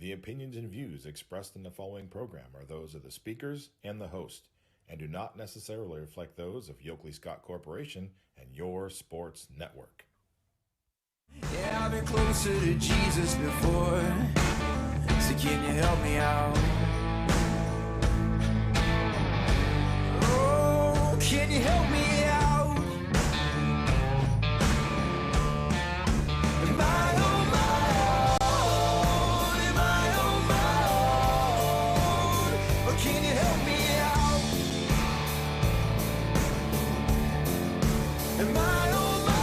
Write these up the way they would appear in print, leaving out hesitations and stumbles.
The opinions and views expressed in the following program are those of the speakers and the host, and do not necessarily reflect those of Yoakley Scott Corporation and Your Sports Network. Yeah, I've been closer to Jesus before, so can you help me out? Oh, can you help me out? Am I on my own? Am I on my own? Or can you help me out? Am I on my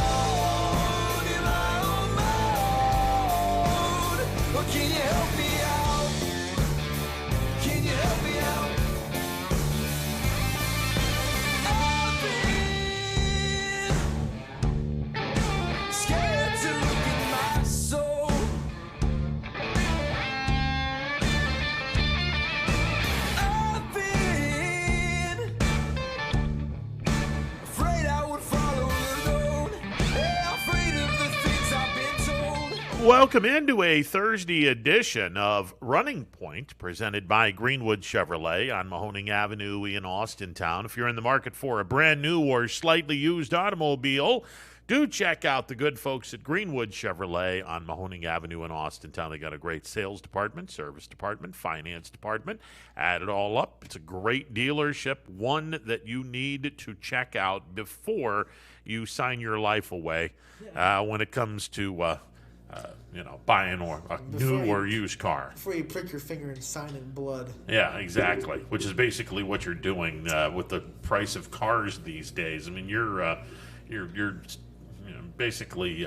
own? Am I on my own? Or can you help me out? Can you help me out? Scared to look at my soul. I've been afraid I would follow alone. Yeah, afraid of the things I've been told. Welcome into a Thursday edition of Running Point, presented by Greenwood Chevrolet on Mahoning Avenue in Austintown. If you're in the market for a brand new or slightly used automobile, do check out the good folks at Greenwood Chevrolet on Mahoning Avenue in Austintown. They got a great sales department, service department, finance department. Add it all up, it's a great dealership, one that you need to check out before you sign your life away when it comes to buying a new or used car. Before you prick your finger and sign in blood. Yeah, exactly. Which is basically what you're doing with the price of cars these days. I mean, you're basically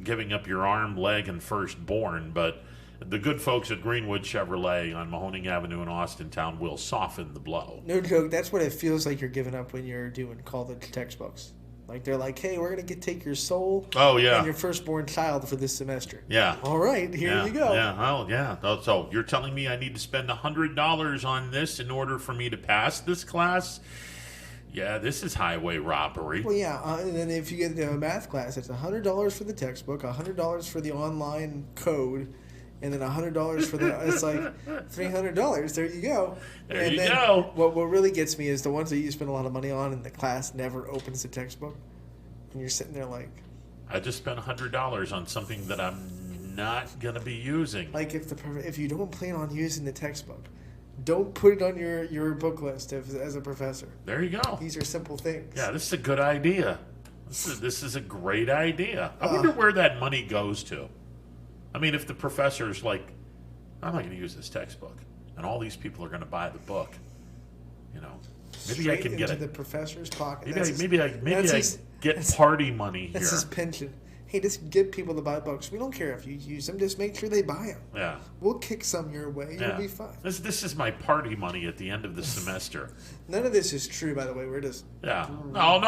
giving up your arm, leg, and firstborn. But the good folks at Greenwood Chevrolet on Mahoning Avenue in Austintown will soften the blow. No joke, that's what it feels like you're giving up when you're doing college textbooks. Like, they're like, hey, we're going to take your soul and your firstborn child for this semester. Yeah. All right, here you go. Yeah, well, yeah. So you're telling me I need to spend $100 on this in order for me to pass this class? Yeah, this is highway robbery. Well, yeah, and then if you get into a math class, it's $100 for the textbook, $100 for the online code, and then $100 for the, it's like $300. There you go. There you go. What really gets me is the ones that you spend a lot of money on and the class never opens the textbook. And you're sitting there like, I just spent $100 on something that I'm not going to be using. Like if you don't plan on using the textbook, don't put it on your book list as a professor. There you go. These are simple things. Yeah, this is a good idea. This is a great idea. I wonder where that money goes to. I mean, if the professor's like, I'm not going to use this textbook, and all these people are going to buy the book, maybe Straight I can get into it. The professor's pocket. Maybe I get party money here. That's his pension. Hey, just get people to buy books. We don't care if you use them. Just make sure they buy them. Yeah. We'll kick some your way. Yeah. You'll be fine. This is my party money at the end of the semester. None of this is true, by the way. We're just... Yeah. No.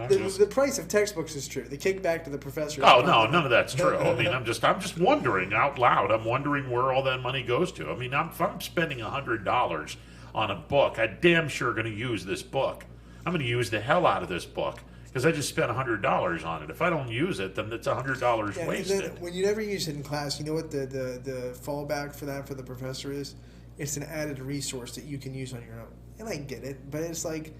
The price of textbooks is true. The kickback to the professor... Oh, no, none of that's true. I mean, I'm just wondering out loud. I'm wondering where all that money goes to. I mean, if I'm spending $100 on a book, I'm damn sure going to use this book. I'm going to use the hell out of this book. Because I just spent $100 on it. If I don't use it, then it's $100 wasted. When you never use it in class, you know what the fallback for that for the professor is? It's an added resource that you can use on your own. And I get it, but it's like,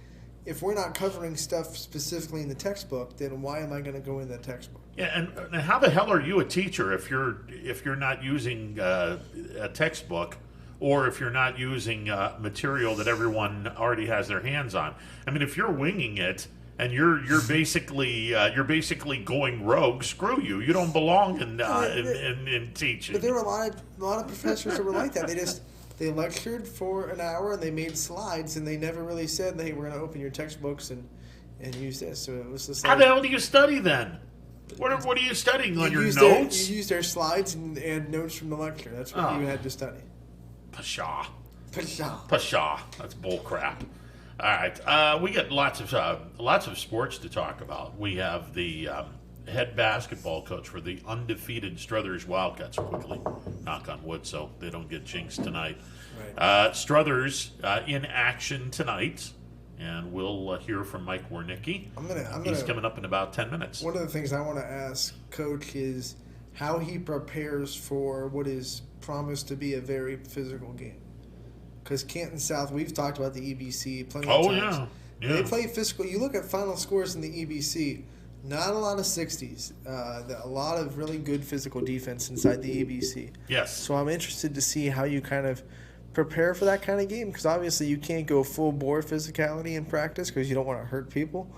if we're not covering stuff specifically in the textbook, then why am I going to go in the textbook? Yeah, and how the hell are you a teacher if you're not using a textbook, or if you're not using material that everyone already has their hands on? I mean, if you're winging it, and you're basically going rogue. Screw you! You don't belong in teaching. But there were a lot of professors that were like that. They lectured for an hour and they made slides and they never really said, "Hey, we're going to open your textbooks and use this." So it was just like, how the hell do you study then? What are you studying on your notes? You used their slides and notes from the lecture. That's what you had to study. Pshaw. Pshaw. That's bull crap. All right, we got lots of sports to talk about. We have the head basketball coach for the undefeated Struthers Wildcats. Quickly, knock on wood, so they don't get jinxed tonight. Right. Struthers in action tonight, and we'll hear from Mike Wernicke. He's coming up in about 10 minutes. One of the things I want to ask Coach is, how he prepares for what is promised to be a very physical game. Because Canton South, we've talked about the EBC plenty of times. Yeah. They play physical. You look at final scores in the EBC, not a lot of 60s. A lot of really good physical defense inside the EBC. Yes. So I'm interested to see how you kind of prepare for that kind of game, because obviously you can't go full bore physicality in practice because you don't want to hurt people.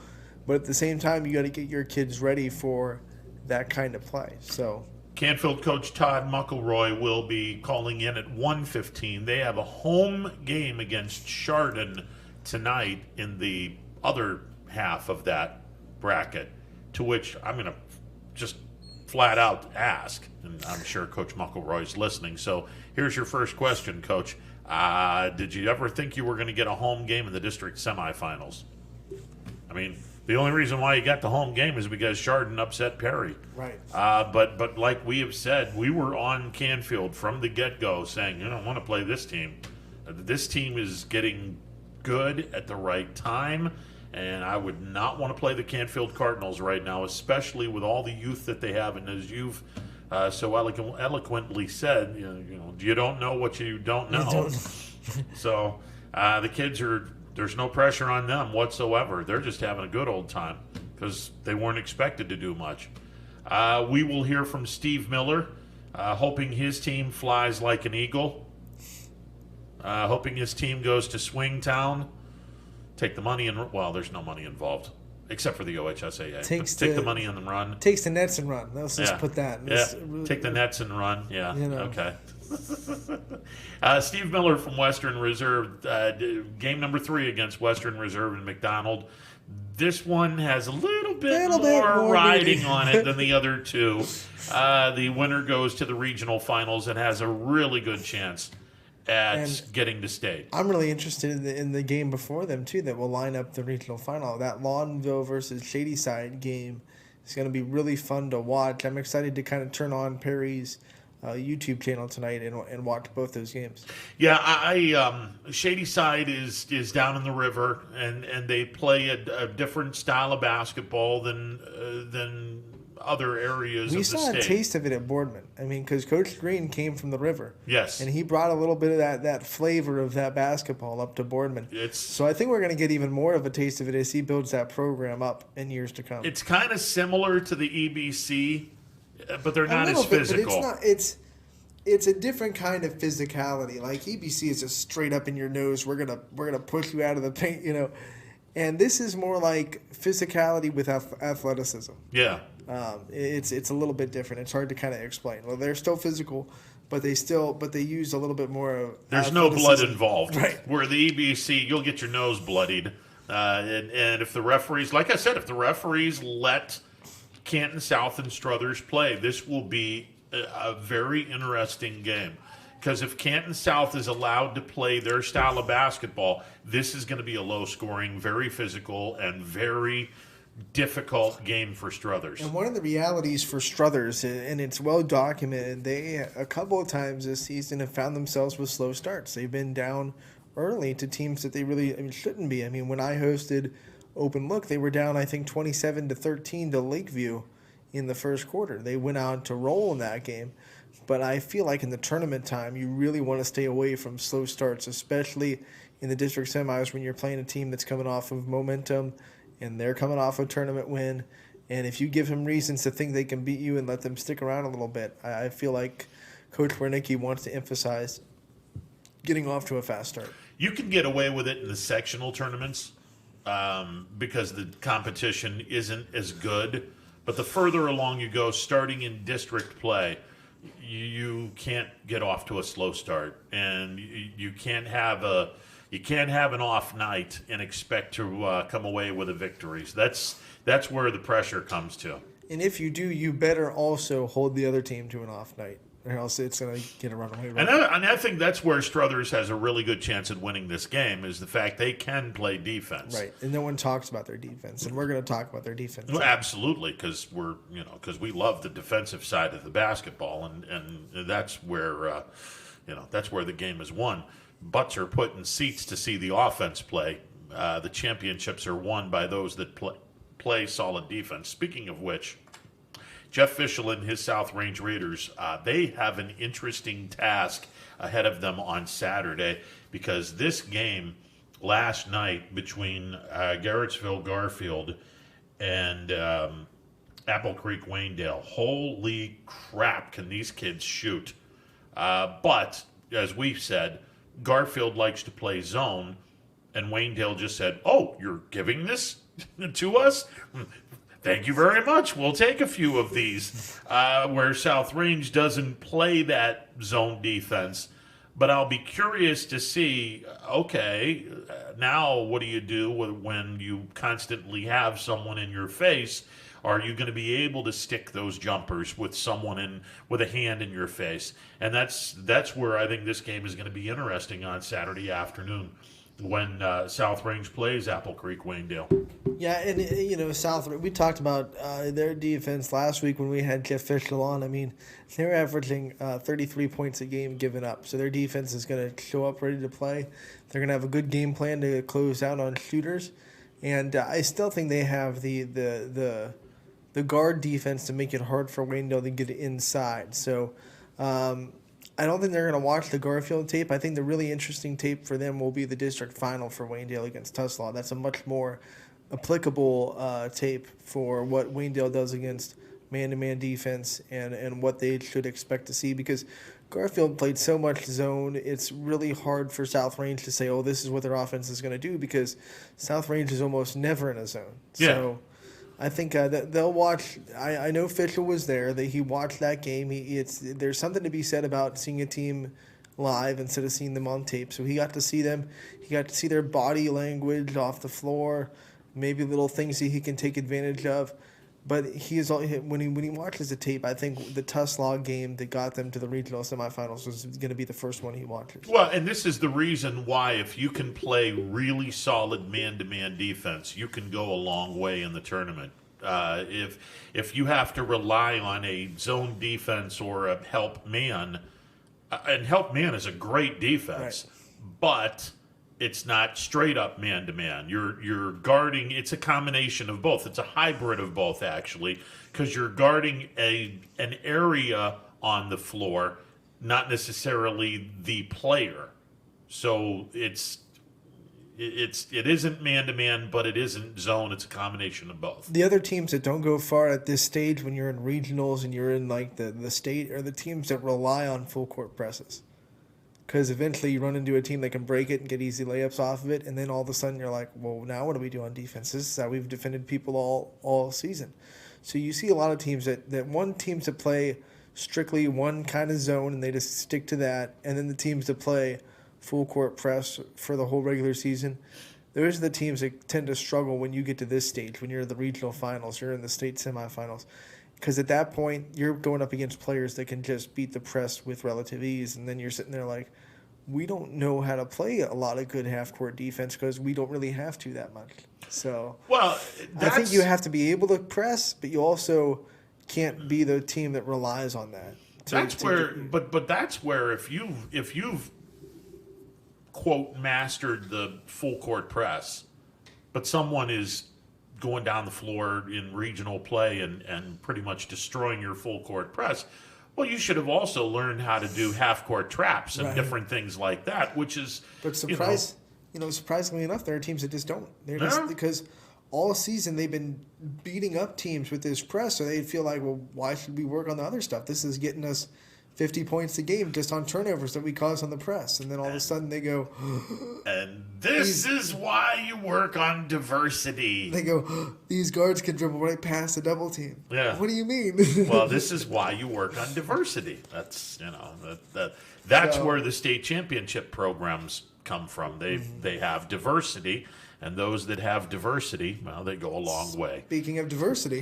But at the same time, you got to get your kids ready for that kind of play. So Canfield coach Todd Mcelroy will be calling in at 1:15. They have a home game against Chardon tonight in the other half of that bracket, to which I'm going to just flat out ask, and I'm sure Coach Mcelroy's listening. So here's your first question, Coach. Did you ever think you were going to get a home game in the district semifinals? I mean, the only reason why you got the home game is because Chardon upset Perry. right. But like we have said, we were on Canfield from the get-go saying, you don't want to play this team. This team is getting good at the right time, and I would not want to play the Canfield Cardinals right now, especially with all the youth that they have. And as you've so eloquently said, you don't know what you don't know. So the kids there's no pressure on them whatsoever. They're just having a good old time because they weren't expected to do much. We will hear from Steve Miller, hoping his team flies like an eagle, hoping his team goes to Swingtown, take the money, and well, there's no money involved except for the OHSAA. Take the money and run. Takes the nets and run. Let's just put that. Take the nets and run. Yeah. Okay. Steve Miller from Western Reserve, game number 3 against Western Reserve and McDonald. This one has a little bit more riding on it than the other two. The winner goes to the regional finals and has a really good chance at getting to state. I'm really interested in the game before them, too, that will line up the regional final. That Lawnville versus Shadyside game is going to be really fun to watch. I'm excited to kind of turn on Perry's YouTube channel tonight and watch both those games. Yeah, I Shadyside is down in the river, and they play a different style of basketball than other areas of the state. We saw a taste of it at Boardman. I mean, because Coach Green came from the river. Yes. And he brought a little bit of that flavor of that basketball up to Boardman. So I think we're going to get even more of a taste of it as he builds that program up in years to come. It's kind of similar to the EBC, but they're not as physical. But it's a different kind of physicality. Like EBC is just straight up in your nose. We're gonna push you out of the paint, And this is more like physicality with athleticism. Yeah. It's a little bit different. It's hard to kind of explain. Well, they're still physical, but they use a little bit more of There's no blood involved. Right. Where the EBC, you'll get your nose bloodied. And if the referees, like I said, if the referees let Canton South and Struthers play, this will be a very interesting game. Because if Canton South is allowed to play their style of basketball, this is going to be a low-scoring, very physical, and very difficult game for Struthers. And one of the realities for Struthers, and it's well documented, they a couple of times this season have found themselves with slow starts. They've been down early to teams that they really shouldn't be. I mean, when I hosted Open Look, they were down, I think, 27-13 to Lakeview in the first quarter. They went out to roll in that game. But I feel like in the tournament time, you really want to stay away from slow starts, especially in the district semis when you're playing a team that's coming off of momentum and they're coming off a tournament win. And if you give them reasons to think they can beat you and let them stick around a little bit, I feel like Coach Wernicke wants to emphasize getting off to a fast start. You can get away with it in the sectional tournaments because the competition isn't as good. But the further along you go, starting in district play, you can't get off to a slow start, and you can't have an off night and expect to come away with a victory. So that's where the pressure comes to. And if you do, you better also hold the other team to an off night, or else it's going to get a runaway. And I think that's where Struthers has a really good chance at winning this game, is the fact they can play defense. Right, and no one talks about their defense, and we're going to talk about their defense. Well, absolutely, because we love the defensive side of the basketball, and that's where that's where the game is won. Butts are put in seats to see the offense play. The championships are won by those that play solid defense. Speaking of which, Jeff Fischel and his South Range Raiders, they have an interesting task ahead of them on Saturday, because this game last night between Garrettsville Garfield and Apple Creek Waynedale, holy crap, can these kids shoot. But, as we've said, Garfield likes to play zone, and Waynedale just said, oh, you're giving this to us? Thank you very much. We'll take a few of these. Where South Range doesn't play that zone defense. But I'll be curious to see, okay, now what do you do when you constantly have someone in your face? Are you going to be able to stick those jumpers with someone with a hand in your face? And that's where I think this game is going to be interesting on Saturday afternoon when South Range plays Apple Creek Waynedale. Yeah, and South. We talked about their defense last week when we had Jeff Fischel on. I mean, they're averaging 33 points a game given up, so their defense is going to show up ready to play. They're going to have a good game plan to close out on shooters, and I still think they have the guard defense to make it hard for Waynedale to get inside. So. I don't think they're going to watch the Garfield tape. I think the really interesting tape for them will be the district final for Waynedale against Tuslaw. That's a much more applicable tape for what Waynedale does against man-to-man defense and what they should expect to see, because Garfield played so much zone. It's really hard for South Range to say, oh, this is what their offense is going to do, because South Range is almost never in a zone. Yeah. So I think that they'll watch. I know Fischel was there. That he watched that game. There's something to be said about seeing a team live instead of seeing them on tape. So he got to see them. He got to see their body language off the floor, maybe little things that he can take advantage of. But when he watches the tape, I think the Tuslaw game that got them to the regional semifinals was going to be the first one he watches. Well, and this is the reason why, if you can play really solid man-to-man defense, you can go a long way in the tournament. If you have to rely on a zone defense or a help man, and help man is a great defense, right, but it's not straight up man-to-man. You're guarding. It's a combination of both. It's a hybrid of both, actually, because you're guarding an area on the floor, not necessarily the player. So it isn't man-to-man, but it isn't zone. It's a combination of both. The other teams that don't go far at this stage when you're in regionals and you're in like the state are the teams that rely on full court presses. Because eventually you run into a team that can break it and get easy layups off of it, and then all of a sudden you're like, well, now what do we do on defense? This is how we've defended people all season. So you see a lot of teams that teams that play strictly one kind of zone and they just stick to that, and then the teams that play full court press for the whole regular season. Those are the teams that tend to struggle when you get to this stage, when you're in the regional finals, you're in the state semifinals. Because at that point, you're going up against players that can just beat the press with relative ease, and then you're sitting there like, we don't know how to play a lot of good half-court defense because we don't really have to that much. So, well, I think you have to be able to press, but you also can't be the team that relies on that. But that's where if you've quote mastered the full court press, but someone is going down the floor in regional play and pretty much destroying your full court press, well, you should have also learned how to do half court traps and different things like that, which is. But surprisingly enough, there are teams that just don't. They're just because all season they've been beating up teams with this press, so they feel like, well, why should we work on the other stuff? This is getting us 50 points a game just on turnovers that we cause on the press. And then all of a sudden they go... And this is why you work on diversity. They go, these guards can dribble right past the double team. Yeah. What do you mean? Well, this is why you work on diversity. That's, that's where the state championship programs come from. They have diversity, and those that have diversity, well, they go a long way. Speaking of diversity,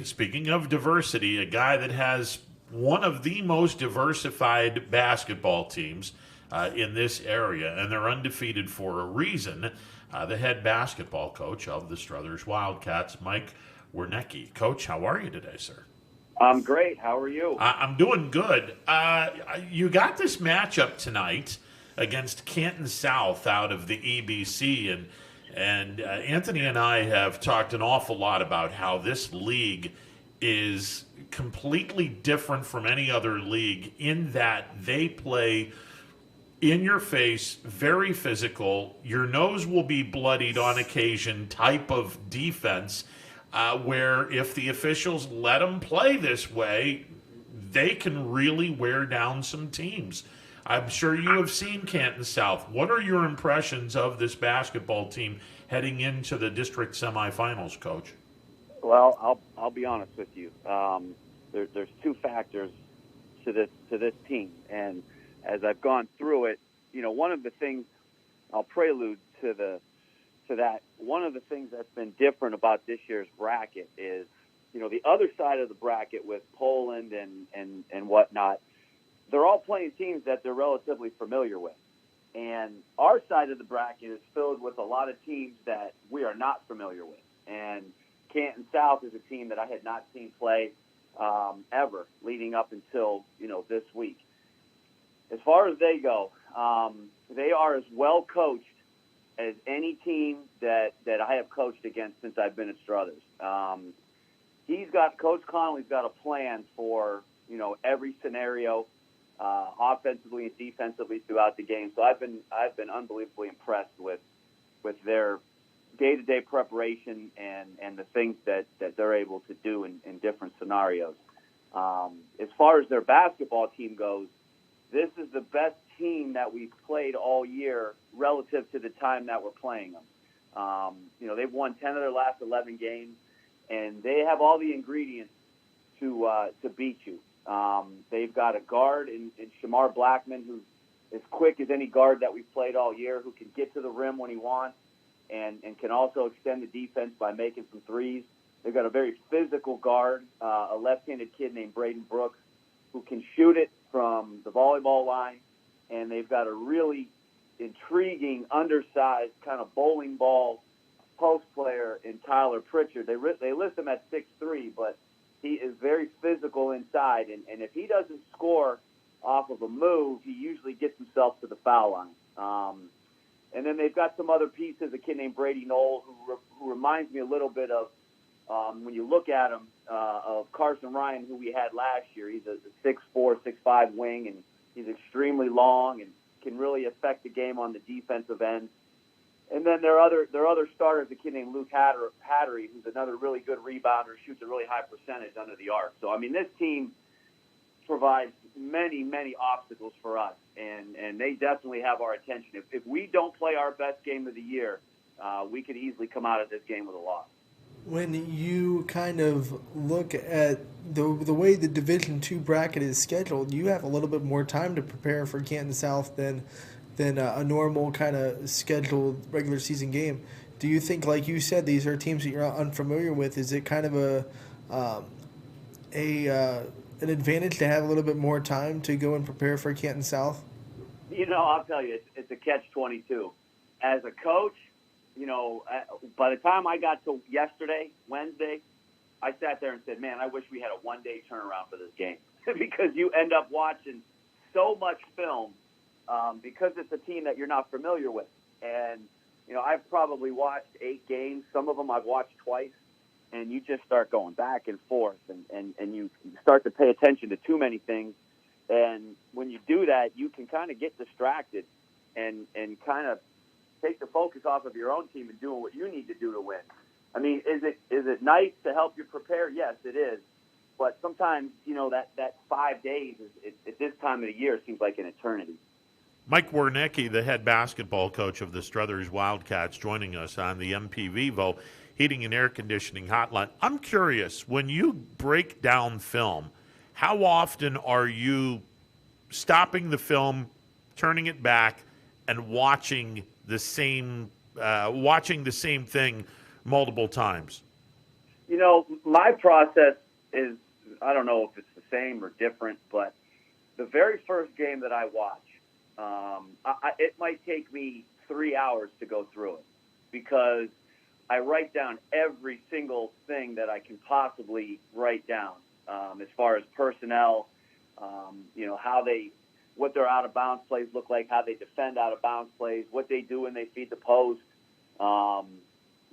a guy that has one of the most diversified basketball teams in this area, and they're undefeated for a reason. The head basketball coach of the Struthers Wildcats, Mike Wernecki. Coach, how are you today, sir? I'm great. How are you? I'm doing good. You got this matchup tonight against Canton South out of the EBC, and Anthony and I have talked an awful lot about how this league is completely different from any other league in that they play in your face, very physical, your nose will be bloodied on occasion type of defense, where if the officials let them play this way, they can really wear down some teams. I'm sure you have seen Canton South. What are your impressions of this basketball team heading into the district semifinals, Coach? Well, I'll be honest with you. There's two factors to this team, and as I've gone through it, one of the things I'll prelude to that. One of the things that's been different about this year's bracket is, the other side of the bracket with Poland and whatnot. They're all playing teams that they're relatively familiar with, and our side of the bracket is filled with a lot of teams that we are not familiar with. And Canton South is a team that I had not seen play ever leading up until this week. As far as they go, they are as well coached as any team that I have coached against since I've been at Struthers. Coach Connolly's got a plan for every scenario, offensively and defensively throughout the game. So I've been unbelievably impressed with their day-to-day preparation and the things that they're able to do in different scenarios. As far as their basketball team goes, this is the best team that we've played all year relative to the time that we're playing them. They've won 10 of their last 11 games, and they have all the ingredients to beat you. They've got a guard in Shamar Blackman who's as quick as any guard that we've played all year, who can get to the rim when he wants and can also extend the defense by making some threes. They've got a very physical guard, a left-handed kid named Braden Brooks, who can shoot it from the volleyball line, and they've got a really intriguing, undersized, kind of bowling ball post player in Tyler Pritchard. They list him at 6'3", but he is very physical inside, and if he doesn't score off of a move, he usually gets himself to the foul line. And then they've got some other pieces, a kid named Brady Knoll, who reminds me a little bit of, when you look at him, of Carson Ryan, who we had last year. He's a 6'4", 6'5" wing, and he's extremely long and can really affect the game on the defensive end. And then there are other starters, a kid named Luke Hattery, who's another really good rebounder, shoots a really high percentage under the arc. So, this team provides many, many obstacles for us, and they definitely have our attention. If we don't play our best game of the year, we could easily come out of this game with a loss. When you kind of look at the way the Division II bracket is scheduled, you have a little bit more time to prepare for Canton South than a normal kind of scheduled regular season game. Do you think, like you said, these are teams that you're unfamiliar with? Is it kind of an advantage to have a little bit more time to go and prepare for Canton South? I'll tell you, it's a catch-22. As a coach, by the time I got to Wednesday, I sat there and said, man, I wish we had a one-day turnaround for this game because you end up watching so much film because it's a team that you're not familiar with. And, I've probably watched 8 games. Some of them I've watched twice. And you just start going back and forth, and you start to pay attention to too many things. And when you do that, you can kind of get distracted and kind of take the focus off of your own team and doing what you need to do to win. Is it nice to help you prepare? Yes, it is. But sometimes, that 5 days at this time of the year seems like an eternity. Mike Warnecki, the head basketball coach of the Struthers Wildcats, joining us on the MPVivo Heating and Air Conditioning Hotline. I'm curious, when you break down film, how often are you stopping the film, turning it back, and watching the same thing multiple times? My process is, I don't know if it's the same or different, but the very first game that I watch, it might take me 3 hours to go through it because I write down every single thing that I can possibly write down as far as personnel, what their out-of-bounds plays look like, how they defend out-of-bounds plays, what they do when they feed the post,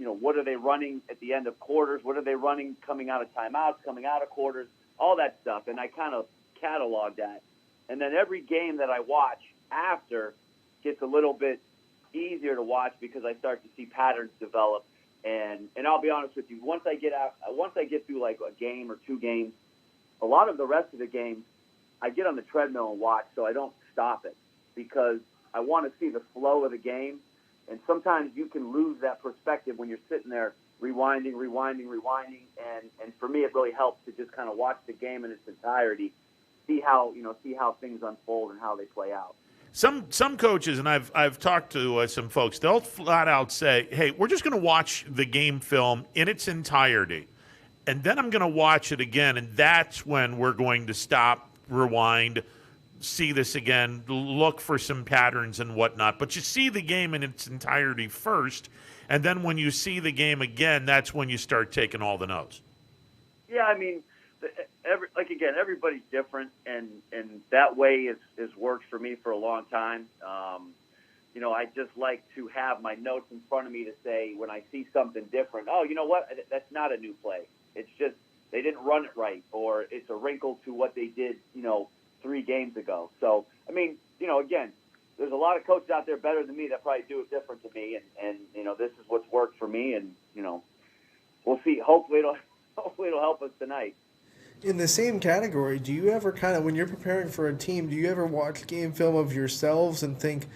what are they running at the end of quarters? What are they running coming out of timeouts, coming out of quarters, all that stuff. And I kind of catalog that. And then every game that I watch after gets a little bit easier to watch because I start to see patterns develop. And I'll be honest with you, once I get through like a game or two games, a lot of the rest of the games, I get on the treadmill and watch, so I don't stop it because I want to see the flow of the game. And sometimes you can lose that perspective when you're sitting there rewinding. And for me, it really helps to just kind of watch the game in its entirety, see how things unfold and how they play out. Some coaches, and I've talked to some folks, they'll flat out say, hey, we're just going to watch the game film in its entirety, and then I'm going to watch it again, and that's when we're going to stop, rewind, see this again, look for some patterns and whatnot. But you see the game in its entirety first, and then when you see the game again, that's when you start taking all the notes. Yeah, I mean, everybody's different, and that way is worked for me for a long time. I just like to have my notes in front of me to say when I see something different, oh, you know what, that's not a new play. It's just they didn't run it right, or it's a wrinkle to what they did, 3 games ago. So, I mean, again, there's a lot of coaches out there better than me that probably do it different to me, and this is what's worked for me, and, we'll see. Hopefully it'll help us tonight. In the same category, do you ever kind of, when you're preparing for a team, do you ever watch game film of yourselves and think,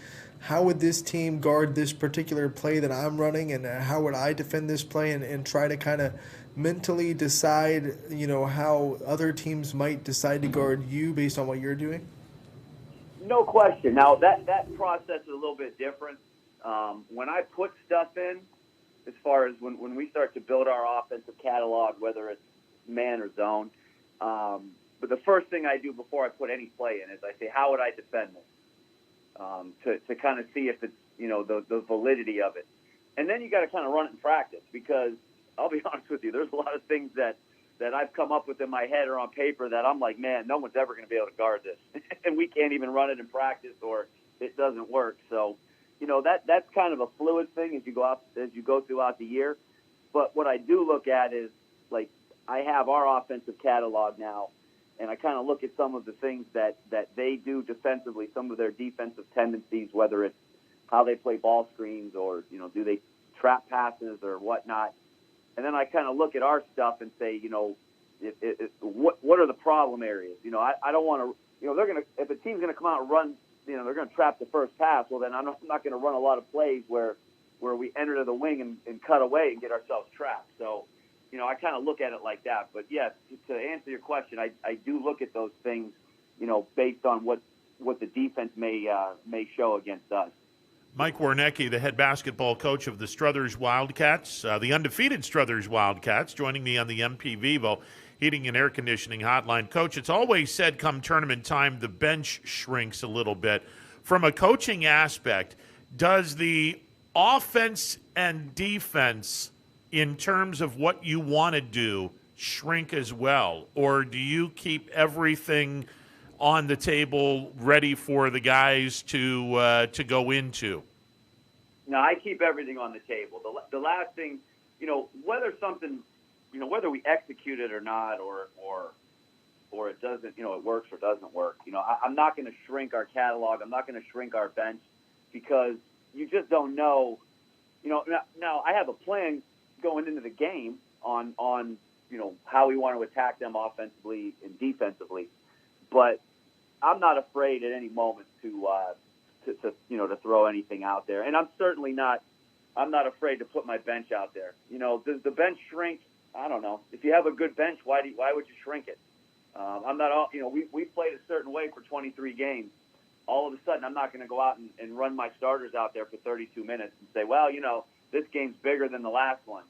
how would this team guard this particular play that I'm running, and how would I defend this play, and try to kind of mentally decide, how other teams might decide to guard you based on what you're doing? No question. Now, that process is a little bit different. When I put stuff in, as far as when we start to build our offensive catalog, whether it's man or zone, but the first thing I do before I put any play in is I say, how would I defend this? To kind of see if it's, the validity of it. And then you got to kind of run it in practice, because I'll be honest with you, there's a lot of things that I've come up with in my head or on paper that I'm like, man, no one's ever going to be able to guard this. And we can't even run it in practice, or it doesn't work. So, that's kind of a fluid thing as you go throughout the year. But what I do look at is, like, I have our offensive catalog now, and I kind of look at some of the things that they do defensively, some of their defensive tendencies, whether it's how they play ball screens or, do they trap passes or whatnot. And then I kind of look at our stuff and say, what are the problem areas? I don't want to, they're going to, if a team's going to come out and run, they're going to trap the first pass. Well, then I'm not going to run a lot of plays where we enter to the wing and cut away and get ourselves trapped. So, I kind of look at it like that. But, yes, to answer your question, I do look at those things, based on what the defense may show against us. Mike Warnecki, the head basketball coach of the Struthers Wildcats, the undefeated Struthers Wildcats, joining me on the MP Vivo Heating and Air Conditioning Hotline. Coach, it's always said come tournament time, the bench shrinks a little bit. From a coaching aspect, does the offense and defense, in terms of what you want to do, shrink as well? Or do you keep everything on the table ready for the guys to go into? No, I keep everything on the table. The last thing, whether something, whether we execute it or not, or it doesn't, it works or doesn't work. I'm not going to shrink our catalog. I'm not going to shrink our bench, because you just don't know. Now I have a plan going into the game on how we want to attack them offensively and defensively, but I'm not afraid at any moment to throw anything out there, and I'm not afraid to put my bench out there. Does the bench shrink? I don't know. If you have a good bench, why would you shrink it? I'm not all. We played a certain way for 23 games. All of a sudden, I'm not going to go out and run my starters out there for 32 minutes and say, well, this game's bigger than the last one.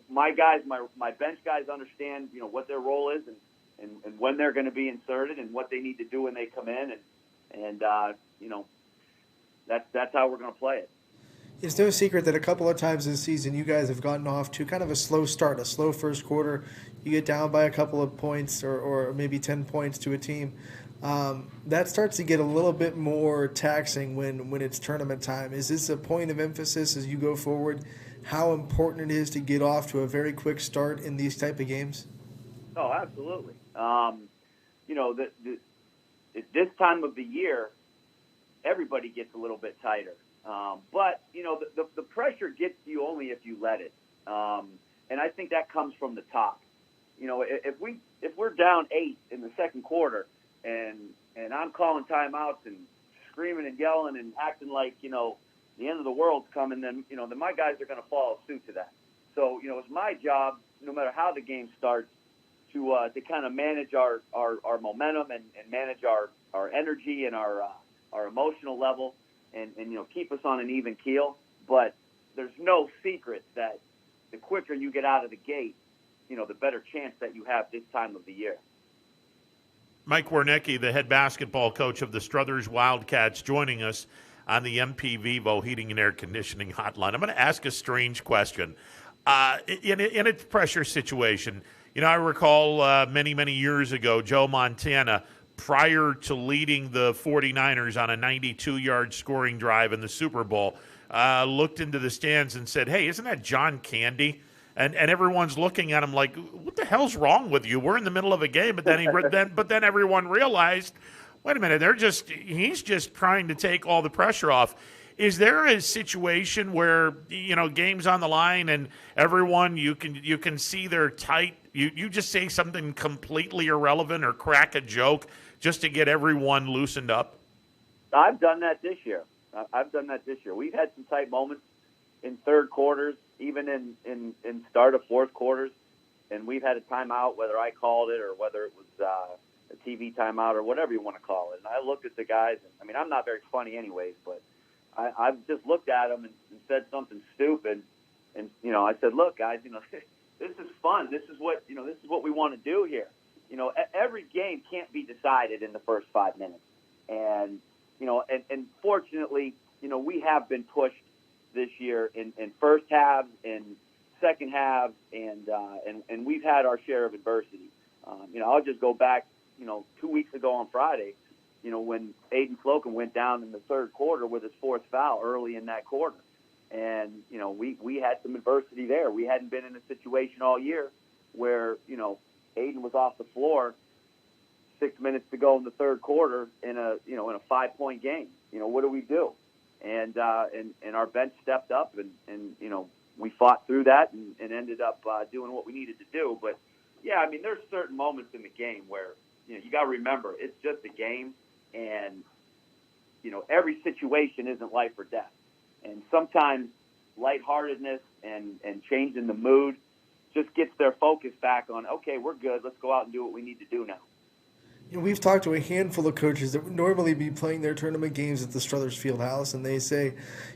My guys, my bench guys understand, what their role is and when they're going to be inserted and what they need to do when they come in, and that's how we're going to play it. It's no secret that a couple of times this season you guys have gotten off to kind of a slow start, a slow first quarter. You get down by a couple of points or maybe 10 points to a team. That starts to get a little bit more taxing when it's tournament time. Is this a point of emphasis as you go forward, how important it is to get off to a very quick start in these type of games? Oh, absolutely. At this time of the year, everybody gets a little bit tighter. But the pressure gets to you only if you let it. And I think that comes from the top. If we're down 8 in the second quarter, and I'm calling timeouts and screaming and yelling and acting like the end of the world's coming, then my guys are going to follow suit to that. So it's my job, no matter how the game starts, to kind of manage our momentum and manage our energy and our emotional level, and keep us on an even keel. But there's no secret that the quicker you get out of the gate, the better chance that you have this time of the year. Mike Warnecki, the head basketball coach of the Struthers Wildcats, joining us on the MP Vivo Heating and Air Conditioning Hotline. I'm going to ask a strange question. In a pressure situation, I recall many, many years ago, Joe Montana, prior to leading the 49ers on a 92-yard scoring drive in the Super Bowl, looked into the stands and said, "Hey, isn't that John Candy?" And everyone's looking at him like, "What the hell's wrong with you? We're in the middle of a game." But then everyone realized, wait a minute, he's just trying to take all the pressure off. Is there a situation where game's on the line and everyone you can see they're tight? You just say something completely irrelevant or crack a joke just to get everyone loosened up? I've done that this year. We've had some tight moments in third quarters, even in start of fourth quarters, and we've had a timeout, whether I called it or whether it was a TV timeout or whatever you want to call it. And I looked at the guys, and I'm not very funny anyways, but I've just looked at them and said something stupid, and I said, "Look, guys, this is fun. This is what we want to do here. Every game can't be decided in the first 5 minutes, and fortunately, we have been pushed this year in first halves and second halves, and we've had our share of adversity. I'll just go back, 2 weeks ago on Friday, when Aiden Slocum went down in the third quarter with his fourth foul early in that quarter. And, we had some adversity there. We hadn't been in a situation all year where, Aiden was off the floor 6 minutes to go in the third quarter in a 5-point game. What do we do? And our bench stepped up and we fought through that and ended up doing what we needed to do. But yeah, there's certain moments in the game where, you got to remember it's just a game, and, every situation isn't life or death. And sometimes lightheartedness and changing the mood just gets their focus back on, okay, we're good. Let's go out and do what we need to do now. We've talked to a handful of coaches that would normally be playing their tournament games at the Struthers Fieldhouse, and they say,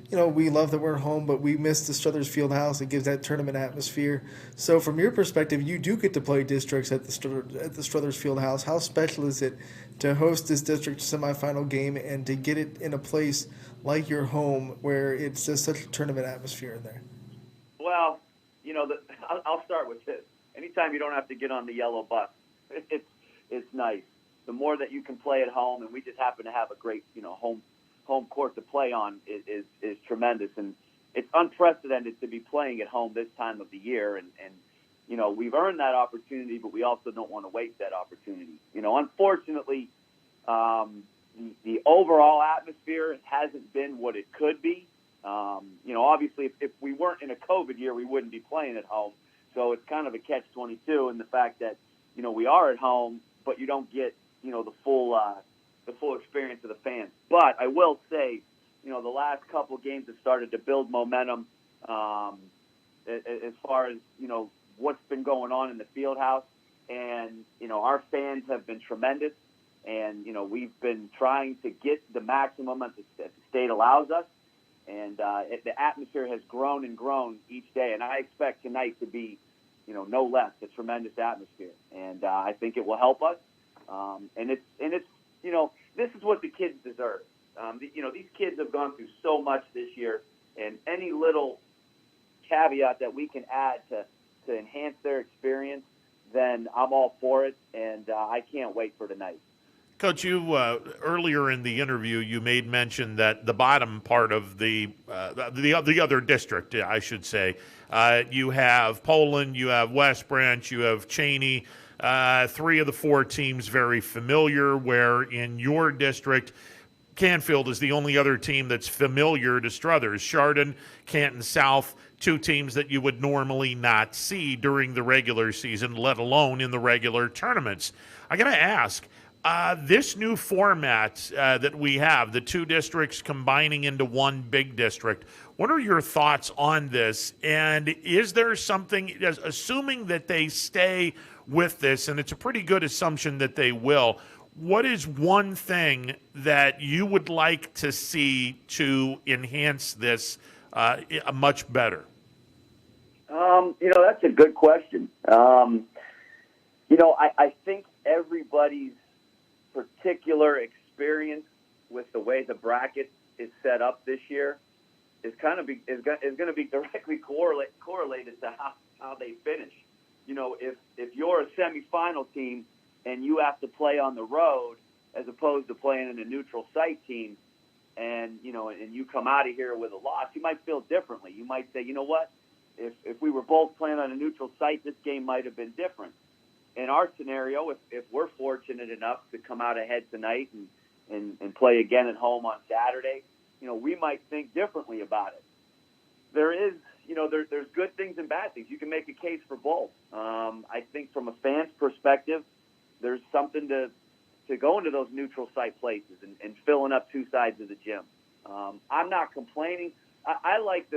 we love that we're home, but we miss the Struthers Fieldhouse. It gives that tournament atmosphere. So from your perspective, you do get to play districts at the Struthers Fieldhouse. How special is it to host this district semifinal game and to get it in a place like your home where it's just such a tournament atmosphere in there? Well, I'll start with this. Anytime you don't have to get on the yellow bus, it's nice. The more that you can play at home, and we just happen to have a great, home court to play on is tremendous. And it's unprecedented to be playing at home this time of the year. And we've earned that opportunity, but we also don't want to waste that opportunity. Unfortunately, the overall atmosphere hasn't been what it could be. Obviously, if we weren't in a COVID year, we wouldn't be playing at home. So it's kind of a catch-22 in the fact that, we are at home, but you don't get, the full experience of the fans. But I will say, the last couple of games have started to build momentum as far as, what's been going on in the field house. And, our fans have been tremendous. And, we've been trying to get the maximum that the state allows us. And the atmosphere has grown and grown each day. And I expect tonight to be, no less, a tremendous atmosphere. And I think it will help us. And it's this is what the kids deserve. These kids have gone through so much this year, and any little caveat that we can add to enhance their experience, then I'm all for it, and I can't wait for tonight. Coach, you earlier in the interview you made mention that the bottom part of the other district, I should say, you have Poland, you have West Branch, you have Cheney. 3 of the 4 teams very familiar. Where in your district, Canfield is the only other team that's familiar to Struthers. Chardon, Canton South, 2 teams that you would normally not see during the regular season, let alone in the regular tournaments. I got to ask. This new format that we have, the 2 districts combining into one big district, what are your thoughts on this? And is there something, assuming that they stay with this, and it's a pretty good assumption that they will, what is one thing that you would like to see to enhance this much better? That's a good question. I think everybody's particular experience with the way the bracket is set up this year is going to be directly correlated to how they finish. If you're a semifinal team and you have to play on the road as opposed to playing in a neutral site team, and you come out of here with a loss, you might feel differently. You might say, you know what, if we were both playing on a neutral site, this game might have been different. In our scenario, if we're fortunate enough to come out ahead tonight and play again at home on Saturday, we might think differently about it. There is, there's good things and bad things. You can make a case for both. I think from a fan's perspective, there's something to go into those neutral site places and filling up 2 sides of the gym. I'm not complaining. I like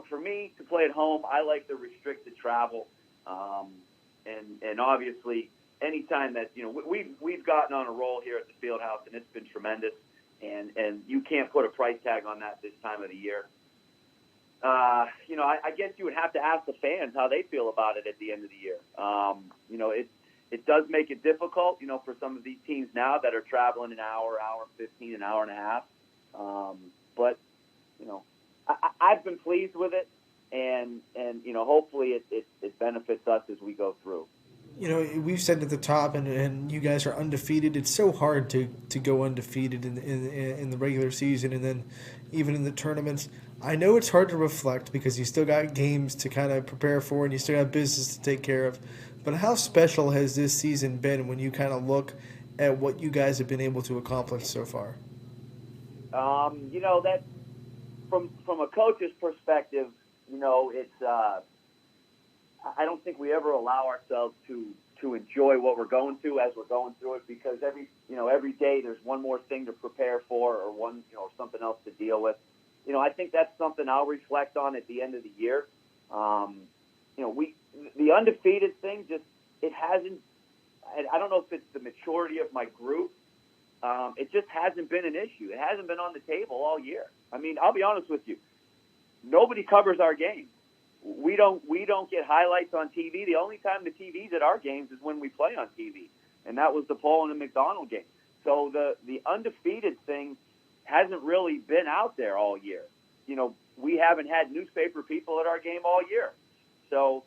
for me to play at home, I like the restricted travel. And obviously, anytime that we've gotten on a roll here at the Fieldhouse, and it's been tremendous. And you can't put a price tag on that this time of the year. I guess you would have to ask the fans how they feel about it at the end of the year. It does make it difficult, for some of these teams now that are traveling an hour and 15, an hour and a half. But I've been pleased with it. And hopefully it benefits us as we go through. We've said at the top, and you guys are undefeated. It's so hard to go undefeated in the regular season, and then even in the tournaments. I know it's hard to reflect because you still got games to kind of prepare for, and you still got business to take care of. But how special has this season been when you kind of look at what you guys have been able to accomplish so far? That from a coach's perspective, it's I don't think we ever allow ourselves to enjoy what we're going through as we're going through it, because every day there's one more thing to prepare for, or something else to deal with. I think that's something I'll reflect on at the end of the year. The undefeated thing, it hasn't. I don't know if it's the maturity of my group. It just hasn't been an issue. It hasn't been on the table all year. I mean, I'll be honest with you. Nobody covers our games. We don't get highlights on TV. The only time the TV's at our games is when we play on TV, and that was the Poland and McDonald game. So the undefeated thing hasn't really been out there all year. We haven't had newspaper people at our game all year. So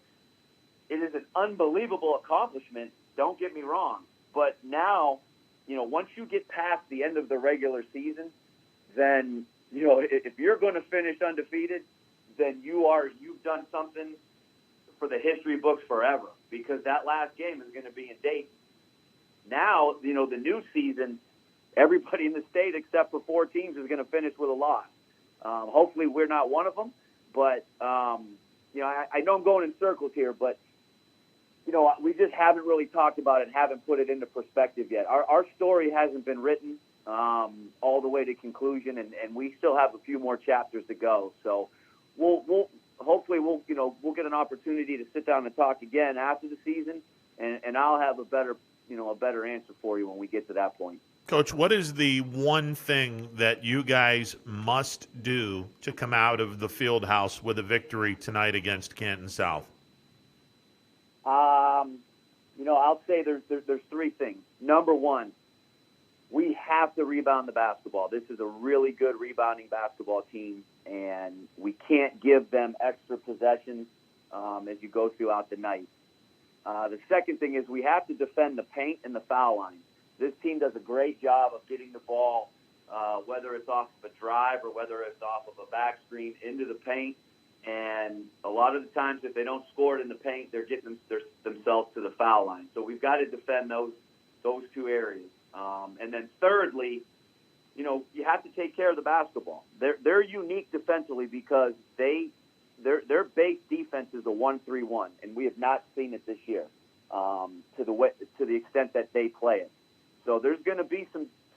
it is an unbelievable accomplishment, don't get me wrong. But now, once you get past the end of the regular season, then, if you're going to finish undefeated, then you've done something for the history books forever, because that last game is going to be in Dayton. Now, the new season, everybody in the state except for 4 teams is going to finish with a loss. Hopefully we're not one of them, but, I know I'm going in circles here, but, we just haven't really talked about it and haven't put it into perspective yet. Our story hasn't been written all the way to conclusion, and we still have a few more chapters to go. So we'll hopefully we'll get an opportunity to sit down and talk again after the season, and I'll have a better answer for you when we get to that point. Coach, what is the one thing that you guys must do to come out of the Fieldhouse with a victory tonight against Canton South? I'll say there's 3 things. Number one, we have to rebound the basketball. This is a really good rebounding basketball team, and we can't give them extra possessions as you go throughout the night. The second thing is we have to defend the paint and the foul line. this team does a great job of getting the ball, whether it's off of a drive or whether it's off of a back screen, into the paint. And a lot of the times, if they don't score it in the paint, they're getting themselves to the foul line. So we've got to defend those two areas. And then thirdly, you have to take care of the basketball. They're unique defensively because their base defense is a 1-3-1, and we have not seen it this year to the extent that they play it. So there's going to be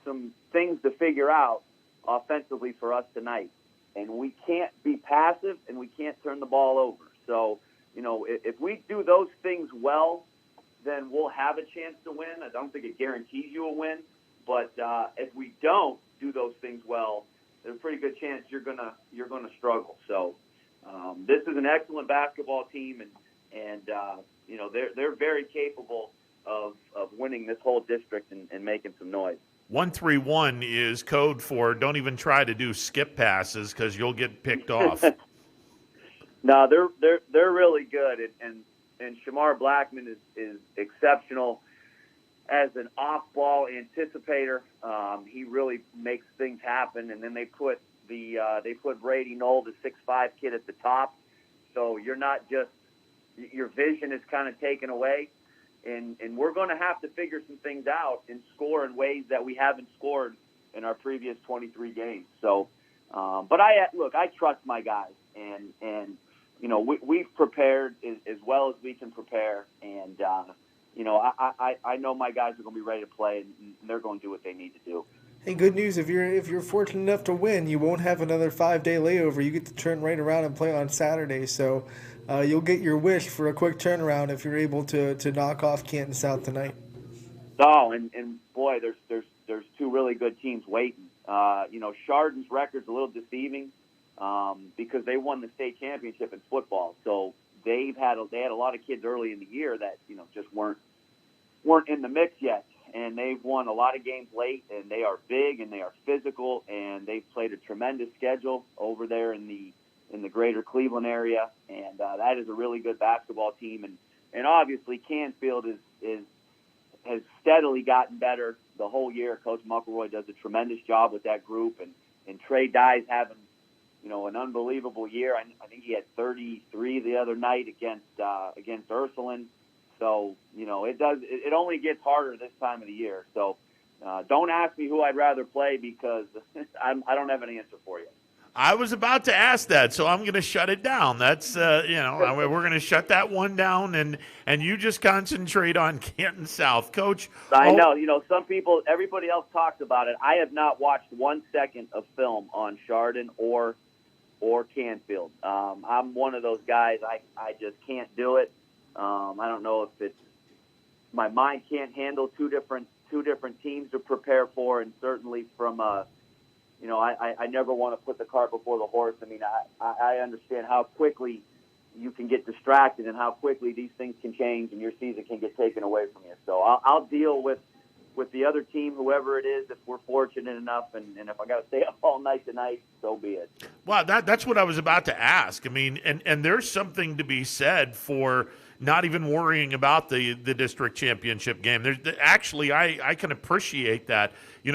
some things to figure out offensively for us tonight. And we can't be passive, and we can't turn the ball over. So, if we do those things well, then we'll have a chance to win. I don't think it guarantees you a win. But if we don't do those things well, there's a pretty good chance you're gonna struggle. So this is an excellent basketball team, and they're very capable of winning this whole district and making some noise. 1-3-1 is code for don't even try to do skip passes because you'll get picked off. No, they're really good, and Shamar Blackman is exceptional as an off-ball anticipator. He really makes things happen, and then they put Brady Knoll, the 6'5" kid, at the top, so you're not just your vision is kind of taken away. And we're going to have to figure some things out and score in ways that we haven't scored in our previous 23 games. So, but I trust my guys, and we've prepared as well as we can prepare, and I know my guys are going to be ready to play, and they're going to do what they need to do. Hey, good news! If you're fortunate enough to win, you won't have another 5-day layover. You get to turn right around and play on Saturday. So you'll get your wish for a quick turnaround if you're able to knock off Canton South tonight. Oh, and boy, there's two really good teams waiting. Chardon's record's a little deceiving because they won the state championship in football. So they had a lot of kids early in the year that just weren't in the mix yet. And they've won a lot of games late, and they are big and they are physical, and they've played a tremendous schedule over there in the greater Cleveland area, and that is a really good basketball team. And obviously Canfield has steadily gotten better the whole year. Coach Mcelroy does a tremendous job with that group, and Trey Dye's having an unbelievable year. I think he had 33 the other night against Ursuline. So, it only gets harder this time of the year. So don't ask me who I'd rather play because I don't have an answer for you. I was about to ask that, so I'm going to shut it down. That's, we're going to shut that one down, and you just concentrate on Canton South. Coach. I know, everybody else talks about it. I have not watched 1 second of film on Chardon or Canfield. I'm one of those guys. I just can't do it. I don't know if it's my mind can't handle two different teams to prepare for, and certainly from I never want to put the cart before the horse. I mean, I understand how quickly you can get distracted and how quickly these things can change and your season can get taken away from you. So I'll deal with the other team, whoever it is, if we're fortunate enough, and if I got to stay up all night tonight, so be it. Well, that's what I was about to ask. I mean, and there's something to be said for not even worrying about the district championship game. Actually, I can appreciate that.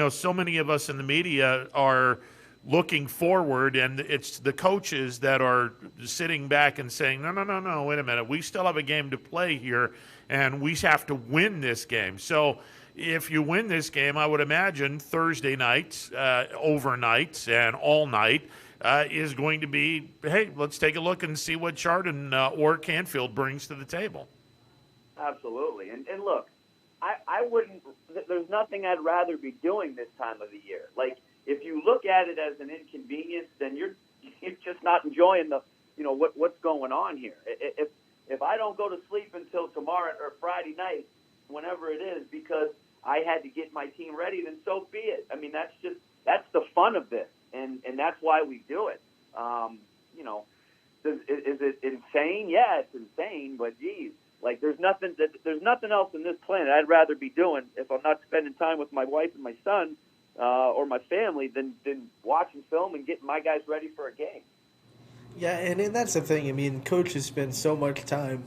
So many of us in the media are looking forward, and it's the coaches that are sitting back and saying, no, wait a minute. We still have a game to play here, and we have to win this game. So if you win this game, I would imagine Thursday nights, overnights, and all night is going to be, hey, let's take a look and see what Chardon or Canfield brings to the table. Absolutely. And look, I wouldn't – there's nothing I'd rather be doing this time of the year. Like, if you look at it as an inconvenience, then you're just not enjoying what's going on here. If I don't go to sleep until tomorrow or Friday night, whenever it is, because I had to get my team ready, then so be it. I mean, that's the fun of this. And that's why we do it. Is it insane? Yeah, it's insane. But geez, like there's nothing else in this planet I'd rather be doing if I'm not spending time with my wife and my son or my family than watching film and getting my guys ready for a game. Yeah, and that's the thing. I mean, coaches spend so much time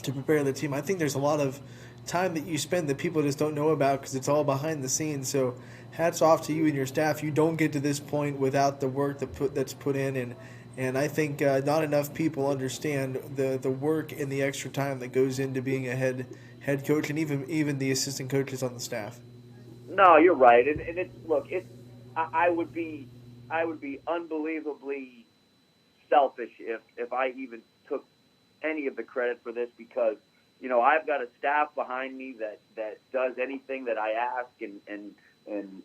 to prepare the team. I think there's a lot of time that you spend that people just don't know about because it's all behind the scenes. So hats off to you and your staff. You don't get to this point without the work that's put in, and I think not enough people understand the work and the extra time that goes into being a head coach and even the assistant coaches on the staff. No, you're right, and I would be unbelievably selfish if I even took any of the credit for this, because I've got a staff behind me that does anything that I ask and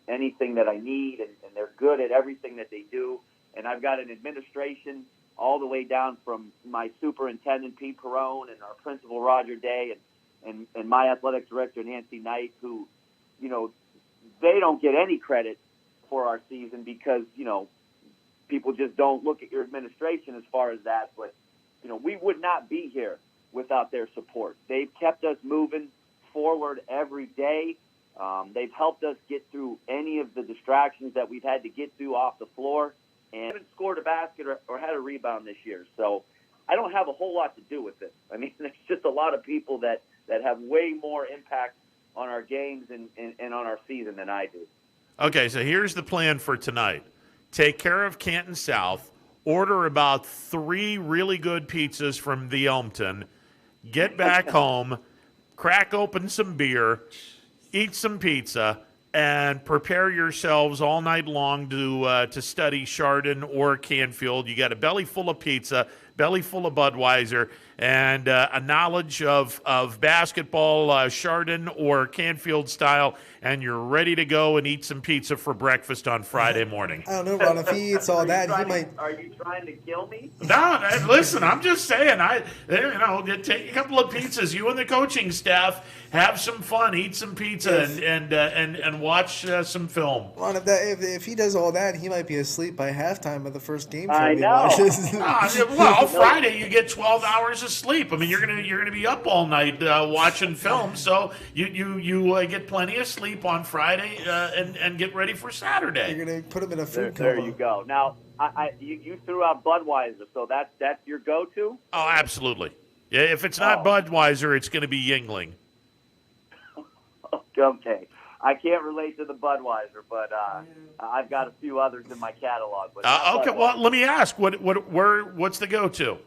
anything that I need, and they're good at everything that they do. And I've got an administration all the way down from my superintendent, Pete Perrone, and our principal, Roger Day, and my athletic director, Nancy Knight, who, they don't get any credit for our season because, people just don't look at your administration as far as that. But, we would not be here without their support. They've kept us moving forward every day. They've helped us get through any of the distractions that we've had to get through off the floor, and haven't scored a basket or had a rebound this year. So I don't have a whole lot to do with it. I mean, there's just a lot of people that have way more impact on our games and on our season than I do. Okay, so here's the plan for tonight. Take care of Canton South, order about 3 really good pizzas from the Elmton, get back home, crack open some beer, eat some pizza, and prepare yourselves all night long to study Chardon or Canfield. You got a belly full of pizza, belly full of Budweiser, and a knowledge of basketball, Chardon or Canfield style, and you're ready to go and eat some pizza for breakfast on Friday morning. I don't know, Ron. If he eats all that, he might. Are you trying to kill me? No, listen, I'm just saying. Take a couple of pizzas. You and the coaching staff have some fun, eat some pizza, and watch some film. Ron, if he does all that, he might be asleep by halftime of the first game. I know. Well, Friday you get 12 hours of sleep. I mean, you're gonna be up all night watching film, so you get plenty of sleep on Friday and get ready for Saturday. You're gonna put him in a food coma. There you go. Now, you threw out Budweiser, so that's your go-to? Oh, absolutely. Yeah, if it's not Budweiser, it's going to be Yingling. Okay. I can't relate to the Budweiser, but I've got a few others in my catalog. But okay, well, let me ask, what's the go-to?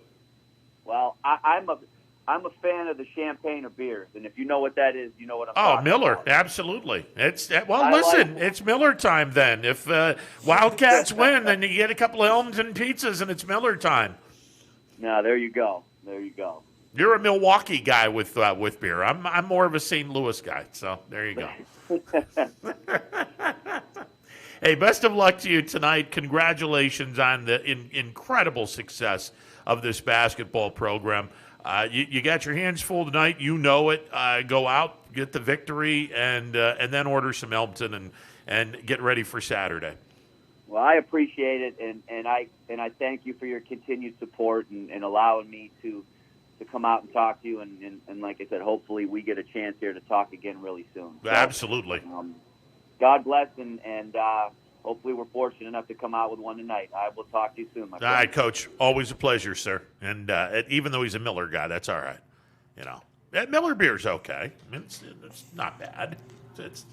Well, I'm a fan of the champagne of beers, and if you know what that is, you know what I'm talking Miller, about. Absolutely. It's Miller time then. If Wildcats win, then you get a couple of Elmton pizzas, and it's Miller time. No, there you go. There you go. You're a Milwaukee guy with beer. I'm more of a St. Louis guy. So there you go. Hey, best of luck to you tonight. Congratulations on the incredible success of this basketball program. You got your hands full tonight. You know it. Go out, get the victory, and then order some Elmton and get ready for Saturday. Well, I appreciate it, and I thank you for your continued support and allowing me to come out and talk to you. And like I said, hopefully we get a chance here to talk again really soon. So, absolutely. God bless, and hopefully we're fortunate enough to come out with one tonight. I will talk to you soon, my friend. All right, Coach. Always a pleasure, sir. And even though he's a Miller guy, that's all right. That Miller beer's okay. I mean, it's not bad. It's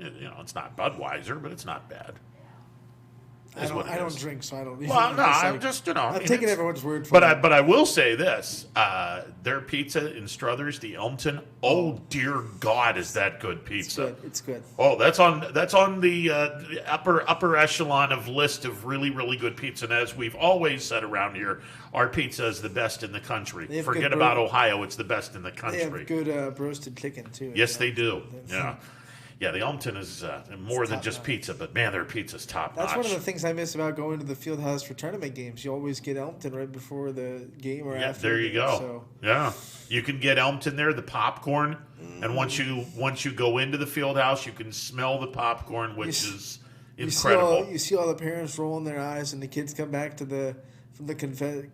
not Budweiser, but it's not bad. I don't drink, so I don't. Well, no, I'm just I'm taking everyone's word for it. But I will say this: their pizza in Struthers, the Elmton. Oh dear God, is that good pizza? It's good. Oh, that's on the upper echelon of list of really, really good pizza. And as we've always said around here, our pizza is the best in the country. Forget about Ohio; it's the best in the country. They have good roasted chicken too. Yes, they do. Yeah. Yeah, the Elmton is more than just pizza, but man, their pizza's top notch. That's one of the things I miss about going to the field house for tournament games. You always get Elmton right before the game or after. There you go. So. Yeah, you can get Elmton there, the popcorn, and once you go into the field house, you can smell the popcorn, which is incredible. You see all the parents rolling their eyes, and the kids come back from the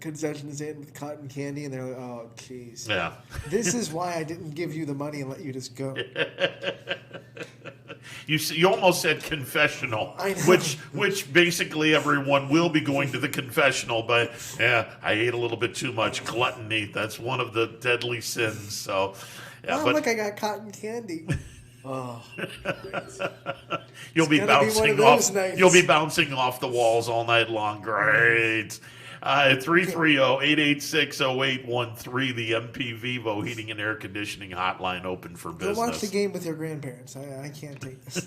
concession stand with cotton candy, and they're like, "Oh, jeez, yeah, this is why I didn't give you the money and let you just go." You almost said confessional, I know. which basically everyone will be going to the confessional. But yeah, I ate a little bit too much. Gluttony, that's one of the deadly sins. So yeah, Oh, but look, I got cotton candy. Oh, you'll be gonna be one bouncing of those off. nights. You'll be bouncing off the walls all night long. Great. 330-886-0813, the MP Vivo Heating and Air Conditioning Hotline, open for go business. watch the game with your grandparents. I can't take this.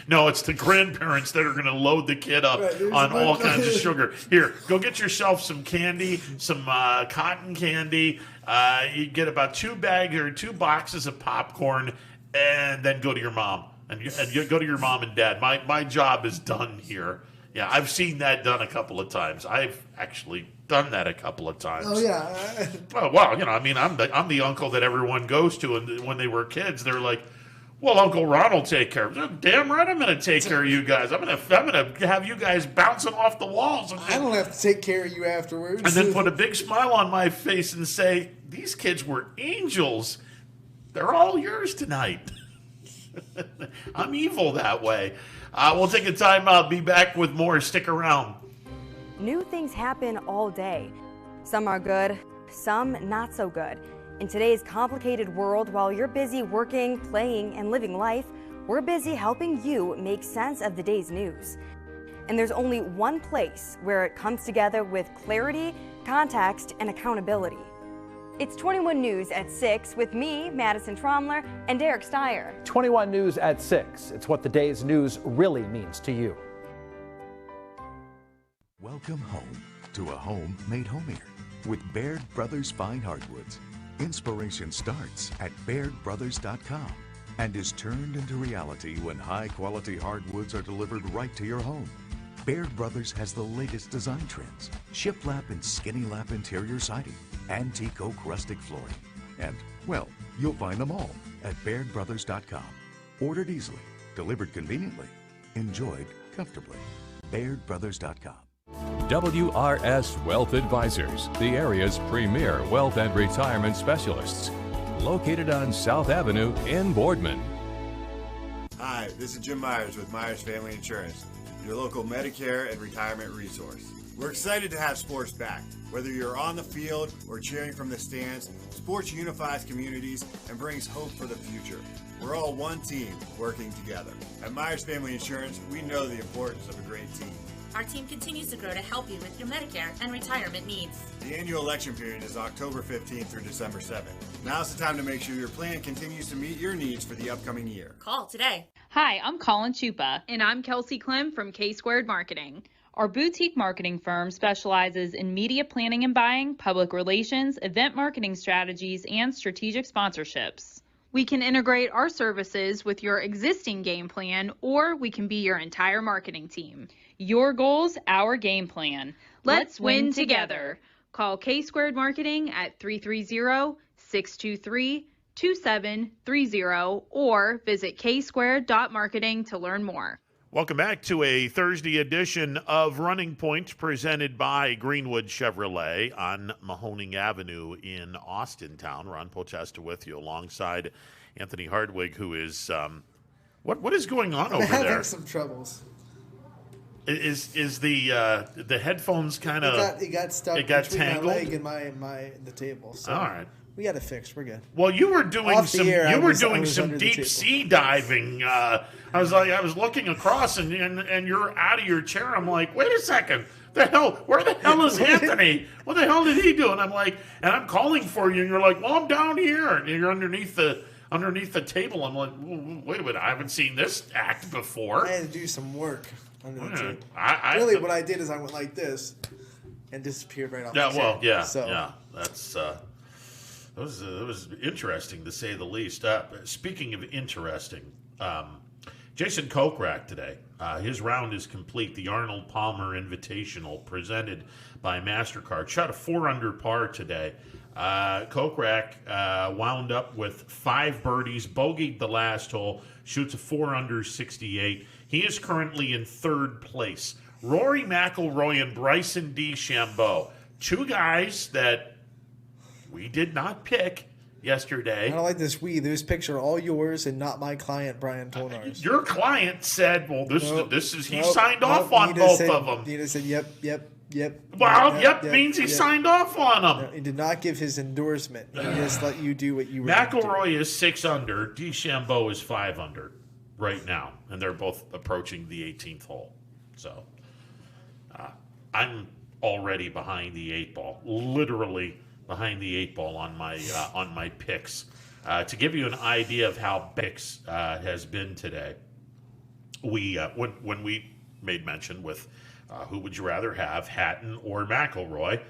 No, it's the grandparents that are going to load the kid up Right, on all there's kinds of no- sugar. Here, go get yourself some candy, some cotton candy. You get about 2 boxes of popcorn, and then go to your mom. And you go to your mom and dad. My job is done here. Yeah, I've seen that done a couple of times. I've actually done that a couple of times. Oh yeah. Oh, well, I mean, I'm the uncle that everyone goes to, and when they were kids, they're like, "Well, Uncle Ron will take care of it." Damn right, I'm going to take care of you guys. I'm going to have you guys bouncing off the walls, I don't have to take care of you afterwards. and then put a big smile on my face and say, "These kids were angels. They're all yours tonight." I'm evil that way. We'll take a time out. Be back with more. Stick around. New things happen all day. Some are good, some not so good. In today's complicated world, while you're busy working, playing, and living life, we're busy helping you make sense of the day's news. And there's only one place where it comes together with clarity, context, and accountability. It's 21 News at 6 with me, Madison Tromler, and Derek Steyer. 21 News at 6. It's what the day's news really means to you. Welcome home to a home made homier with Baird Brothers Fine Hardwoods. Inspiration starts at BairdBrothers.com and is turned into reality when high-quality hardwoods are delivered right to your home. Baird Brothers has the latest design trends, shiplap and skinny lap interior siding, antique oak rustic flooring, and, well, you'll find them all at BairdBrothers.com. Ordered easily, delivered conveniently, enjoyed comfortably. BairdBrothers.com. WRS Wealth Advisors, the area's premier wealth and retirement specialists. Located on South Avenue in Boardman. Hi, this is Jim Myers with Myers Family Insurance, your local Medicare and retirement resource. We're excited to have sports back. Whether you're on the field or cheering from the stands, sports unifies communities and brings hope for the future. We're all one team working together. At Myers Family Insurance, we know the importance of a great team. Our team continues to grow to help you with your Medicare and retirement needs. The annual election period is October 15th through December 7th. Now's the time to make sure your plan continues to meet your needs for the upcoming year. Call today. Hi, I'm Colin Chupa. And I'm Kelsey Clem from K-Squared Marketing. Our boutique marketing firm specializes in media planning and buying, public relations, event marketing strategies, and strategic sponsorships. We can integrate our services with your existing game plan, or we can be your entire marketing team. Your goals, our game plan. Let's win together. Call K-Squared Marketing at 330-623-2730 or visit ksquared.marketing to learn more. Welcome back to a Thursday edition of Running Point presented by Greenwood Chevrolet on Mahoning Avenue in Austintown. Ron Pochester with you alongside Anthony Hardwig, who is what is going on over there? Having some troubles. Is the headphones kind of it got stuck it got between tangled? my leg and the table. So all right. We got it fixed. We're good. Well, you were doing Off the some air, I was under the deep table. sea diving. I was looking across and you're out of your chair. I'm like, wait a second. Where the hell is Anthony? What the hell did he do? And I'm like, and I'm calling for you, and you're like, well, I'm down here, and you're underneath the table. I'm like, wait a minute, I haven't seen this act before. I had to do some work under the table. Really, what I did is I went like this and disappeared right off the Yeah, chair. well, yeah, So, yeah. That's it was interesting to say the least. Speaking of interesting, Jason Kokrak today. His round is complete. The Arnold Palmer Invitational presented by MasterCard. Shot a 4-under par today. Kokrak wound up with 5 birdies, bogeyed the last hole, shoots a 4-under 68. He is currently in 3rd place. Rory McIlroy and Bryson DeChambeau, 2 guys that we did not pick yesterday. I don't like this we. This picture all yours and not my client, Brian Tonars. Your client said, well, this is he signed off on both of them. Nita said, yep. Well, yep means he signed off on them. No, he did not give his endorsement. He just let you do what you were McElroy is 6 under. DeChambeau is 5 under right now. And they're both approaching the 18th hole. So I'm already behind the 8 ball. Literally behind the 8 ball on my picks. To give you an idea of how picks has been today, we when we made mention with who would you rather have, Hatton or McElroy,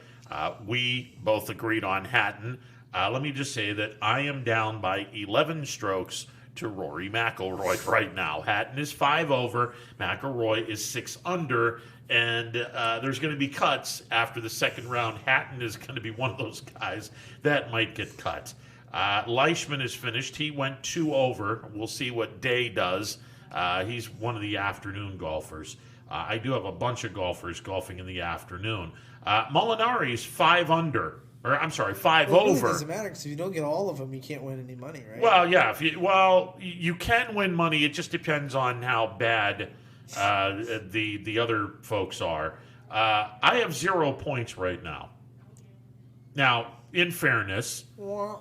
we both agreed on Hatton. Let me just say that I am down by 11 strokes to Rory McIlroy right now. Hatton is 5 over, McIlroy is 6 under, and there's going to be cuts after the second round. Hatton is going to be one of those guys that might get cut. Leishman is finished. He went 2 over. We'll see what Day does. He's one of the afternoon golfers. I do have a bunch of golfers golfing in the afternoon. Molinari's 5 under. Or I'm sorry, 5 over. It doesn't matter because if you don't get all of them, you can't win any money, right? Well, yeah. You can win money. It just depends on how bad the other folks are. I have 0 points right now. Now, in fairness, I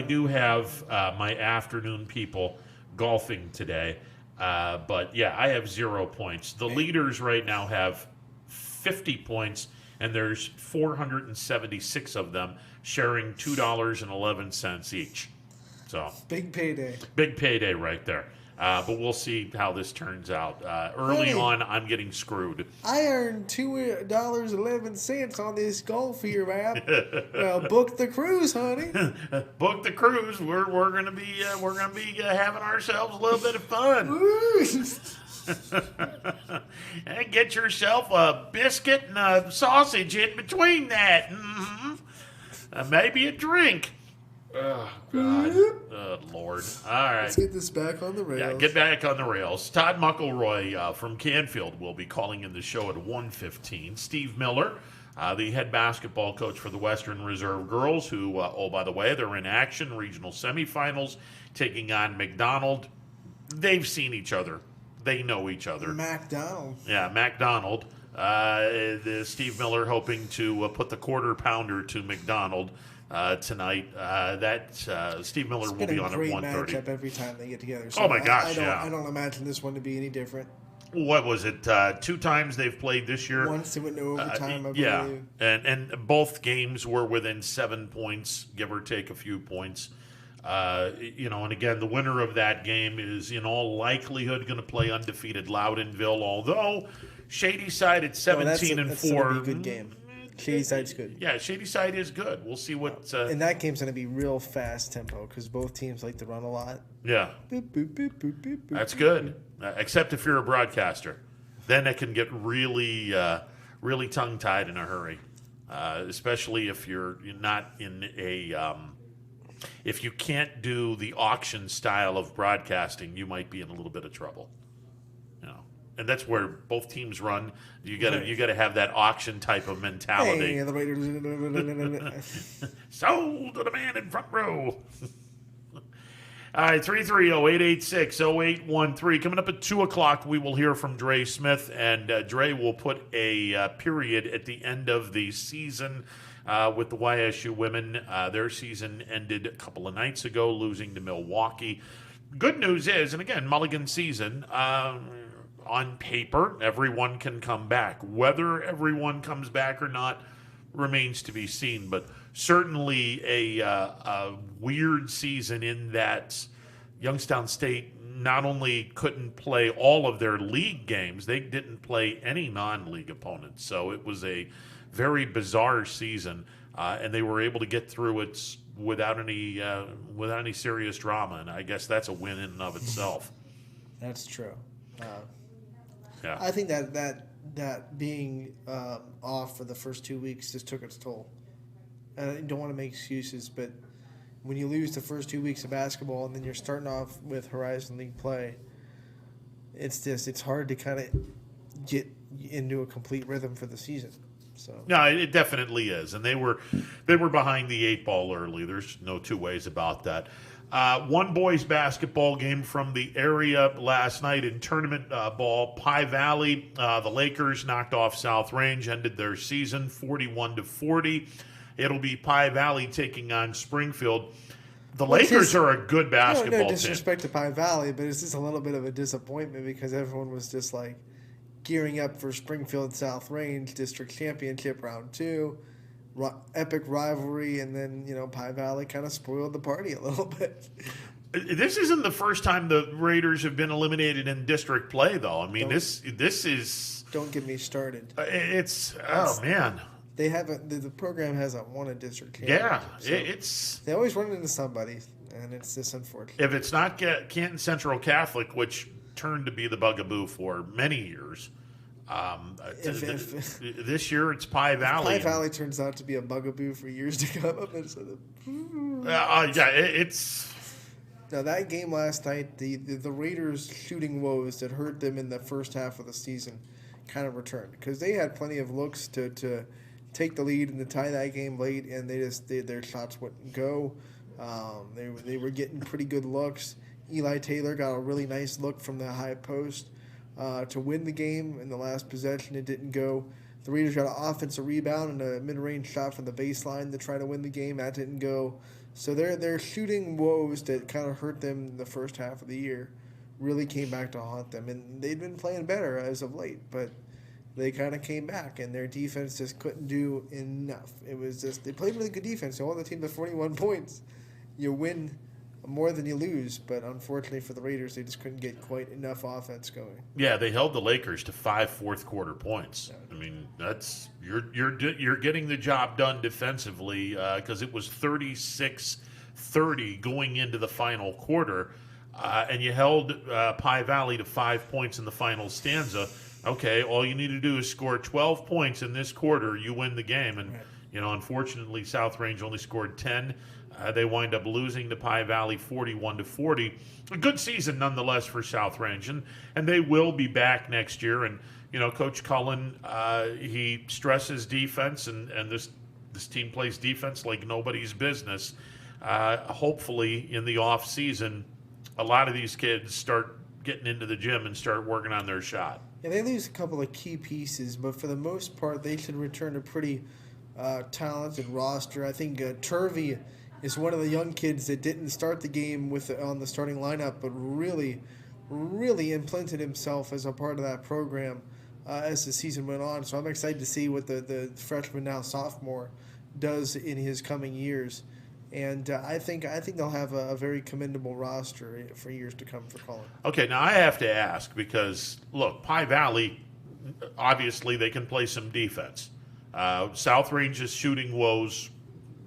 do have my afternoon people golfing today. But yeah, I have 0 points. The leaders right now have 50 points. And there's 476 of them sharing $2.11 each. So big payday. Big payday right there. But we'll see how this turns out. Early on, I'm getting screwed. I earned $2.11 on this golf here app. Well, book the cruise, honey. Book the cruise. We're gonna be having ourselves a little bit of fun. And get yourself a biscuit and a sausage in between that. Mm-hmm. Maybe a drink. Oh, God. Oh, Lord. All right. Let's get this back on the rails. Yeah, get back on the rails. Todd Mcelroy from Canfield will be calling in the show at 1:15. Steve Miller, the head basketball coach for the Western Reserve Girls, who, by the way, they're in action, regional semifinals, taking on McDonald. They've seen each other. They know each other. McDonald. Yeah, McDonald. Steve Miller hoping to put the quarter pounder to McDonald tonight. Steve Miller will be on at 1:30. It's been a great matchup every time they get together. So oh, my gosh, I don't imagine this one to be any different. What was it? 2 times they've played this year. Once they went to overtime, I yeah, believe. And both games were within 7 points, give or take a few points. And again, the winner of that game is in all likelihood going to play undefeated Loudonville, although Shady Side at 17-4. That's a good game. Shady Side's good. Yeah, Shady Side is good. We'll see what. And that game's going to be real fast tempo because both teams like to run a lot. Yeah. Boop, boop, boop, boop, boop, boop, that's good. Except if you're a broadcaster. Then it can get really, really tongue-tied in a hurry. Especially if you're not in a. If you can't do the auction style of broadcasting, you might be in a little bit of trouble. And that's where both teams run. You gotta have that auction type of mentality. Hey, sold to the man in front row. All right, 330-886-0813. Coming up at 2 o'clock, we will hear from Dre Smith, and Dre will put a period at the end of the season with the YSU women. Their season ended a couple of nights ago, losing to Milwaukee. Good news is, and again, Mulligan season, on paper, everyone can come back. Whether everyone comes back or not remains to be seen, but certainly a weird season in that Youngstown State not only couldn't play all of their league games, they didn't play any non-league opponents. So it was a very bizarre season, and they were able to get through it without any serious drama, and I guess that's a win in and of itself. That's true. Yeah. I think that being off for the first 2 weeks just took its toll. I don't want to make excuses, but when you lose the first 2 weeks of basketball and then you're starting off with Horizon League play, it's hard to kind of get into a complete rhythm for the season. So no, it definitely is, and they were behind the 8 ball early. There's no two ways about that. One boys basketball game from the area last night in tournament ball. Pie Valley, the Lakers knocked off South Range, ended their season 41-40. It'll be Pie Valley taking on Springfield. The Lakers are a good basketball no team. disrespect to Pie Valley, but it's just a little bit of a disappointment because everyone was just like gearing up for Springfield South Range District Championship Round 2. Epic rivalry, and then Pie Valley kind of spoiled the party a little bit. This isn't the first time the Raiders have been eliminated in district play, though. I mean, this is. Don't get me started. Man. They haven't. The program hasn't won a district championship. Yeah, so they always run into somebody, and it's just unfortunate. If it's not Canton Central Catholic, which turned to be the bugaboo for many years. This year it's Pie Valley. Pie Valley turns out to be a bugaboo for years to come. It's. Now that game last night, the Raiders' shooting woes that hurt them in the first half of the season kind of returned because they had plenty of looks to take the lead and to tie that game late, and their shots wouldn't go. They were getting pretty good looks. Eli Taylor got a really nice look from the high post. To win the game in the last possession, it didn't go. The Raiders got an offensive rebound and a mid-range shot from the baseline to try to win the game. That didn't go. So their shooting woes that kind of hurt them in the first half of the year really came back to haunt them. And they'd been playing better as of late, but they kind of came back, and their defense just couldn't do enough. It was just they played really good defense. They won the team to 41 points. You win more than you lose, but unfortunately for the Raiders, they just couldn't get quite enough offense going. Yeah, they held the Lakers to 5 fourth quarter points. I mean, that's you're getting the job done defensively because it was 36-30 going into the final quarter, and you held Pie Valley to 5 points in the final stanza. Okay, all you need to do is score 12 points in this quarter, you win the game, and unfortunately, South Range only scored 10. They wind up losing to Pie Valley 41-40. A good season nonetheless for South Range, and they will be back next year. And Coach Cullen, he stresses defense, and this team plays defense like nobody's business. Hopefully, in the off season, a lot of these kids start getting into the gym and start working on their shot. Yeah, they lose a couple of key pieces, but for the most part, they should return a pretty talented roster. I think Turvey is one of the young kids that didn't start the game on the starting lineup, but really implanted himself as a part of that program as the season went on. So I'm excited to see what the freshman, now sophomore, does in his coming years. And I think they'll have a very commendable roster for years to come for Cullen. Okay, now I have to ask because, look, Pie Valley, obviously they can play some defense. South Range's shooting woes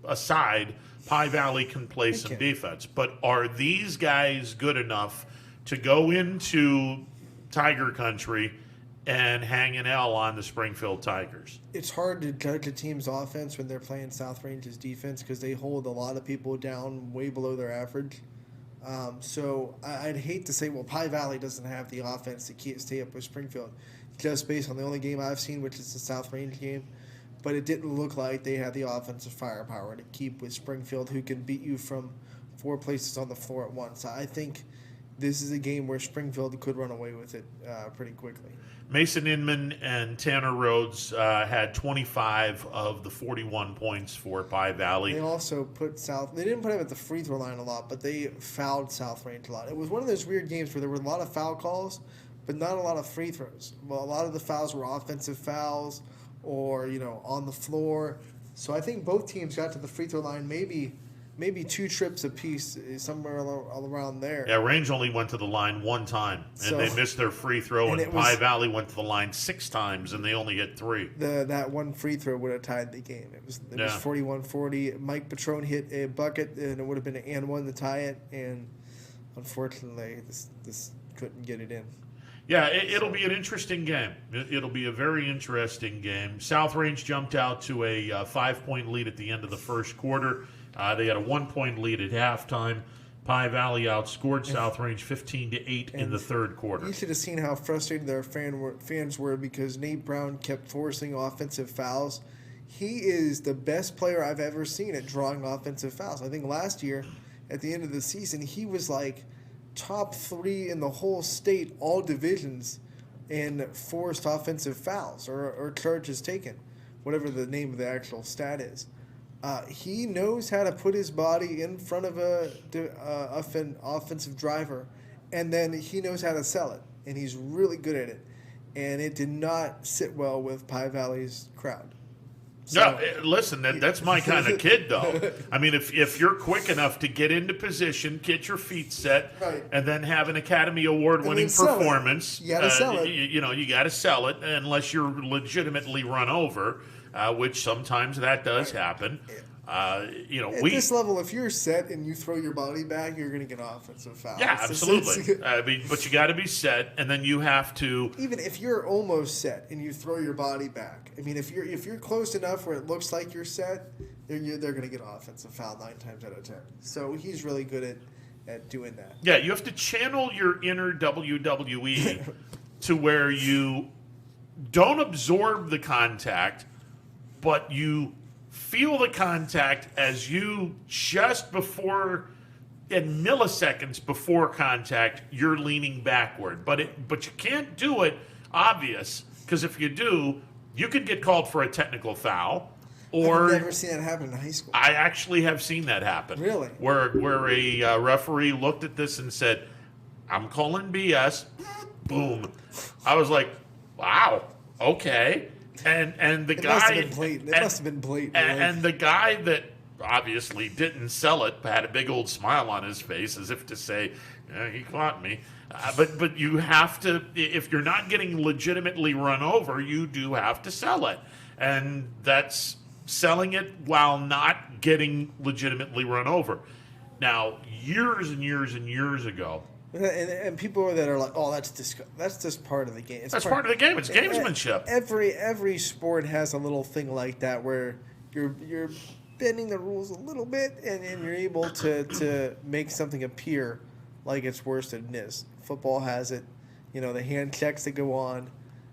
aside, Pie Valley can play some defense. But are these guys good enough to go into Tiger Country and hang an L on the Springfield Tigers? It's hard to judge a team's offense when they're playing South Range's defense because they hold a lot of people down way below their average. So I'd hate to say, well, Pie Valley doesn't have the offense to stay up with Springfield, just based on the only game I've seen, which is the South Range game. But it didn't look like they had the offensive firepower to keep with Springfield, who can beat you from 4 places on the floor at once. I think this is a game where Springfield could run away with it pretty quickly. Mason Inman and Tanner Rhodes had 25 of the 41 points for Pie Valley. They also they didn't put him at the free throw line a lot, but they fouled South Range a lot. It was one of those weird games where there were a lot of foul calls, but not a lot of free throws. Well, a lot of the fouls were offensive fouls or, on the floor. So I think both teams got to the free throw line maybe 2 trips apiece, somewhere all around there. Yeah, Range only went to the line 1 time, and they missed their free throw, and Pie Valley went to the line 6 times, and they only hit 3. That one free throw would have tied the game. It was 41-40. Mike Patron hit a bucket, and it would have been an and 1 to tie it, and unfortunately, this couldn't get it in. Yeah, it'll be an interesting game. It'll be a very interesting game. South Range jumped out to a 5-point lead at the end of the first quarter. They had a 1-point lead at halftime. Pie Valley outscored South Range 15-8 in the third quarter. You should have seen how frustrated their fans were because Nate Brown kept forcing offensive fouls. He is the best player I've ever seen at drawing offensive fouls. I think last year, at the end of the season, he was like top 3 in the whole state, all divisions, in forced offensive fouls or charges taken, whatever the name of the actual stat is. He knows how to put his body in front of an offensive driver, and then he knows how to sell it, and he's really good at it. And it did not sit well with Pie Valley's crowd. So, yeah, listen, that's my kind of kid, though. I mean, if you're quick enough to get into position, get your feet set, right, and then have an Academy Award-winning performance, you got to sell it. You got to sell it unless you're legitimately run over, which sometimes that does happen. At this level, if you're set and you throw your body back, you're going to get offensive fouls. Yeah, absolutely. But you got to be set, and then you have to. Even if you're almost set and you throw your body back, I mean, if you're close enough where it looks like you're set, they're going to get an offensive foul 9 times out of 10. So he's really good at doing that. Yeah, you have to channel your inner WWE to where you don't absorb the contact, but you feel the contact as you just before, in milliseconds before contact, you're leaning backward. But you can't do it obvious, because if you do, you could get called for a technical foul. Or I've never seen that happen in high school. I actually have seen that happen. Really? Where a referee looked at this and said, "I'm calling BS." Boom. I was like, "Wow, okay." And the guy must have been blatant. And the guy that obviously didn't sell it had a big old smile on his face, as if to say, "He caught me." But you have to, if you're not getting legitimately run over, you do have to sell it, and that's selling it while not getting legitimately run over. Now, years and years and years ago. And people that are like, "Oh, that's just part of the game." That's part of the game. It's gamesmanship. Every sport has a little thing like that where you're bending the rules a little bit, and you're able to make something appear like it's worse than it is. Football has it, the hand checks that go on,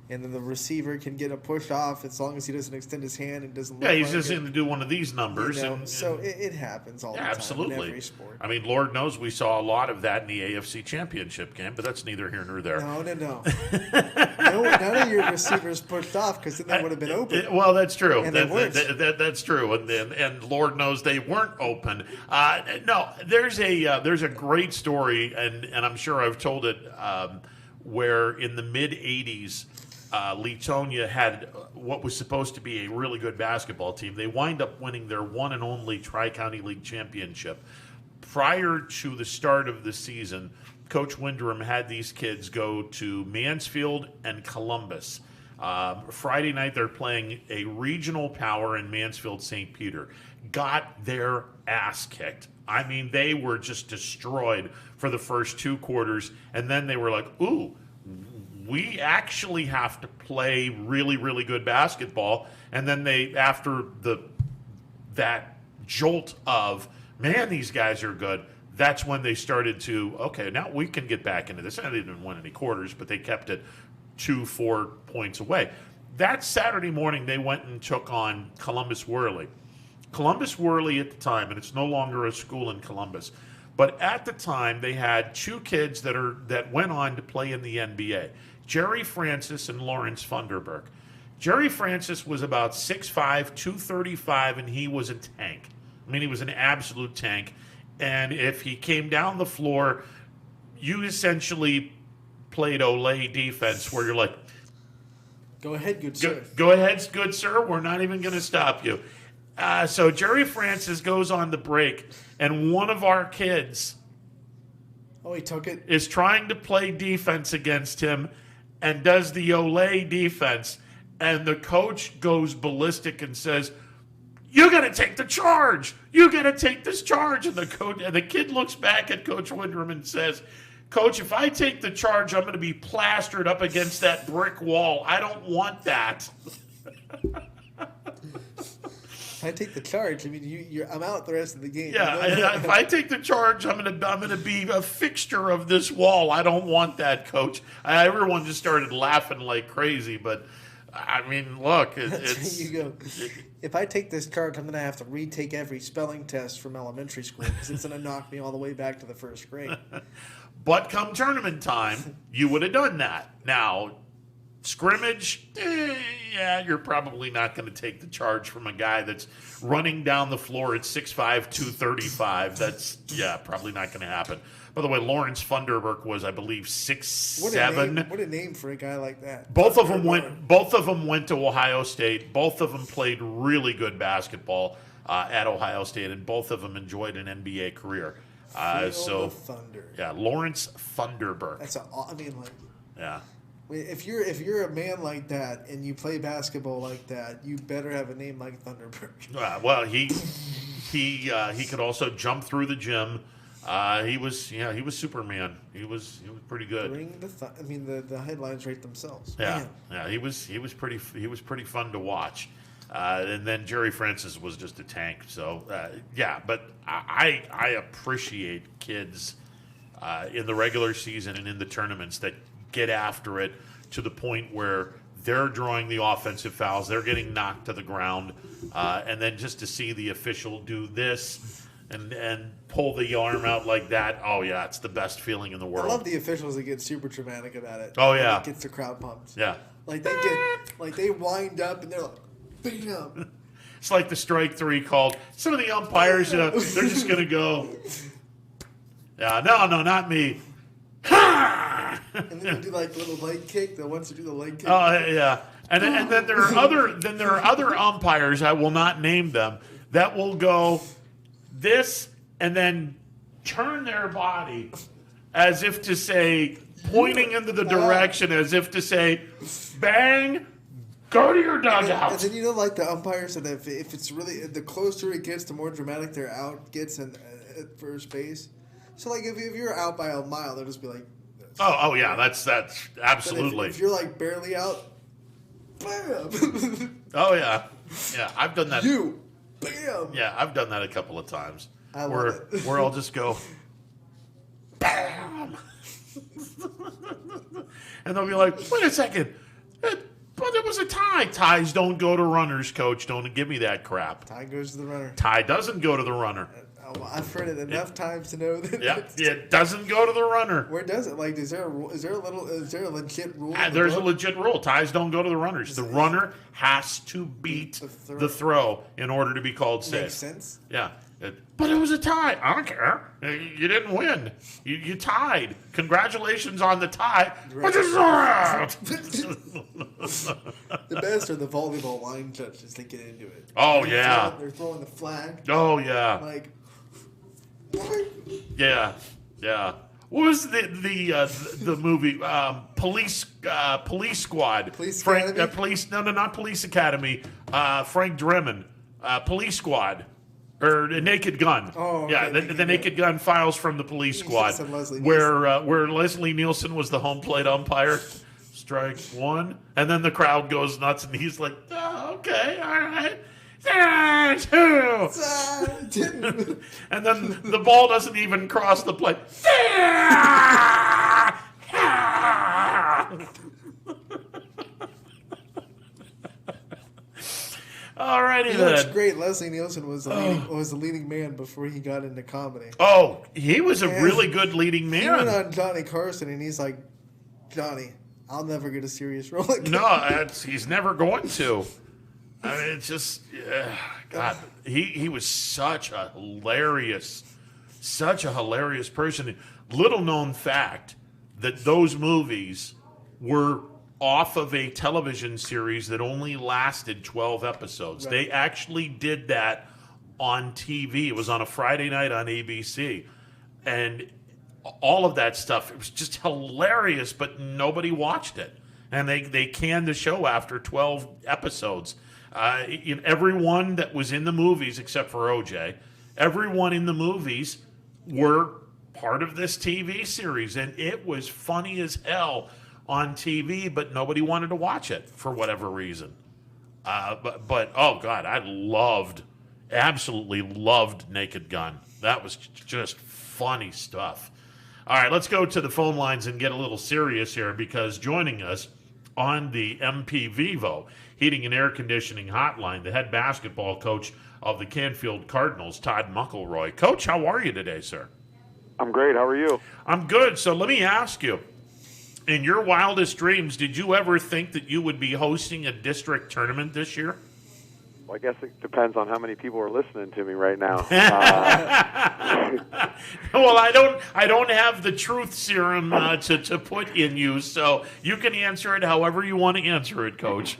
and then the receiver can get a push off as long as he doesn't extend his hand and doesn't. Yeah, he's just going to do one of these numbers. So it happens all the time absolutely. in every sport. I mean, Lord knows we saw a lot of that in the AFC Championship game, but that's neither here nor there. No. None of your receivers pushed off, because then they would have been open. Well, that's true. And that's true. And Lord knows they weren't open. No, there's a great story, and I'm sure I've told it, where in the mid-'80s, Leetonia had what was supposed to be a really good basketball team. They wind up winning their one and only Tri-County League championship. Prior to the start of the season, Coach Windrum had these kids go to Mansfield and Columbus. Friday night, they're playing a regional power in Mansfield, St. Peter. Got their ass kicked. I mean, they were just destroyed for the first 2 quarters, and then they were like, ooh, we actually have to play really, really good basketball. And then after that jolt of, man, these guys are good, that's when they started to, okay, now we can get back into this. And they didn't win any quarters, but they kept it 2-4 points away. That Saturday morning, they went and took on Columbus Worley. Columbus Worley at the time, and it's no longer a school in Columbus, but at the time, they had 2 kids that went on to play in the NBA. Jerry Francis and Lawrence Thunderberg. Jerry Francis was about 6'5", 235, and he was a tank. I mean, he was an absolute tank. And if he came down the floor, you essentially played Olay defense, where you're like, go ahead, good sir. Go ahead, good sir. We're not even going to stop you. So Jerry Francis goes on the break, and one of our kids he took it, is trying to play defense against him and does the Olay defense, and the coach goes ballistic and says, "You got to take the charge. You got to take this charge." And the kid looks back at Coach Windrum and says, "Coach, if I take the charge, I'm going to be plastered up against that brick wall. I don't want that." If I take the charge, I mean, I'm out the rest of the game. Yeah, if I take the charge, I'm gonna be a fixture of this wall. I don't want that, Coach. Everyone just started laughing like crazy, but I mean, look, it's you go. If I take this charge, I'm gonna have to retake every spelling test from elementary school because it's gonna knock me all the way back to the first grade. But come tournament time, you would have done that. Now, scrimmage, yeah, you're probably not going to take the charge from a guy that's running down the floor at 6'5", 235. That's, probably not going to happen. By the way, Lawrence Thunderberg was, I believe, 6'7". What a name for a guy like that. Both of them went to Ohio State. Both of them played really good basketball at Ohio State, and both of them enjoyed an NBA career. Thunder. Yeah, Lawrence Thunderberg. Yeah. If you're a man like that and you play basketball like that, you better have a name like Thunderberg. Well, he could also jump through the gym. He was Superman. He was pretty good. The headlines rate themselves. Yeah, man. Yeah. He was pretty fun to watch. And then Jerry Francis was just a tank. So but I appreciate kids in the regular season and in the tournaments that get after it to the point where they're drawing the offensive fouls, they're getting knocked to the ground, and then just to see the official do this and pull the arm out like that, oh yeah, it's the best feeling in the world. I love the officials that get super dramatic about it. Oh yeah, it gets the crowd pumped. Yeah, they wind up and they're like, bam. It's like the strike three called. Some of the umpires, they're just gonna go. Yeah, no, not me. And then they do like the little leg kick. That wants to do the leg kick. Oh yeah, and then there are other umpires. I will not name them. That will go this and then turn their body as if to say, pointing into the direction as if to say, bang, go to your dugout. And then like the umpires said that if it's really the closer it gets, the more dramatic their out gets at first base. So like if you're out by a mile, they'll just be like. Oh yeah, that's absolutely. If you're like barely out, bam. Oh yeah, I've done that. Bam. Yeah, I've done that a couple of times. Where I'll just go, bam, and they'll be like, wait a second, but it was a tie. Ties don't go to runners, Coach. Don't give me that crap. Tie goes to the runner. Tie doesn't go to the runner. I've heard it enough times to know that. Yeah, it doesn't go to the runner. Where does it? Like, is there a legit rule? There's a legit rule. Ties don't go to the runners. The runner has to beat the throw in order to be called safe. Makes sense. Yeah. But it was a tie. I don't care. You didn't win. You tied. Congratulations on the tie. Right. The best are the volleyball line judges that get into it. Oh, yeah. They're throwing the flag. Oh, yeah. Like, yeah. What was the movie? Police Squad. Police Academy? Not Police Academy. Frank Drebin. Police Squad. Or Naked Gun. Oh, okay. Yeah, the Naked Gun files from the Police Squad, where Leslie Nielsen was the home plate umpire. Strike one, and then the crowd goes nuts, and he's like, oh, "Okay, all right, two." And then the ball doesn't even cross the plate. Alrighty then. That's great. Leslie Nielsen was the leading man before he got into comedy. Oh, he was a really good leading man. He went on Johnny Carson, and he's like, Johnny, I'll never get a serious role again. No, he's never going to. I mean, it's just, God, he was such a hilarious person. Little known fact that those movies were off of a television series that only lasted 12 episodes. Right. They actually did that on TV. It was on a Friday night on ABC. And all of that stuff, it was just hilarious, but nobody watched it. And they canned the show after 12 episodes. Everyone that was in the movies, except for OJ, everyone in the movies were part of this TV series. And it was funny as hell on TV, but nobody wanted to watch it for whatever reason. But oh God, I loved Absolutely loved Naked Gun. That was just funny stuff. All right, let's go to the phone lines and get a little serious here, because joining us on the MP Vivo Heating and Air Conditioning Hotline, the head basketball coach of the Canfield Cardinals, Todd Mcelroy. Coach, how are you today, sir? I'm great. How are you? I'm good. So let me ask you, in your wildest dreams, did you ever think that you would be hosting a district tournament this year? Well, I guess it depends on how many people are listening to me right now. Well, I don't have the truth serum to put in you, so you can answer it however you want to answer it, Coach.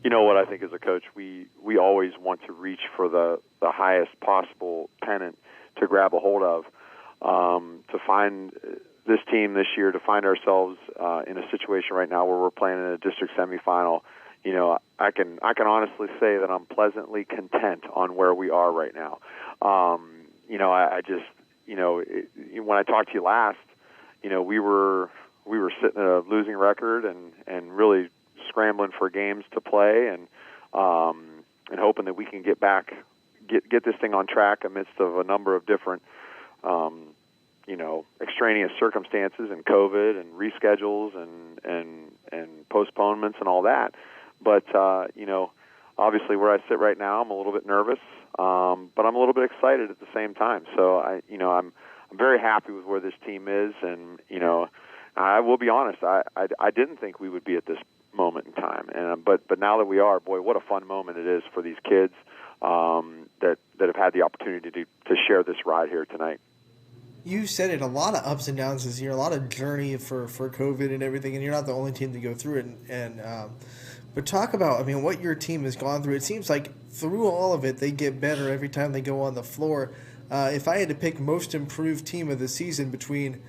You know what I think as a coach, we always want to reach for the highest possible pennant to grab a hold of. To find this team this year, to find ourselves in a situation right now where we're playing in a district semifinal, you know, I can honestly say that I'm pleasantly content on where we are right now. You know, I just, you know, when I talked to you last, you know, we were sitting at a losing record and really scrambling for games to play and hoping that we can get this thing on track amidst of a number of different you know, extraneous circumstances and COVID and reschedules and postponements and all that. But, you know, obviously where I sit right now, I'm a little bit nervous, but I'm a little bit excited at the same time. So, I'm very happy with where this team is. And, you know, I will be honest, I didn't think we would be at this moment in time. But now that we are, boy, what a fun moment it is for these kids that have had the opportunity to share this ride here tonight. You said it, a lot of ups and downs this year, a lot of journey for COVID and everything, and you're not the only team to go through it. But talk about, I mean, what your team has gone through. It seems like through all of it, they get better every time they go on the floor. If I had to pick most improved team of the season between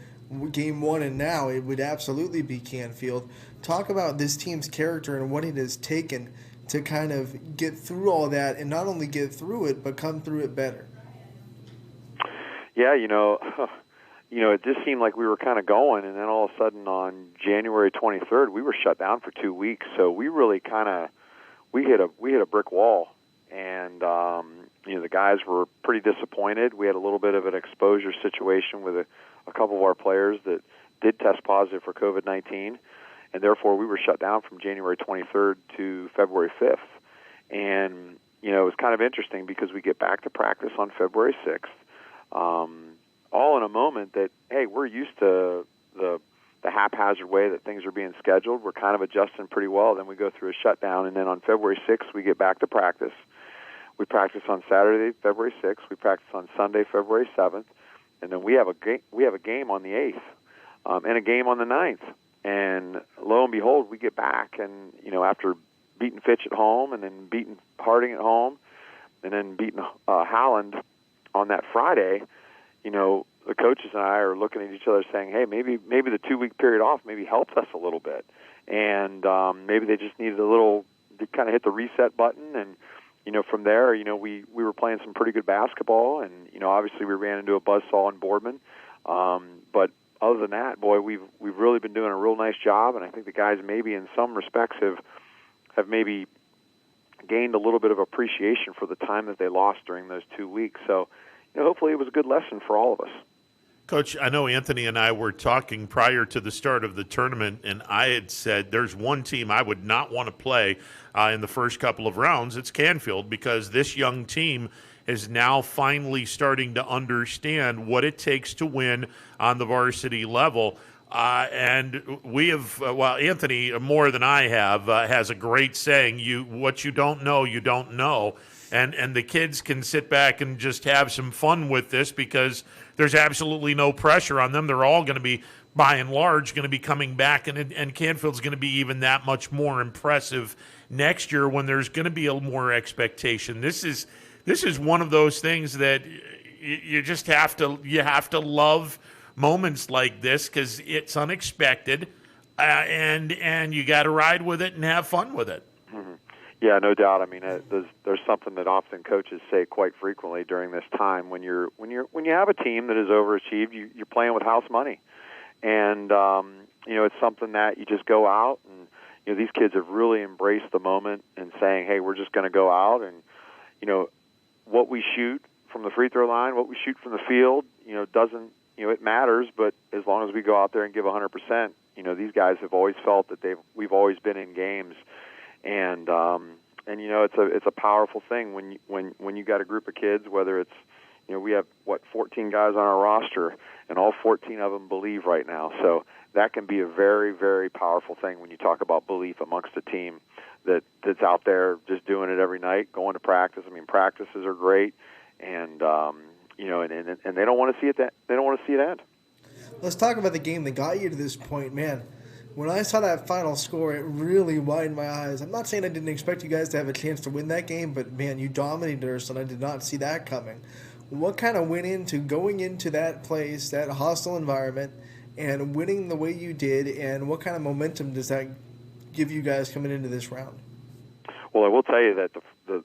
Game 1 and now, it would absolutely be Canfield. Talk about this team's character and what it has taken to kind of get through all that, and not only get through it, but come through it better. Yeah, you know, it just seemed like we were kind of going, and then all of a sudden on January 23rd, we were shut down for 2 weeks. So we really we hit a brick wall, and you know, the guys were pretty disappointed. We had a little bit of an exposure situation with a couple of our players that did test positive for COVID-19, and therefore we were shut down from January 23rd to February 5th. And you know, it was kind of interesting because we get back to practice on February 6th. All in a moment that, hey, we're used to the haphazard way that things are being scheduled. We're kind of adjusting pretty well. Then we go through a shutdown, and then on February 6th, we get back to practice. We practice on Saturday, February 6th. We practice on Sunday, February 7th. And then we have a game on the 8th and a game on the 9th. And lo and behold, we get back, and, you know, after beating Fitch at home and then beating Harding at home and then beating Howland on that Friday, you know, the coaches and I are looking at each other saying, hey, maybe the 2-week period off maybe helped us a little bit. And maybe they just needed to kind of hit the reset button. And, you know, from there, you know, we were playing some pretty good basketball. And, you know, obviously we ran into a buzzsaw in Boardman. But other than that, boy, we've really been doing a real nice job. And I think the guys maybe in some respects have maybe gained a little bit of appreciation for the time that they lost during those 2 weeks. So, you know, hopefully it was a good lesson for all of us. Coach, I know Anthony and I were talking prior to the start of the tournament, and I had said there's one team I would not want to play in the first couple of rounds. It's Canfield, because this young team is now finally starting to understand what it takes to win on the varsity level. And we have, well, Anthony, more than I have, has a great saying, what you don't know, you don't know. And the kids can sit back and just have some fun with this because there's absolutely no pressure on them. They're all going to be, by and large, going to be coming back, and Canfield's going to be even that much more impressive next year when there's going to be a little more expectation. This is one of those things that you just have to love moments like this because it's unexpected, and you got to ride with it and have fun with it. Mm-hmm. Yeah, no doubt. I mean, there's something that often coaches say quite frequently during this time when you have a team that is overachieved, you're playing with house money, and you know, it's something that you just go out and, you know, these kids have really embraced the moment and saying, hey, we're just going to go out and, you know, what we shoot from the free throw line, what we shoot from the field, doesn't, it matters, but as long as we go out there and give 100%, these guys have always felt that we've always been in games, and it's a powerful thing when you got a group of kids, whether it's, we have 14 guys on our roster, and all 14 of them believe right now. So that can be a very, very powerful thing when you talk about belief amongst a team that's out there just doing it every night, going to practice. I mean, practices are great, and and they don't want to see it end. Let's talk about the game that got you to this point, man. When I saw that final score, it really widened my eyes. I'm not saying I didn't expect you guys to have a chance to win that game, but man, you dominated us, and I did not see that coming. What kind of went into going into that place, that hostile environment, and winning the way you did, and what kind of momentum does that give you guys coming into this round? Well, I will tell you that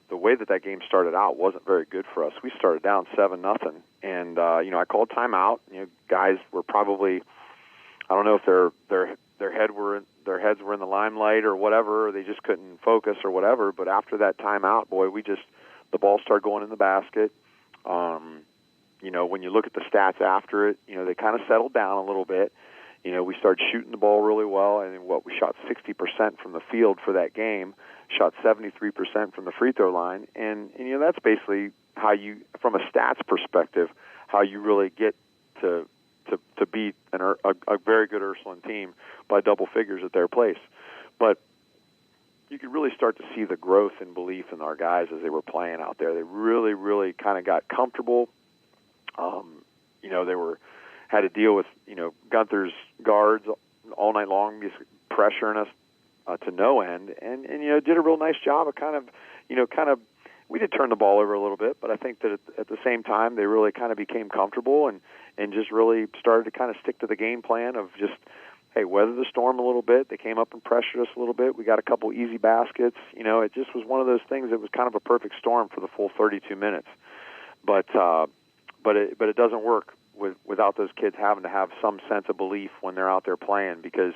the way that game started out wasn't very good for us. We started down 7-0, and I called timeout. Guys were probably, I don't know if their heads were in the limelight or whatever, or they just couldn't focus or whatever. But after that timeout, boy, the ball started going in the basket. When you look at the stats after it, they kind of settled down a little bit. We started shooting the ball really well, and we shot 60% from the field for that game, shot 73% from the free throw line, and that's basically how you, from a stats perspective, how you really get to beat a very good Ursuline team by double figures at their place. But you could really start to see the growth and belief in our guys as they were playing out there. They really, really kind of got comfortable. They had to deal with Gunther's guards all night long, just pressuring us to no end, and did a real nice job of kind of we did turn the ball over a little bit, but I think that at the same time they really kind of became comfortable and just really started to kind of stick to the game plan of just, hey, weather the storm a little bit. They came up and pressured us a little bit. We got a couple easy baskets. It just was one of those things that was kind of a perfect storm for the full 32 minutes. But it doesn't work without those kids having to have some sense of belief when they're out there playing, because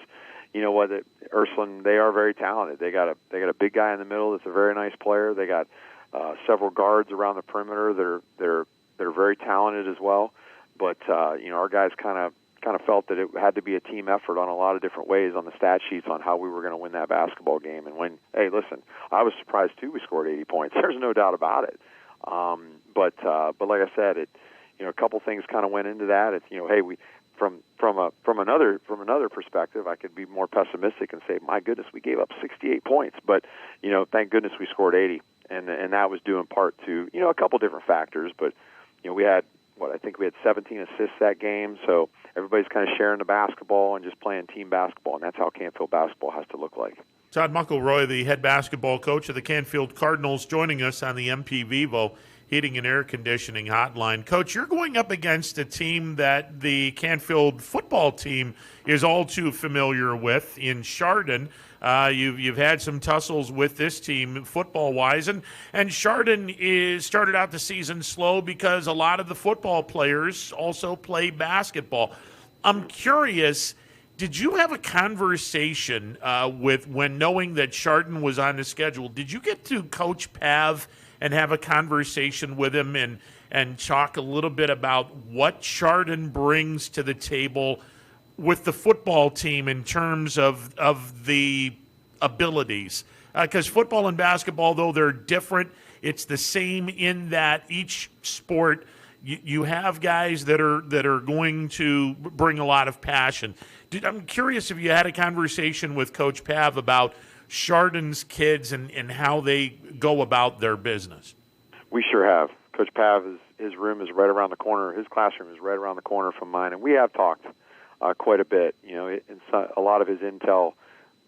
you know what, Ursuline, they are very talented. They got a big guy in the middle that's a very nice player. They got several guards around the perimeter. They're very talented as well. But our guys kind of felt that it had to be a team effort on a lot of different ways on the stat sheets on how we were going to win that basketball game. And hey, listen, I was surprised too. We scored 80 points. There's no doubt about it. But like I said, a couple things kind of went into that. It's hey, we from another perspective, I could be more pessimistic and say, my goodness, we gave up 68 points. But thank goodness we scored 80, and that was due in part to a couple different factors. But we had. I think we had 17 assists that game, so everybody's kind of sharing the basketball and just playing team basketball, and that's how Canfield basketball has to look like. Todd Mcelroy, the head basketball coach of the Canfield Cardinals, joining us on the MP Vivo Heating and Air Conditioning Hotline. Coach, you're going up against a team that the Canfield football team is all too familiar with in Chardon. You've had some tussles with this team football-wise, and Chardon started out the season slow because a lot of the football players also play basketball. I'm curious, did you have a conversation when knowing that Chardon was on the schedule? Did you get to Coach Pav and have a conversation with him and talk a little bit about what Chardon brings to the table with the football team in terms of the abilities? Because football and basketball, though they're different, it's the same in that each sport you have guys that are going to bring a lot of passion. I'm curious if you had a conversation with Coach Pav about Chardon's kids and how they go about their business. We sure have. Coach Pav, his room is right around the corner. His classroom is right around the corner from mine, and we have talked quite a bit. A lot of his intel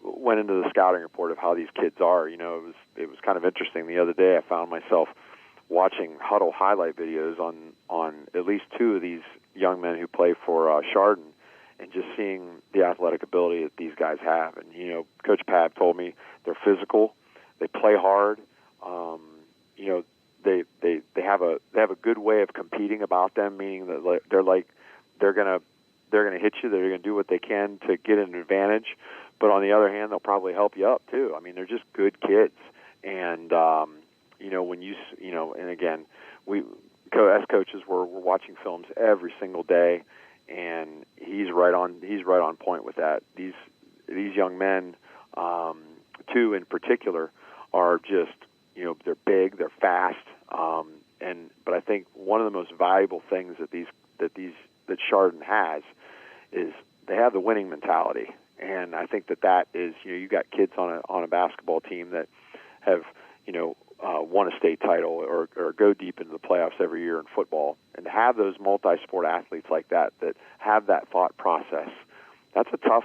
went into the scouting report of how these kids are. It was kind of interesting. The other day, I found myself watching huddle highlight videos on at least two of these young men who play for Chardon, and just seeing the athletic ability that these guys have. And Coach Pav told me they're physical, they play hard. They have a good way of competing about them, meaning that they're gonna hit you. They're gonna do what they can to get an advantage, but on the other hand, they'll probably help you up too. I mean, they're just good kids, and when and again, as coaches, we're watching films every single day, and he's right on point with that. These young men, two in particular, are just, they're big, they're fast, but I think one of the most valuable things that Chardon has is they have the winning mentality, and I think that is, you got kids on a basketball team that have won a state title or go deep into the playoffs every year in football, and to have those multi-sport athletes like that have that thought process, that's a tough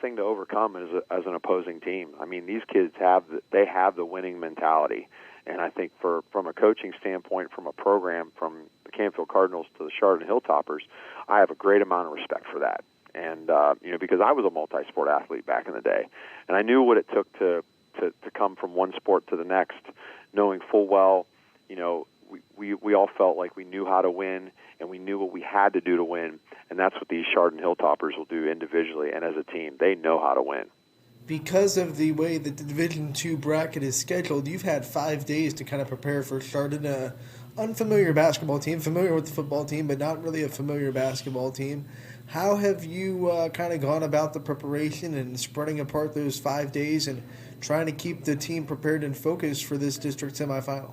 thing to overcome as an opposing team. I mean, these kids have the winning mentality, and I think from a coaching standpoint, from a program, from the Canfield Cardinals to the Chardon Hilltoppers, I have a great amount of respect for that. And because I was a multi-sport athlete back in the day, and I knew what it took to come from one sport to the next, knowing full well, we all felt like we knew how to win, and we knew what we had to do to win, and that's what these Chardon Hilltoppers will do individually and as a team. They know how to win. Because of the way that the Division II bracket is scheduled, you've had 5 days to kind of prepare for Chardon, an unfamiliar basketball team, familiar with the football team, but not really a familiar basketball team. How have you kind of gone about the preparation and spreading apart those 5 days and trying to keep the team prepared and focused for this district semifinal?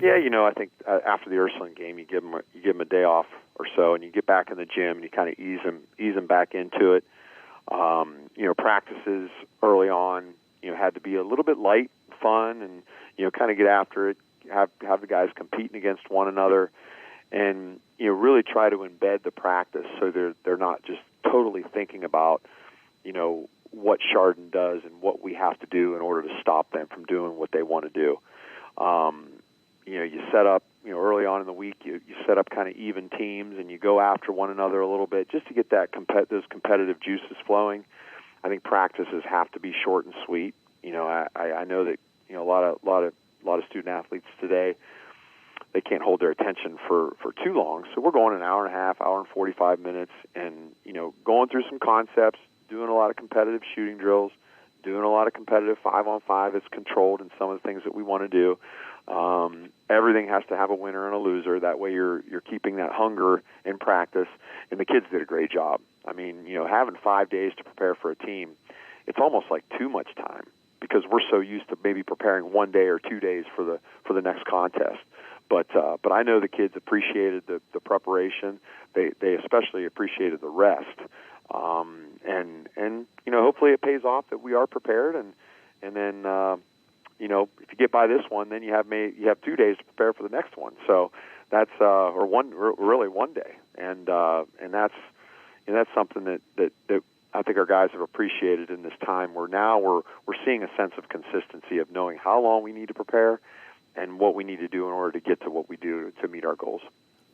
Yeah, I think after the Ursuline game, you give them a day off or so, and you get back in the gym and you kind of ease them back into it. Practices early on, had to be a little bit light, fun, and kind of get after it. Have the guys competing against one another, and really try to embed the practice so they're not just totally thinking about what Chardon does and what we have to do in order to stop them from doing what they want to do. You set up, early on in the week, you set up kind of even teams, and you go after one another a little bit just to get those competitive juices flowing. I think practices have to be short and sweet. I know that a lot of student athletes today, they can't hold their attention for too long. So we're going an hour and a half, hour and 45 minutes, and going through some concepts, doing a lot of competitive shooting drills, doing a lot of competitive 5-on-5 that's controlled in some of the things that we want to do. Everything has to have a winner and a loser. That way you're keeping that hunger in practice, and the kids did a great job. I mean, having 5 days to prepare for a team, it's almost like too much time because we're so used to maybe preparing 1 day or 2 days for the next contest. But I know the kids appreciated the preparation. They especially appreciated the rest. And hopefully it pays off that we are prepared, and then if you get by this one, then you have 2 days to prepare for the next one. So that's really 1 day, and that's something that I think our guys have appreciated in this time. Where now we're seeing a sense of consistency of knowing how long we need to prepare and what we need to do in order to get to what we do to meet our goals.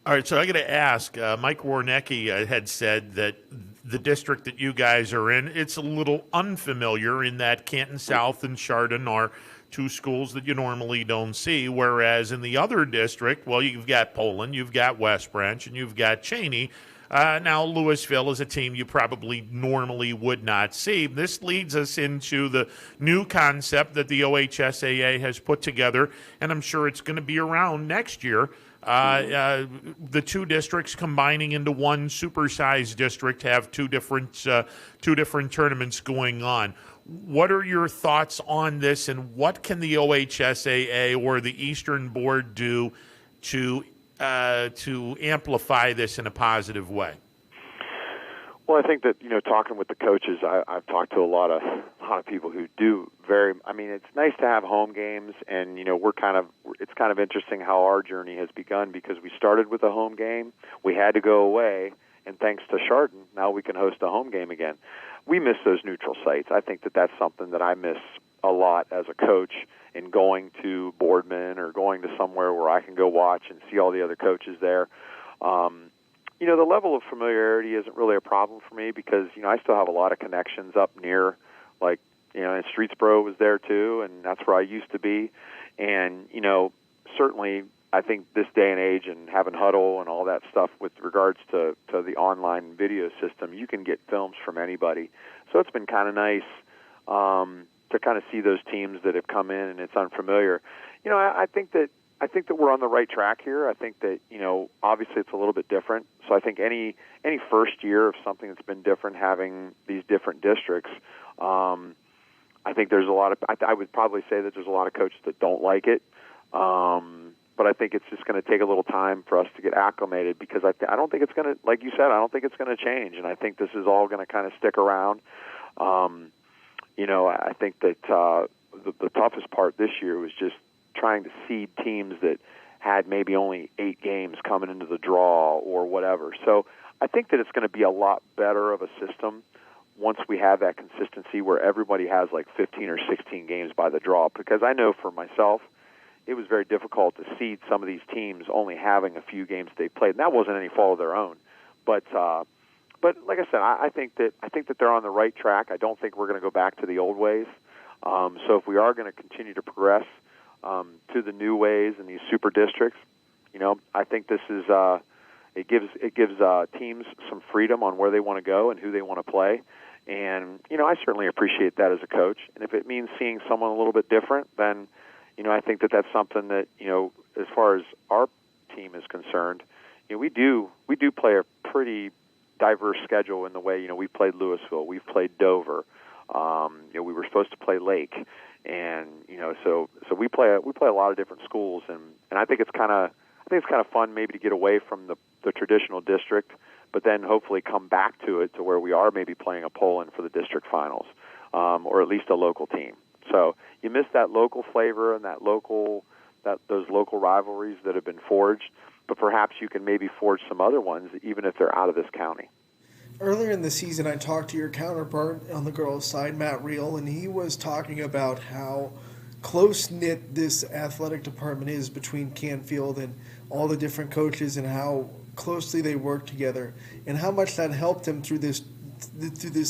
All right, so I got to ask, Mike Warnecki had said that the district that you guys are in, it's a little unfamiliar in that Canton South and Chardon are two schools that you normally don't see, whereas in the other district, well, you've got Poland, you've got West Branch, and you've got Cheney. Now, Louisville is a team you probably normally would not see. This leads us into the new concept that the OHSAA has put together, and I'm sure it's going to be around next year. The two districts combining into one supersized district have two different tournaments going on. What are your thoughts on this, and what can the OHSAA or the Eastern Board do to amplify this in a positive way? Well, I think that talking with the coaches, I've talked to a lot of people who do it's nice to have home games, and it's kind of interesting how our journey has begun because we started with a home game, we had to go away, and thanks to Chardon, now we can host a home game again. We miss those neutral sites. I think that that's something that I miss a lot as a coach in going to Boardman or going to somewhere where I can go watch and see all the other coaches there. The level of familiarity isn't really a problem for me because, I still have a lot of connections up near, like, and Streetsboro was there too, and that's where I used to be. And, certainly I think this day and age and having Huddle and all that stuff with regards to the online video system, you can get films from anybody. So it's been kind of nice to kind of see those teams that have come in and it's unfamiliar. I think that we're on the right track here. I think that, obviously it's a little bit different. So I think any first year of something that's been different, having these different districts, I think there's a lot of, I would probably say that there's a lot of coaches that don't like it. But I think it's just going to take a little time for us to get acclimated, because I don't think it's going to, like you said, I don't think it's going to change. And I think this is all going to kind of stick around. I think that the toughest part this year was just trying to seed teams that had maybe only 8 games coming into the draw or whatever. So I think that it's going to be a lot better of a system once we have that consistency where everybody has like 15 or 16 games by the draw. Because I know for myself, it was very difficult to seed some of these teams only having a few games they played, and that wasn't any fault of their own. But like I said, I think that they're on the right track. I don't think we're going to go back to the old ways. So if we are going to continue to progress to the new ways and these super districts, I think this is it gives teams some freedom on where they want to go and who they want to play. And I certainly appreciate that as a coach. And if it means seeing someone a little bit different, then I think that that's something that as far as our team is concerned, we do play a pretty diverse schedule in the way we've played Louisville, we've played Dover, we were supposed to play Lake, and so we play a lot of different schools, and I think it's kind of fun maybe to get away from the traditional district, but then hopefully come back to it to where we are maybe playing a Poland for the district finals, or at least a local team. So you miss that local flavor and those local rivalries that have been forged, but perhaps you can maybe forge some other ones even if they're out of this county. Earlier in the season, I talked to your counterpart on the girls' side, Matt Reel, and he was talking about how close-knit this athletic department is between Canfield and all the different coaches, and how closely they work together, and how much that helped him through this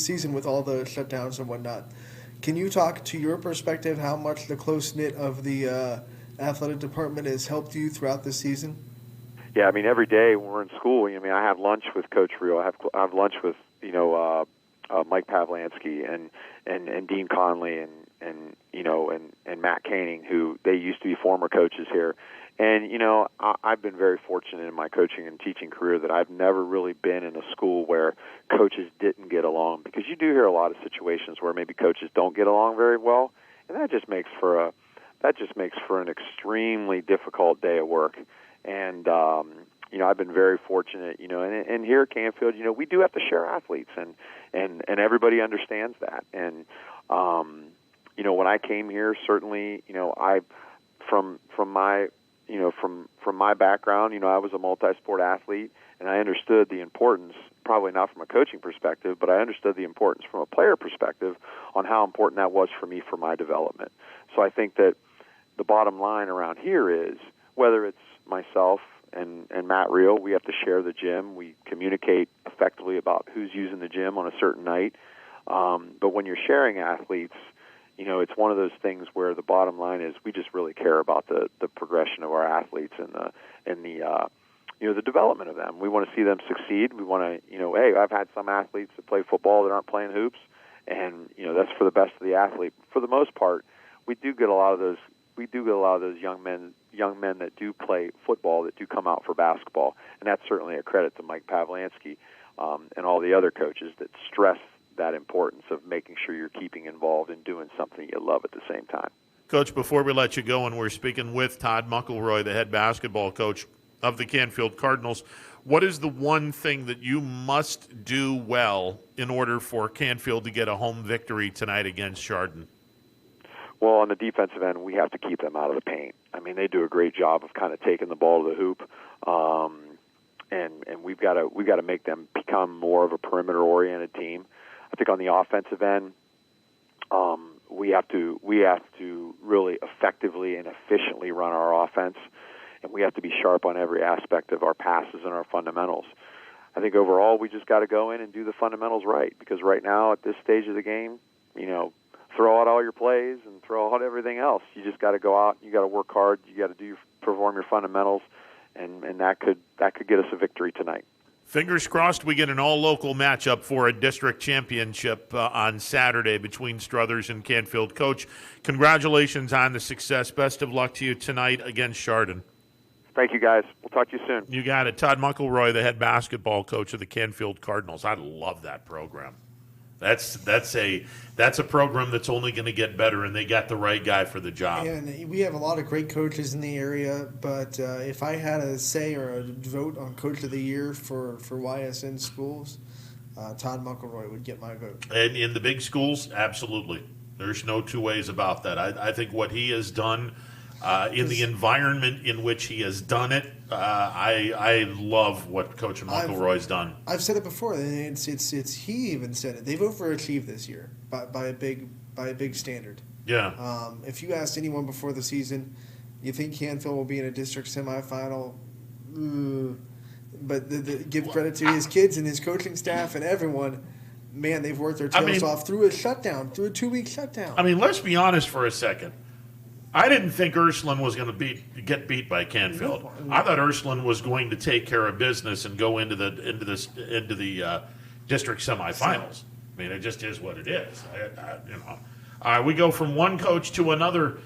season with all the shutdowns and whatnot. Can you talk to your perspective how much the close-knit of the athletic department has helped you throughout the season? Yeah, every day when we're in school, I have lunch with Coach Reel. I have lunch with Mike Pavlansky and Dean Conley and Matt Koenig, who they used to be former coaches here. And I've been very fortunate in my coaching and teaching career that I've never really been in a school where coaches didn't get along, because you do hear a lot of situations where maybe coaches don't get along very well, and that just makes for an extremely difficult day at work. And I've been very fortunate, and here at Canfield, we do have to share athletes, and everybody understands that. And when I came here, certainly, from my background, I was a multi-sport athlete, and I understood the importance, probably not from a coaching perspective, but I understood the importance from a player perspective on how important that was for me for my development. So I think that the bottom line around here is, whether it's myself and Matt Reel, we have to share the gym. We communicate effectively about who's using the gym on a certain night. But when you're sharing athletes, it's one of those things where the bottom line is we just really care about the progression of our athletes and the development of them. We want to see them succeed. We want to, hey, I've had some athletes that play football that aren't playing hoops, and that's for the best of the athlete. For the most part, we do get a lot of those young men that do play football that do come out for basketball, and that's certainly a credit to Mike Pavlansky and all the other coaches that stress that importance of making sure you're keeping involved and doing something you love at the same time. Coach, before we let you go, and we're speaking with Todd Mcelroy, the head basketball coach of the Canfield Cardinals, what is the one thing that you must do well in order for Canfield to get a home victory tonight against Chardon? Well, on the defensive end, we have to keep them out of the paint. They do a great job of kind of taking the ball to the hoop, and we've got to make them become more of a perimeter-oriented team. I think on the offensive end, we have to really effectively and efficiently run our offense, and we have to be sharp on every aspect of our passes and our fundamentals. I think overall we just got to go in and do the fundamentals right, because right now at this stage of the game, throw out all your plays and throw out everything else. You just got to go out. You got to work hard. You got to perform your fundamentals, and that could get us a victory tonight. Fingers crossed we get an all-local matchup for a district championship on Saturday between Struthers and Canfield. Coach, congratulations on the success. Best of luck to you tonight against Chardon. Thank you, guys. We'll talk to you soon. You got it. Todd Mcelroy, the head basketball coach of the Canfield Cardinals. I love that program. That's a program that's only going to get better, and they got the right guy for the job. And we have a lot of great coaches in the area, but if I had a say or a vote on Coach of the Year for YSN schools, Todd Mcelroy would get my vote. And in the big schools, absolutely. There's no two ways about that. I think what he has done in the environment in which he has done it, I love what Coach McElroy's done. I've said it before, and it's he even said it. They've overachieved this year by a big standard. Yeah. If you asked anyone before the season, you think Canfield will be in a district semifinal? But give credit to his kids and his coaching staff and everyone. Man, they've worked their tails off through a 2-week shutdown. I mean, let's be honest for a second. I didn't think Ursuline was going to get beat by Canfield. I thought Ursuline was going to take care of business and go into the district semifinals. I mean, it just is what it is. We go from one coach to another.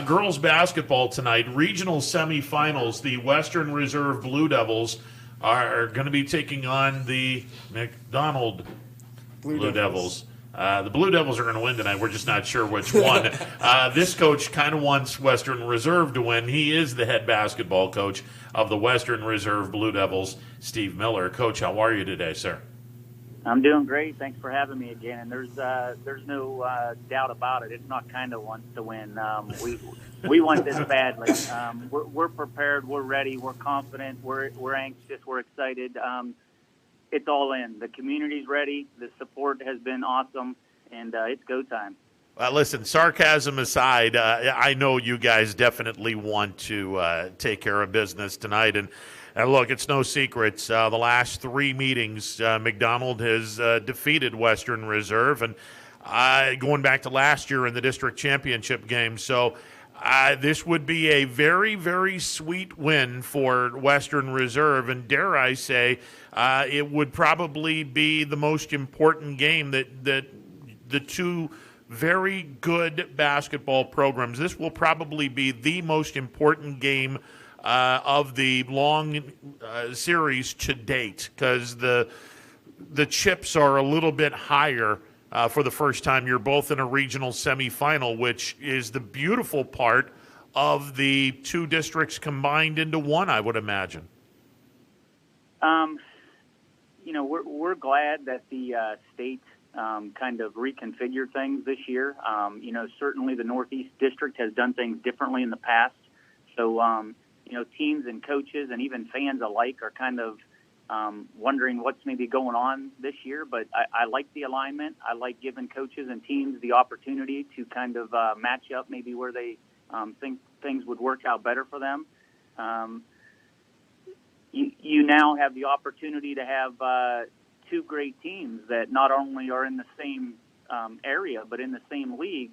Girls basketball tonight, regional semifinals. The Western Reserve Blue Devils are going to be taking on the McDonald Blue Devils. The Blue Devils are going to win tonight. We're just not sure which one. This coach kind of wants Western Reserve to win. He is the head basketball coach of the Western Reserve Blue Devils, Steve Miller. Coach, how are you today, sir? I'm doing great. Thanks for having me again. And there's no doubt about it. It's not kind of wants to win. We want this badly. We're prepared. We're ready. We're confident. We're anxious. We're excited. It's all in. The community's ready. The support has been awesome, and it's go time. Listen, sarcasm aside, I know you guys definitely want to take care of business tonight. And look, it's no secret. The last 3 meetings, McDonald has defeated Western Reserve, and going back to last year in the district championship game. So this would be a very, very sweet win for Western Reserve, and dare I say, it would probably be the most important game that the two very good basketball programs. This will probably be the most important game of the long series to date, because the chips are a little bit higher for the first time. You're both in a regional semifinal, which is the beautiful part of the two districts combined into one, I would imagine. We're glad that the state kind of reconfigured things this year. Certainly the Northeast District has done things differently in the past. So, teams and coaches and even fans alike are kind of wondering what's maybe going on this year. But I like the alignment. I like giving coaches and teams the opportunity to kind of match up maybe where they think things would work out better for them. You now have the opportunity to have two great teams that not only are in the same area but in the same league,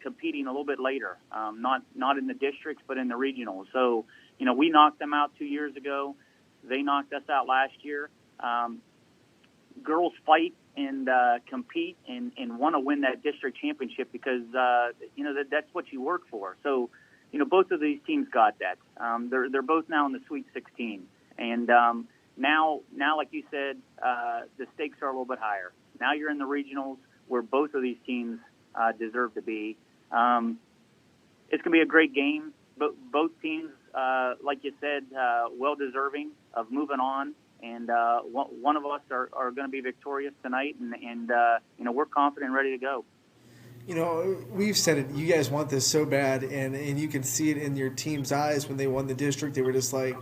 competing a little bit later, not in the districts but in the regionals. So, we knocked them out 2 years ago. They knocked us out last year. Girls fight and compete and want to win that district championship because, that's what you work for. So, both of these teams got that. They're both now in the Sweet 16. And now, like you said, the stakes are a little bit higher. Now you're in the regionals where both of these teams deserve to be. It's going to be a great game. But both teams, like you said, well-deserving of moving on. And one of us are going to be victorious tonight. And we're confident and ready to go. We've said it. You guys want this so bad, and you can see it in your team's eyes when they won the district. They were just like,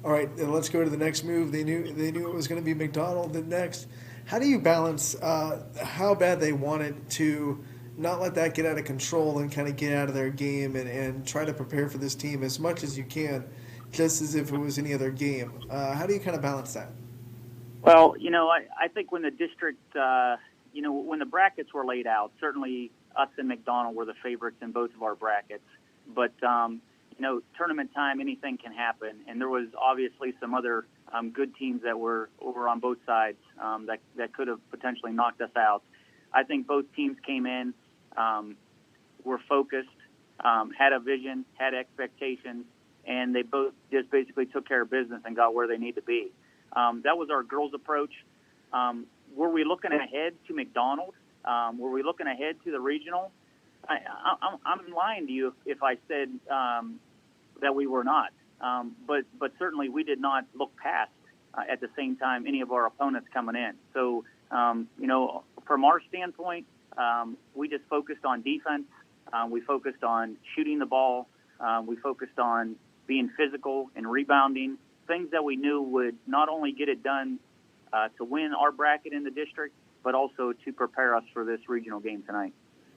all right, let's go to the next move. They knew it was going to be McDonald the next. How do you balance how bad they wanted to not let that get out of control and kind of get out of their game and try to prepare for this team as much as you can, just as if it was any other game? How do you kind of balance that? Well, I think when the district, when the brackets were laid out, certainly us and McDonald were the favorites in both of our brackets. But, tournament time, anything can happen. And there was obviously some other good teams that were over on both sides that could have potentially knocked us out. I think both teams came in, were focused, had a vision, had expectations, and they both just basically took care of business and got where they need to be. That was our girls' approach. Were we looking ahead to McDonald? Were we looking ahead to the regional? I'm lying to you if I said that we were not. But certainly we did not look past at the same time any of our opponents coming in. So, from our standpoint, we just focused on defense. We focused on shooting the ball. We focused on being physical and rebounding, things that we knew would not only get it done to win our bracket in the district, but also to prepare us for this regional game tonight.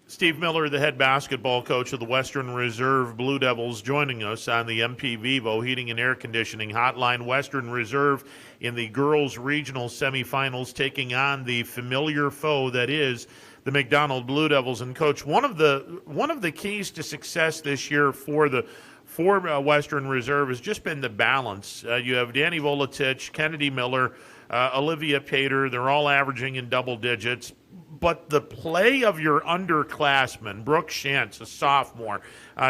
Steve Miller, the head basketball coach of the Western Reserve Blue Devils, joining us on the MP Vivo Heating and Air Conditioning Hotline. Western Reserve in the girls' regional semifinals, taking on the familiar foe that is the McDonald Blue Devils. And Coach, one of the keys to success this year for Western Reserve has just been the balance. You have Danny Volatich, Kennedy Miller, Olivia Pater. They're all averaging in double digits. But the play of your underclassmen, Brooke Shantz, a sophomore,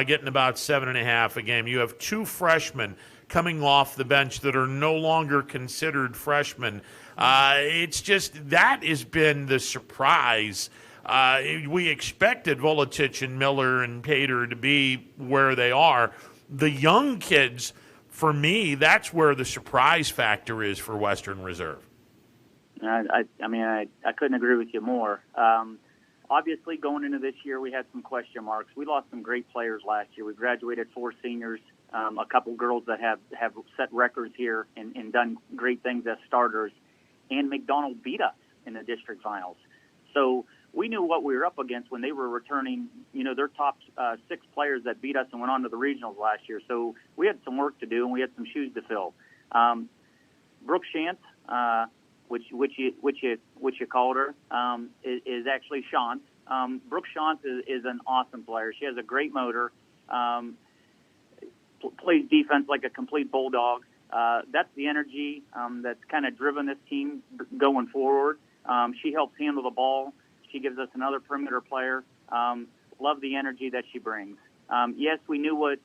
getting about 7.5 a game. You have 2 freshmen coming off the bench that are no longer considered freshmen. It's just that has been the surprise. We expected Volatich and Miller and Pater to be where they are. The young kids, for me, that's where the surprise factor is for Western Reserve. I couldn't agree with you more. Obviously, going into this year, we had some question marks. We lost some great players last year. We graduated 4 seniors, a couple girls that have set records here and done great things as starters. And McDonald beat us in the district finals. So we knew what we were up against when they were returning, their top 6 players that beat us and went on to the regionals last year. So we had some work to do, and we had some shoes to fill. Brooke Shantz, which you called her, is actually Shantz. Brooke Shantz is an awesome player. She has a great motor, plays defense like a complete bulldog. That's the energy that's kind of driven this team going forward. She helps handle the ball. She gives us another perimeter player. Love the energy that she brings. Yes, we knew what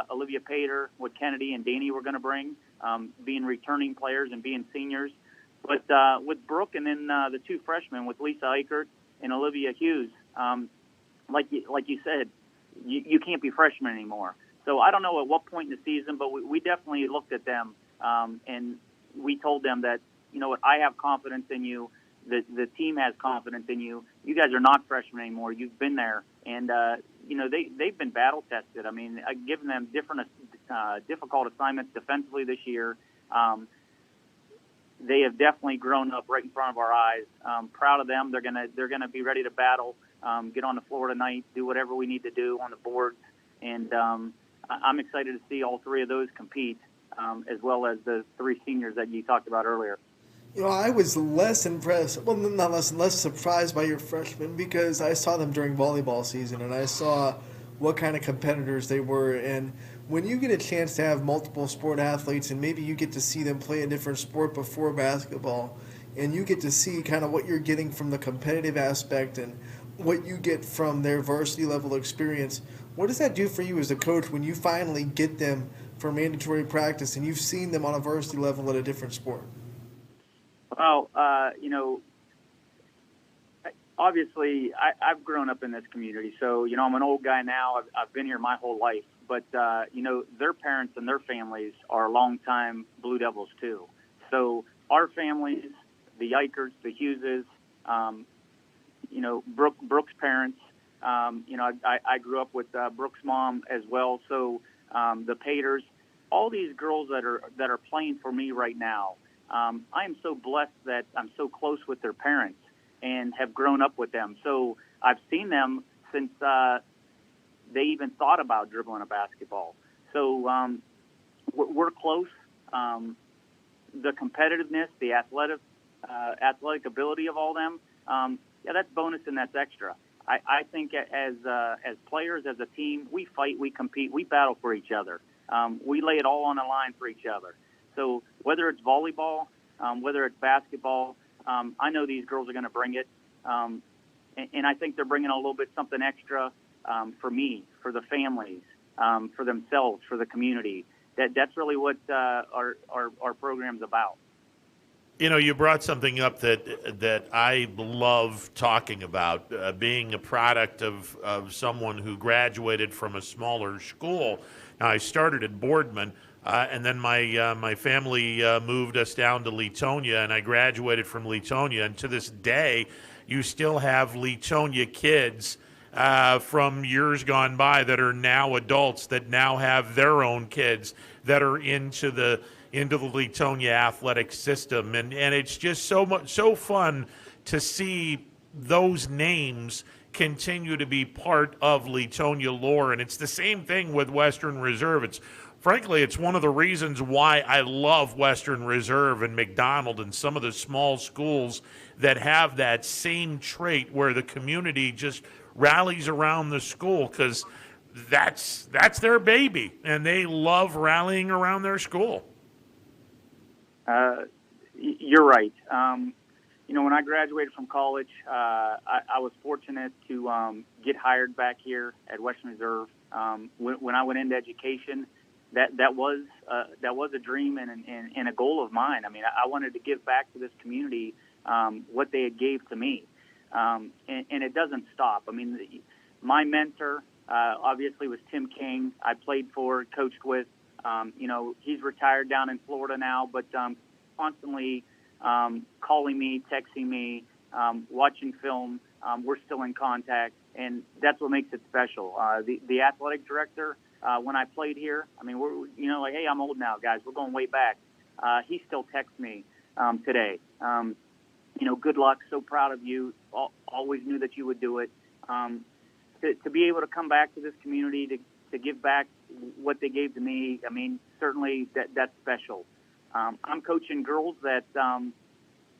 Olivia Pater, what Kennedy and Danny were going to bring, being returning players and being seniors. But with Brooke and then the 2 freshmen, with Lisa Eichert and Olivia Hughes, like you said, you can't be freshmen anymore. So I don't know at what point in the season, but we definitely looked at them and we told them that, I have confidence in you. The team has confidence in you. You guys are not freshmen anymore. You've been there. And, they've been battle tested. I've given them different difficult assignments defensively this year. They have definitely grown up right in front of our eyes. Proud of them. They're gonna be ready to battle, get on the floor tonight, do whatever we need to do on the boards. And I'm excited to see all 3 of those compete, as well as the 3 seniors that you talked about earlier. I was less impressed, well, not less surprised by your freshmen because I saw them during volleyball season and I saw what kind of competitors they were. And when you get a chance to have multiple sport athletes and maybe you get to see them play a different sport before basketball and you get to see kind of what you're getting from the competitive aspect and what you get from their varsity level experience, what does that do for you as a coach when you finally get them for mandatory practice and you've seen them on a varsity level at a different sport? Well, obviously I've grown up in this community, so, I'm an old guy now. I've been here my whole life. But, their parents and their families are longtime Blue Devils, too. So our families, the Eicherts, the Hugheses, Brooke's parents, I grew up with Brooke's mom as well. So the Paters, all these girls that are playing for me right now, I am so blessed that I'm so close with their parents and have grown up with them. So I've seen them since they even thought about dribbling a basketball. So we're close. The competitiveness, the athletic ability of all them, that's bonus and that's extra. I think as players, as a team, we fight, we compete, we battle for each other. We lay it all on the line for each other. So whether it's volleyball, whether it's basketball, I know these girls are going to bring it. And I think they're bringing a little bit something extra for me, for the families, for themselves, for the community. That's really what our program's about. You know, you brought something up that I love talking about, being a product of someone who graduated from a smaller school. Now, I started at Boardman, and then my family moved us down to Leetonia, and I graduated from Leetonia. And to this day, you still have Leetonia kids from years gone by that are now adults that now have their own kids that are into the Leetonia athletic system, and it's just so fun to see those names continue to be part of Leetonia lore. And it's the same thing with Western Reserve. Frankly, it's one of the reasons why I love Western Reserve and McDonald and some of the small schools that have that same trait where the community just rallies around the school, because that's their baby, and they love rallying around their school. You're right. When I graduated from college, I was fortunate to get hired back here at Western Reserve. When I went into education, that was a dream and a goal of mine. I mean, I wanted to give back to this community what they had gave to me, and it doesn't stop. I mean, my mentor obviously was Tim King. I played for, coached with. He's retired down in Florida now, but constantly calling me, texting me, watching film. We're still in contact, and that's what makes it special. The athletic director, when I played here, I mean, we're hey, I'm old now, guys. We're going way back. He still texts me today. Good luck. So proud of you. Always knew that you would do it. To be able to come back to this community to give back what they gave to me, I mean, certainly that's special. I'm coaching girls that, to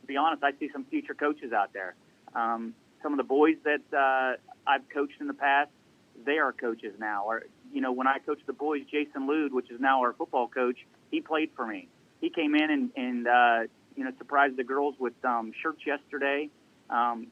be honest, I see some future coaches out there. Some of the boys that I've coached in the past, they are coaches now. Or, when I coached the boys, Jason Lude, which is now our football coach, he played for me. He came in and surprised the girls with shirts yesterday,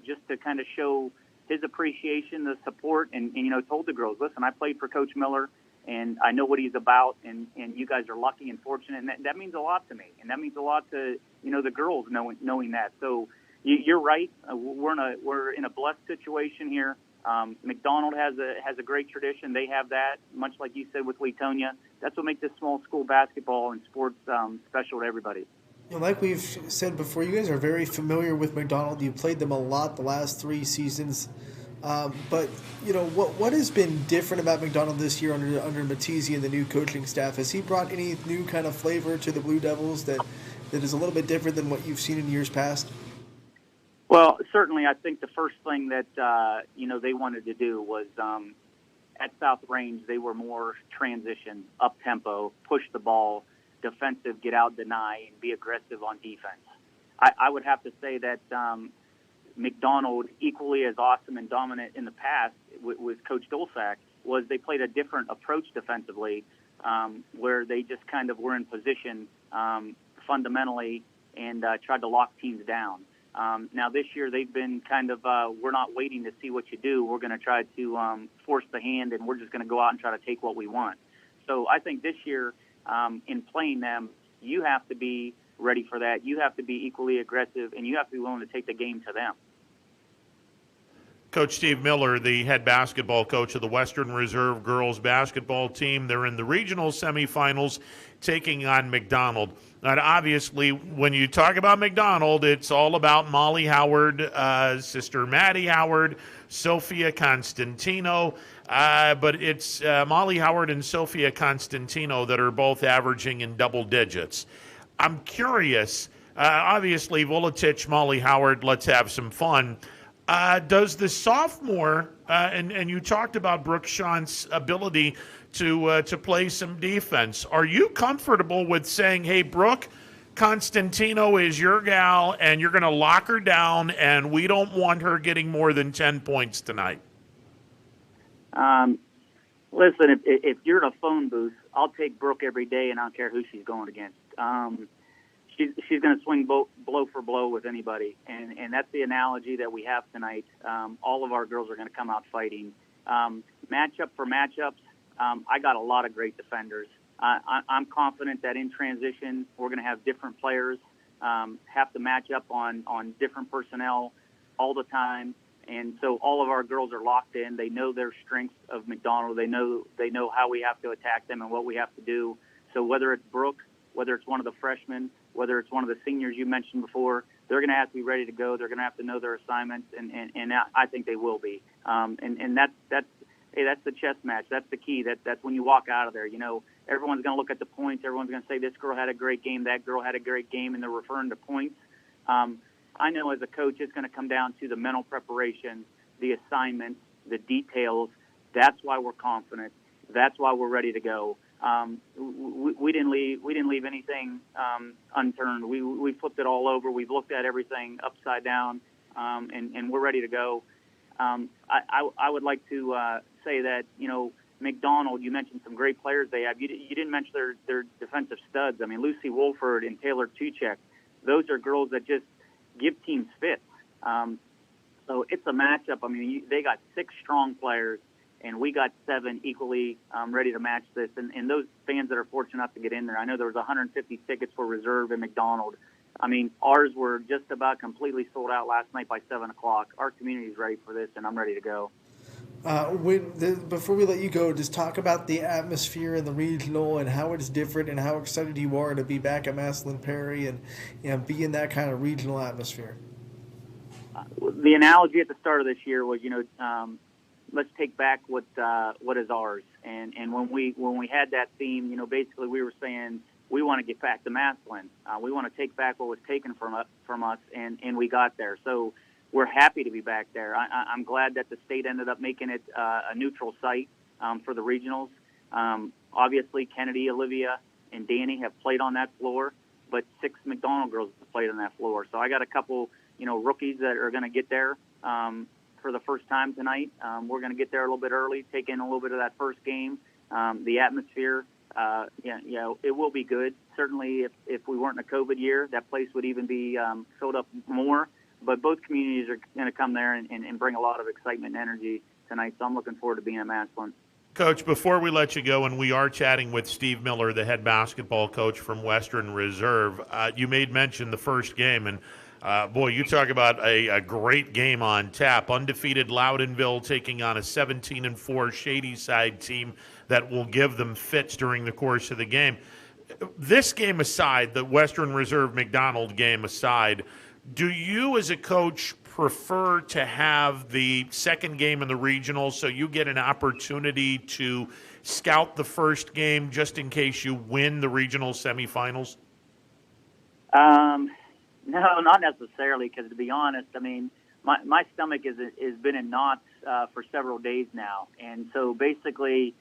just to kind of show his appreciation, the support, and told the girls, listen, I played for Coach Miller, and I know what he's about, and you guys are lucky and fortunate, and that means a lot to me, and that means a lot to the girls knowing that. So you're right. We're in a blessed situation here. McDonald has a great tradition. They have that, much like you said with Leetonia. That's what makes this small school basketball and sports special to everybody. Like we've said before, you guys are very familiar with McDonald. You played them a lot the last 3 seasons. But what has been different about McDonald this year under Mattizi and the new coaching staff? Has he brought any new kind of flavor to the Blue Devils that is a little bit different than what you've seen in years past? Well, certainly, I think the first thing that they wanted to do was at South Range they were more transition, up tempo, push the ball, defensive, get out, deny, and be aggressive on defense. I would have to say that McDonald, equally as awesome and dominant in the past with Coach Dolsack, was they played a different approach defensively, where they just kind of were in position fundamentally and tried to lock teams down. Now this year they've been kind of, we're not waiting to see what you do. We're going to try to force the hand, and we're just going to go out and try to take what we want. So I think this year, in playing them, you have to be ready for that. You have to be equally aggressive, and you have to be willing to take the game to them. Coach Steve Miller, the head basketball coach of the Western Reserve girls basketball team, they're in the regional semifinals taking on McDonald. And obviously, when you talk about McDonald, it's all about Molly Howard, sister Maddie Howard, Sophia Constantino. But it's Molly Howard and Sophia Constantino that are both averaging in double digits. I'm curious, obviously, Volatich, Molly Howard, let's have some fun. Does the sophomore, and you talked about Brooke Shant's ability to play some defense, are you comfortable with saying, hey, Brooke, Constantino is your gal, and you're going to lock her down, and we don't want her getting more than 10 points tonight? Listen, if you're in a phone booth, I'll take Brooke every day, and I don't care who she's going against. She's going to swing blow for blow with anybody, and that's the analogy that we have tonight. All of our girls are going to come out fighting. Matchup for matchups, I got a lot of great defenders. I'm confident that in transition, we're going to have different players have to match up on different personnel all the time. And so all of our girls are locked in. They know their strengths of McDonald. They know how we have to attack them and what we have to do. So whether it's Brooke, whether it's one of the freshmen, whether it's one of the seniors you mentioned before, they're going to have to be ready to go. They're going to have to know their assignments, and I think they will be. And that's the chess match. That's the key. That's when you walk out of there. You know, everyone's going to look at the points. Everyone's going to say this girl had a great game, that girl had a great game, and they're referring to points. I know as a coach, it's going to come down to the mental preparation, the assignments, the details. That's why we're confident. That's why we're ready to go. We didn't leave anything unturned. We flipped it all over. We've looked at everything upside down, and we're ready to go. I would like to say that, you know, McDonald, you mentioned some great players they have. You didn't mention their defensive studs. I mean, Lucy Wolford and Taylor Tuchek, those are girls that just give teams fits. So it's a matchup. I mean, they got 6 strong players, and we got 7 equally ready to match this. And those fans that are fortunate enough to get in there, I know there was 150 tickets for reserve in McDonald. I mean, ours were just about completely sold out last night by 7 o'clock. Our community's ready for this, and I'm ready to go. Before we let you go, just talk about the atmosphere in the regional and how it's different and how excited you are to be back at Massillon Perry and be in that kind of regional atmosphere. The analogy at the start of this year was, you know, let's take back what is ours. And when we had that theme, you know, basically we were saying we want to get back to Massillon. We want to take back what was taken from us, and we got there. So we're happy to be back there. I'm glad that the state ended up making it a neutral site for the regionals. Obviously, Kennedy, Olivia, and Danny have played on that floor, but 6 McDonald girls have played on that floor. So I got a couple, you know, rookies that are going to get there for the first time tonight. We're going to get there a little bit early, take in a little bit of that first game. The atmosphere, it will be good. Certainly, if we weren't in a COVID year, that place would even be filled up more. But both communities are going to come there and bring a lot of excitement and energy tonight. So I'm looking forward to being at Massillon. Coach, before we let you go, and we are chatting with Steve Miller, the head basketball coach from Western Reserve, you made mention the first game, and boy, you talk about a great game on tap. Undefeated Loudonville taking on a 17-4 Shadyside team that will give them fits during the course of the game. This game aside, the Western Reserve McDonald game aside, do you as a coach prefer to have the second game in the regional so you get an opportunity to scout the first game just in case you win the regional semifinals? No, not necessarily, because to be honest, I mean, my stomach has been in knots for several days now. And so basically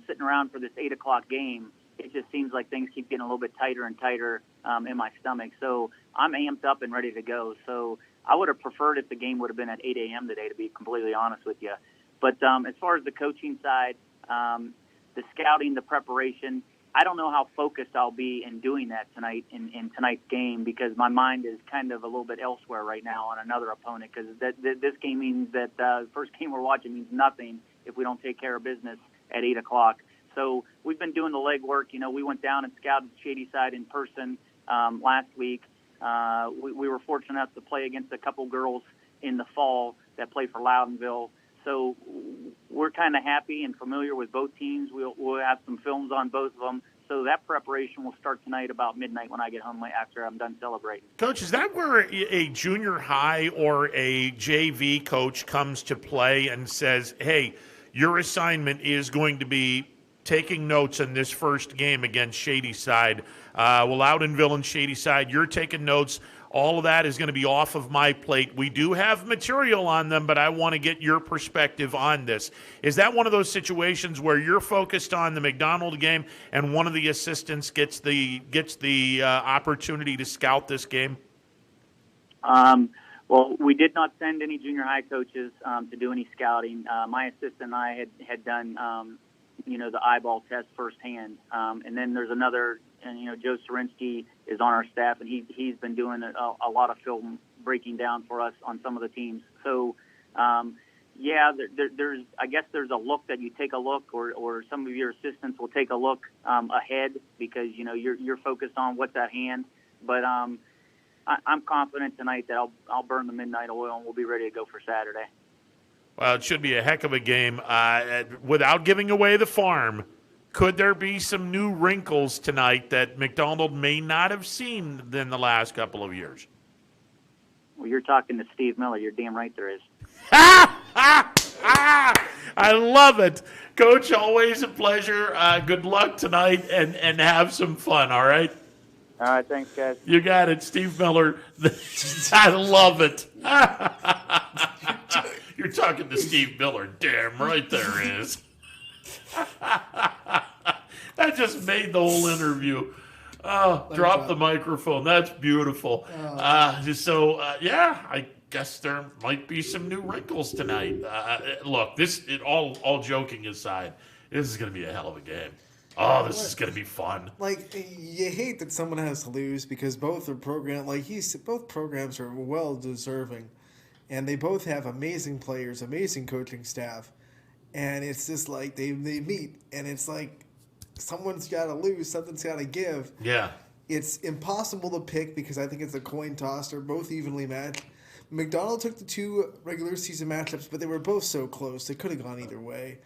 sitting around for this 8 o'clock game, it just seems like things keep getting a little bit tighter and tighter in my stomach. So I'm amped up and ready to go. So I would have preferred if the game would have been at 8 a.m. today, to be completely honest with you. But as far as the coaching side, the scouting, the preparation, I don't know how focused I'll be in doing that tonight in tonight's game, because my mind is kind of a little bit elsewhere right now on another opponent, because this game means that the first game we're watching means nothing if we don't take care of business at 8 o'clock. So we've been doing the legwork. You know, we went down and scouted Shadyside in person last week. We were fortunate enough to play against a couple girls in the fall that play for Loudonville. So we're kind of happy and familiar with both teams. We'll have some films on both of them. So that preparation will start tonight about midnight when I get home after I'm done celebrating. Coach, is that where a junior high or a JV coach comes to play and says, hey, your assignment is going to be taking notes in this first game against Shadyside? Loudonville and Shadyside, you're taking notes All of that is going to be off of my plate. We do have material on them, but I want to get your perspective on this. Is that one of those situations where you're focused on the McDonald game and one of the assistants gets the opportunity to scout this game? Well, we did not send any junior high coaches to do any scouting. My assistant and I had done, the eyeball test firsthand. And then there's another, Joe Sorinsky is on our staff, and he's been doing a lot of film breaking down for us on some of the teams. So, there's I guess there's a look that you take a look, or some of your assistants will take a look ahead because you're focused on what's at hand. But I'm confident tonight that I'll burn the midnight oil and we'll be ready to go for Saturday. Well, it should be a heck of a game. Without giving away the farm, could there be some new wrinkles tonight that McDonald may not have seen in the last couple of years? Well, you're talking to Steve Miller. You're damn right there is. I love it. Coach, always a pleasure. Good luck tonight and have some fun, all right? All right, thanks, guys. You got it, Steve Miller. I love it. You're talking to Steve Miller. Damn right there is. That just made the whole interview. Drop the microphone. That's beautiful. I guess there might be some new wrinkles tonight. Look, all joking aside, this is going to be a hell of a game. Oh, this is going to be fun. Like, you hate that someone has to lose because both are both programs are well deserving, and they both have amazing players, amazing coaching staff, and it's just like they meet, and it's like someone's got to lose, something's got to give. Yeah. It's impossible to pick because I think it's a coin toss. They're both evenly matched. McDonald took the two regular season matchups, but they were both so close. They could have gone either way.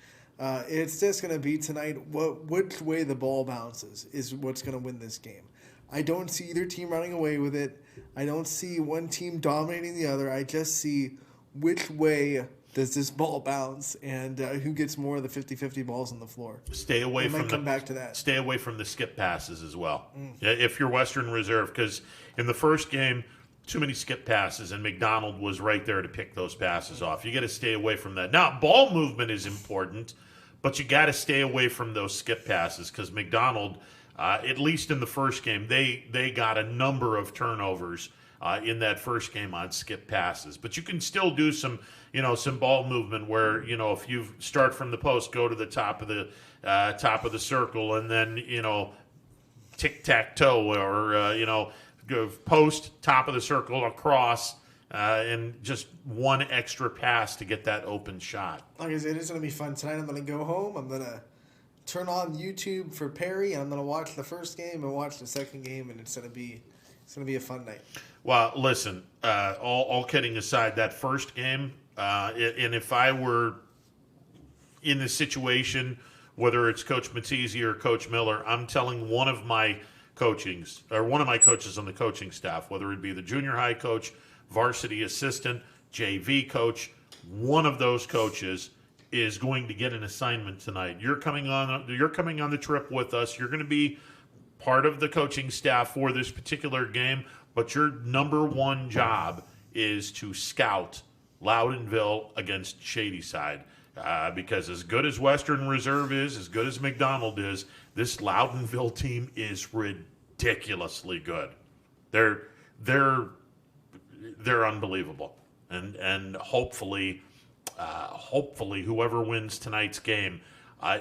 It's just going to be tonight which way the ball bounces is what's going to win this game. I don't see either team running away with it. I don't see one team dominating the other. I just see which way does this ball bounce and who gets more of the 50-50 balls on the floor. Stay away from come back to that. Stay away from the skip passes as well. If you're Western Reserve, because in the first game, too many skip passes, and McDonald was right there to pick those passes off. You got to stay away from that. Now, ball movement is important, but you got to stay away from those skip passes because McDonald, at least in the first game, they got a number of turnovers in that first game on skip passes. But you can still do some ball movement where, if you start from the post, go to the top of the circle, and then, tic-tac-toe or, go post, top of the circle, across, and just one extra pass to get that open shot. Like I said, it's going to be fun tonight. I'm going to go home. I'm going to turn on YouTube for Perry, and I'm going to watch the first game and watch the second game, and it's going to be a fun night. Well, listen, all kidding aside, that first game, and if I were in the situation, whether it's Coach Mattizi or Coach Miller, I'm telling one of my coaches on the coaching staff, whether it be the junior high coach, varsity assistant, JV coach, one of those coaches is going to get an assignment tonight. You're coming on the trip with us. You're going to be part of the coaching staff for this particular game, but your number one job is to scout Loudonville against Shadyside. Because as good as Western Reserve is, as good as McDonald is, this Loudonville team is ridiculously good. They're unbelievable, and hopefully whoever wins tonight's game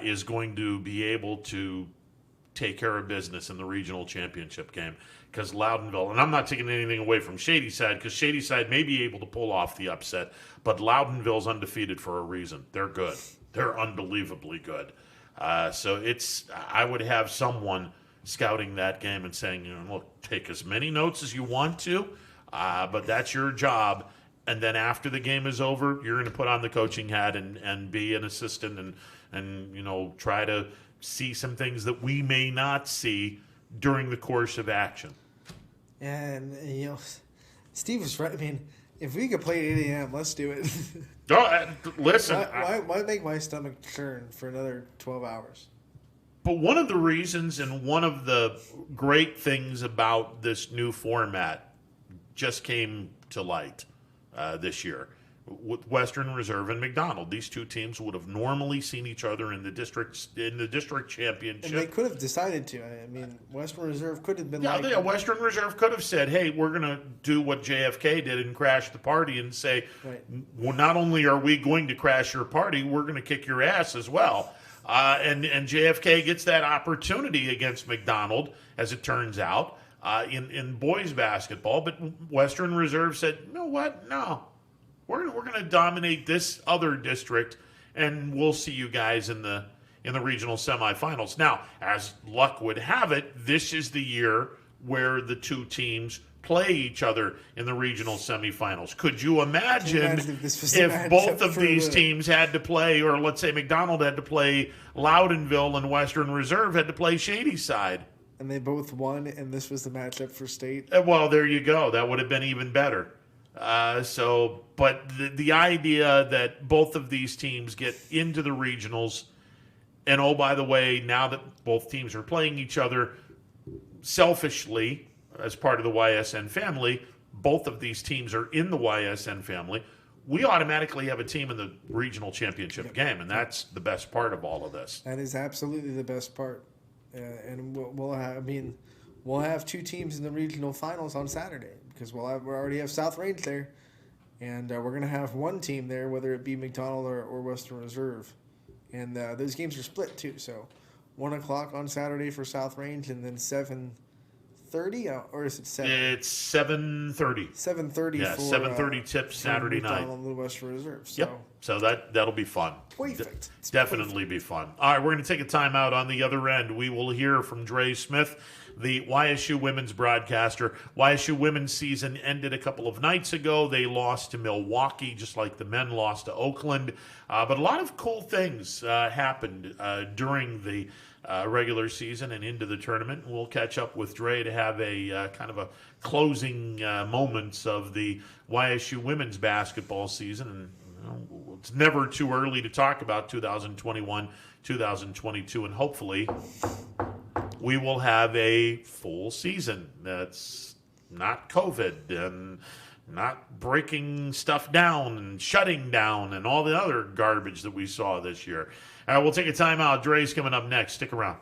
is going to be able to take care of business in the regional championship game. Because Loudonville, and I'm not taking anything away from Shadyside, because Shadyside may be able to pull off the upset, but Loudonville's undefeated for a reason. They're good. They're unbelievably good. So I would have someone scouting that game and saying, look, take as many notes as you want to, but that's your job. And then after the game is over, you're going to put on the coaching hat and be an assistant and try to see some things that we may not see during the course of action. And, Steve was right. I mean, if we could play at 8 a.m., let's do it. Listen. Why make my stomach churn for another 12 hours? But one of the reasons and one of the great things about this new format, just came to light this year. With Western Reserve and McDonald, these two teams would have normally seen each other in the district championship. And they could have decided to. I mean, Western Reserve could have been Western Reserve could have said, hey, we're going to do what JFK did and crash the party and say, well, not only are we going to crash your party, we're going to kick your ass as well. And JFK gets that opportunity against McDonald, as it turns out, in boys basketball. But Western Reserve said, you know what? No. We're going to dominate this other district, and we'll see you guys in the regional semifinals. Now, as luck would have it, this is the year where the two teams play each other in the regional semifinals. Could you imagine if both of these teams had to play, or let's say McDonald had to play Loudonville and Western Reserve had to play Shadyside? And they both won, and this was the matchup for state? Well, there you go. That would have been even better. But the idea that both of these teams get into the regionals, and oh, by the way, now that both teams are playing each other, selfishly, as part of the YSN family, both of these teams are in the YSN family, we automatically have a team in the regional championship game, and that's the best part of all of this. That is absolutely the best part. And we'll have two teams in the regional finals on Saturday, because we already have South Range there, and we're going to have one team there, whether it be McDonald or Western Reserve. And those games are split too, so 1 o'clock on Saturday for South Range, and then 7:30, or is it 7? It's 7:30. 7:30. Yeah, 7:30 tip Saturday night. McDonald and Western Reserve. So. Yep. So that'll be fun. Perfect. Definitely be fun. All right, we're going to take a timeout on the other end. We will hear from Dre Smith, the YSU women's broadcaster. YSU women's season ended a couple of nights ago. They lost to Milwaukee, just like the men lost to Oakland. But a lot of cool things happened during the regular season and into the tournament. We'll catch up with Dre to have a kind of a closing moments of the YSU women's basketball season. And it's never too early to talk about 2021, 2022, and hopefully we will have a full season that's not COVID and not breaking stuff down and shutting down and all the other garbage that we saw this year. We'll take a timeout. Dre's coming up next. Stick around.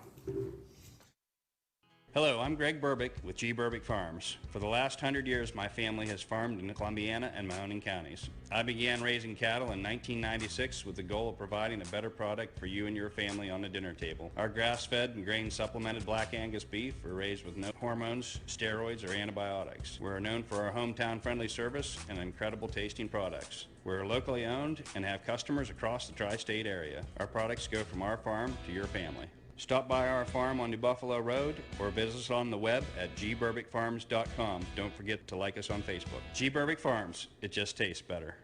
Hello, I'm Greg Burbick with G. Burbick Farms. For the last 100 years, my family has farmed in Columbiana and Mahoning counties. I began raising cattle in 1996 with the goal of providing a better product for you and your family on the dinner table. Our grass-fed and grain-supplemented Black Angus beef are raised with no hormones, steroids, or antibiotics. We're known for our hometown-friendly service and incredible tasting products. We're locally owned and have customers across the tri-state area. Our products go from our farm to your family. Stop by our farm on New Buffalo Road or visit us on the web at gburbickfarms.com. Don't forget to like us on Facebook. G. Burbick Farms, it just tastes better.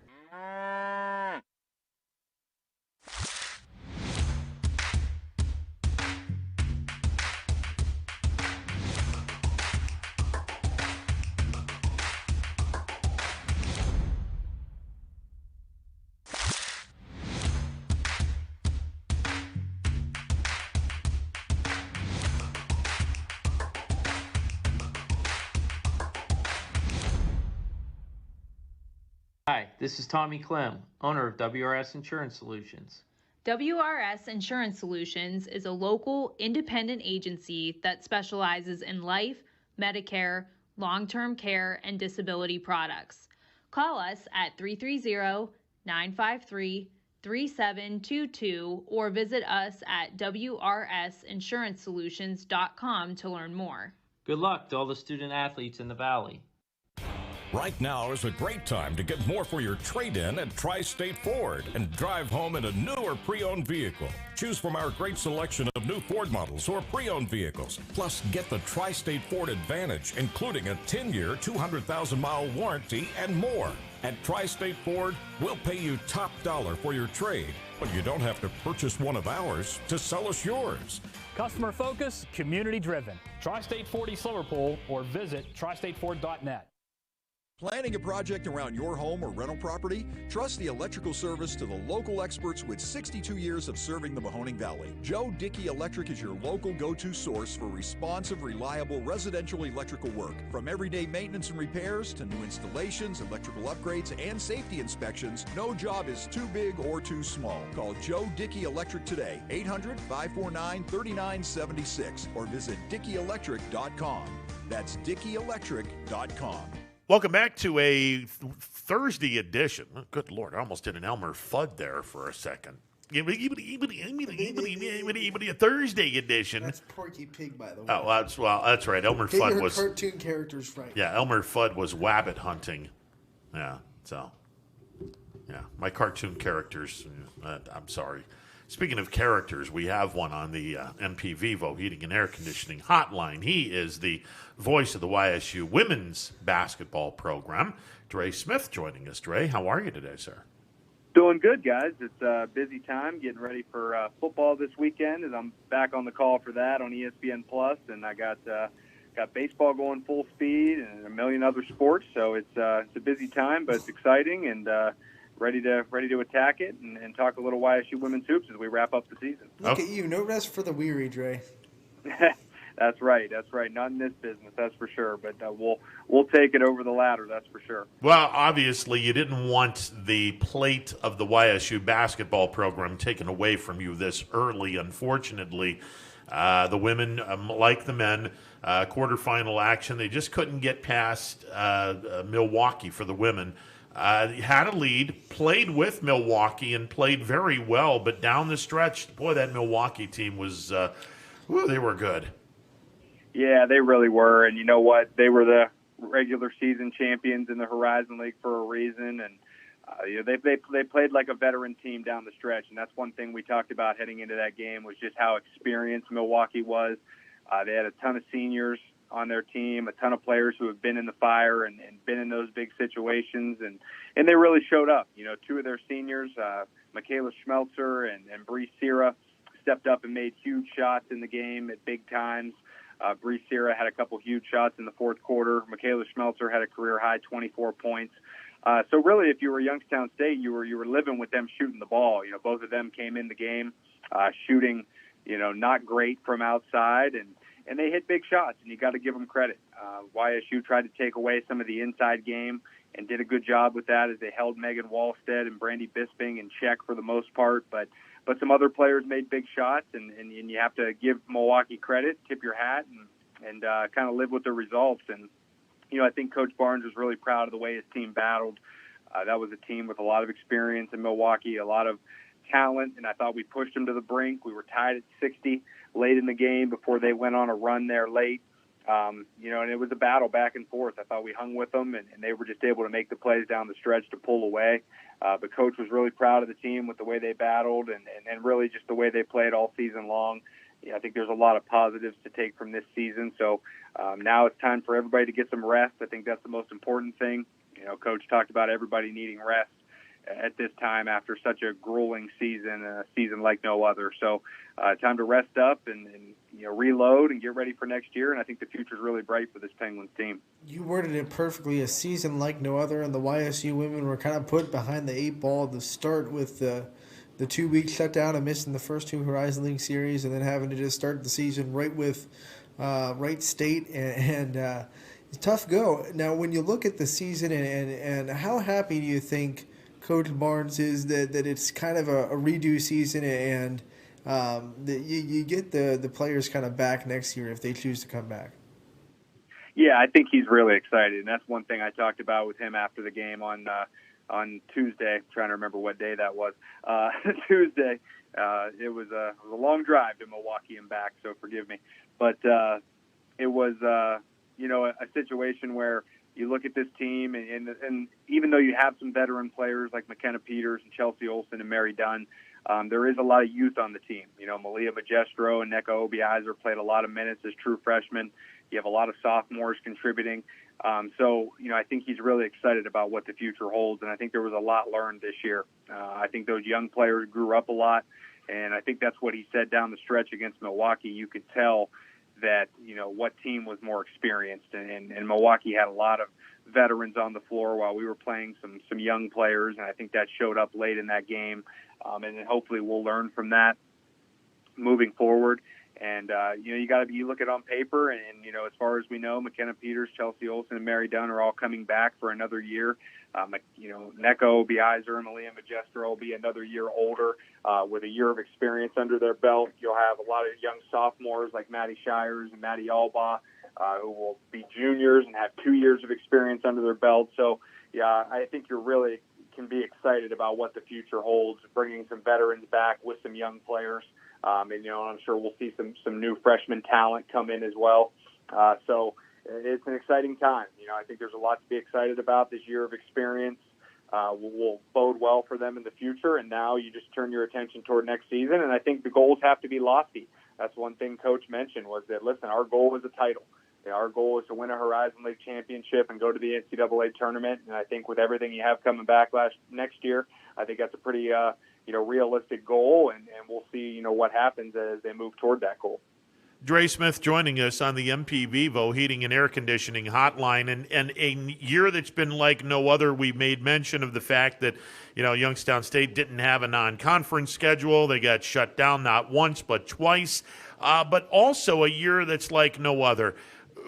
Hi, this is Tommy Clem, owner of WRS Insurance Solutions. WRS Insurance Solutions is a local independent agency that specializes in life, Medicare, long-term care, and disability products. Call us at 330-953-3722 or visit us at wrsinsurancesolutions.com to learn more. Good luck to all the student athletes in the Valley. Right now is a great time to get more for your trade-in at Tri-State Ford and drive home in a new or pre-owned vehicle. Choose from our great selection of new Ford models or pre-owned vehicles. Plus, get the Tri-State Ford Advantage, including a 10-year, 200,000-mile warranty and more. At Tri-State Ford, we'll pay you top dollar for your trade, but you don't have to purchase one of ours to sell us yours. Customer focus, community driven. Tri-State Ford East Liverpool or visit tristateford.net. Planning a project around your home or rental property? Trust the electrical service to the local experts with 62 years of serving the Mahoning Valley. Joe Dickey Electric is your local go-to source for responsive, reliable residential electrical work. From everyday maintenance and repairs to new installations, electrical upgrades, and safety inspections, no job is too big or too small. Call Joe Dickey Electric today, 800-549-3976, or visit DickeyElectric.com. That's DickeyElectric.com. Welcome back to a Thursday edition. Oh, good Lord, I almost did an Elmer Fudd there for a second. A Thursday edition. That's Porky Pig, by the way. Oh, that's right. Elmer Get Fudd your was cartoon characters right. Yeah, Elmer Fudd was wabbit hunting. Yeah, so yeah, my cartoon characters. I'm sorry. Speaking of characters, we have one on the NP Vivo Heating and Air Conditioning Hotline. He is the voice of the YSU women's basketball program. Dre Smith joining us. Dre, how are you today, sir? Doing good, guys. It's a busy time getting ready for football this weekend, as I'm back on the call for that on ESPN Plus, and I got baseball going full speed and a million other sports. So it's a busy time, but it's exciting and ready to attack it and talk a little YSU women's hoops as we wrap up the season. Look at you. No rest for the weary, Dre. That's right. Not in this business, that's for sure. But we'll take it over the ladder, that's for sure. Well, obviously, you didn't want the plate of the YSU basketball program taken away from you this early. Unfortunately, the women, like the men, quarterfinal action, they just couldn't get past Milwaukee for the women. Had a lead, played with Milwaukee, and played very well. But down the stretch, boy, that Milwaukee team was, they were good. Yeah, they really were. And you know what? They were the regular season champions in the Horizon League for a reason. And they played like a veteran team down the stretch. And that's one thing we talked about heading into that game was just how experienced Milwaukee was. They had a ton of seniors on their team, a ton of players who have been in the fire and been in those big situations, and they really showed up. You know, two of their seniors, Michaela Schmelzer and Bree Sierra, stepped up and made huge shots in the game at big times. Bree Sierra had a couple huge shots in the fourth quarter. Michaela Schmelzer had a career-high 24 points. So really, if you were Youngstown State, you were living with them shooting the ball. You know, both of them came in the game shooting, not great from outside, and they hit big shots, and you got to give them credit. YSU tried to take away some of the inside game and did a good job with that as they held Megan Wallstead and Brandy Bisping in check for the most part. But some other players made big shots, and you have to give Milwaukee credit, tip your hat, and kind of live with the results. And, I think Coach Barnes was really proud of the way his team battled. That was a team with a lot of experience in Milwaukee, a lot of talent, and I thought we pushed them to the brink. We were tied at 60 late in the game before they went on a run there late. And it was a battle back and forth. I thought we hung with them, and they were just able to make the plays down the stretch to pull away. But Coach was really proud of the team with the way they battled and really just the way they played all season long. I think there's a lot of positives to take from this season. So now it's time for everybody to get some rest. I think that's the most important thing. Coach talked about everybody needing rest at this time after such a grueling season, a season like no other. So time to rest up and reload and get ready for next year. And I think the future is really bright for this Penguins team. You worded it perfectly, a season like no other, and the YSU women were kind of put behind the eight ball at the start with the 2-week shutdown and missing the first two Horizon League series, and then having to just start the season right with Wright State and it's a tough go. Now, when you look at the season and how happy do you think Coach Barnes is that it's kind of a redo season and that you get the players kind of back next year if they choose to come back? Yeah, I think he's really excited, and that's one thing I talked about with him after the game on Tuesday. I'm trying to remember what day that was. Tuesday. It was a long drive to Milwaukee and back, so forgive me. But it was a situation where you look at this team, and even though you have some veteran players like McKenna Peters and Chelsea Olsen and Mary Dunn, there is a lot of youth on the team. Malia Magestro and Neka Obiizer played a lot of minutes as true freshmen. You have a lot of sophomores contributing. So I think he's really excited about what the future holds, and I think there was a lot learned this year. I think those young players grew up a lot, and I think that's what he said down the stretch against Milwaukee. You could tell that, what team was more experienced, and Milwaukee had a lot of veterans on the floor while we were playing some young players, and I think that showed up late in that game. And then hopefully we'll learn from that moving forward. And, you look at it on paper, and, as far as we know, McKenna Peters, Chelsea Olsen, and Mary Dunn are all coming back for another year. Nneka Obiizer and Malia Magistro will be another year older with a year of experience under their belt. You'll have a lot of young sophomores like Maddie Shires and Maddie Albaugh who will be juniors and have 2 years of experience under their belt. So, yeah, I think you really can be excited about what the future holds, bringing some veterans back with some young players. And I'm sure we'll see some new freshman talent come in as well. So it's an exciting time. I think there's a lot to be excited about. This year of experience will bode well for them in the future. And now you just turn your attention toward next season. And I think the goals have to be lofty. That's one thing Coach mentioned was that, listen, our goal is a title. Our goal is to win a Horizon League championship and go to the NCAA tournament. And I think with everything you have coming back next year, I think that's a pretty realistic goal, and we'll see, what happens as they move toward that goal. Dre Smith joining us on the MP Vivo Heating and Air Conditioning Hotline, and a year that's been like no other. We made mention of the fact that, Youngstown State didn't have a non-conference schedule. They got shut down not once but twice, but also a year that's like no other.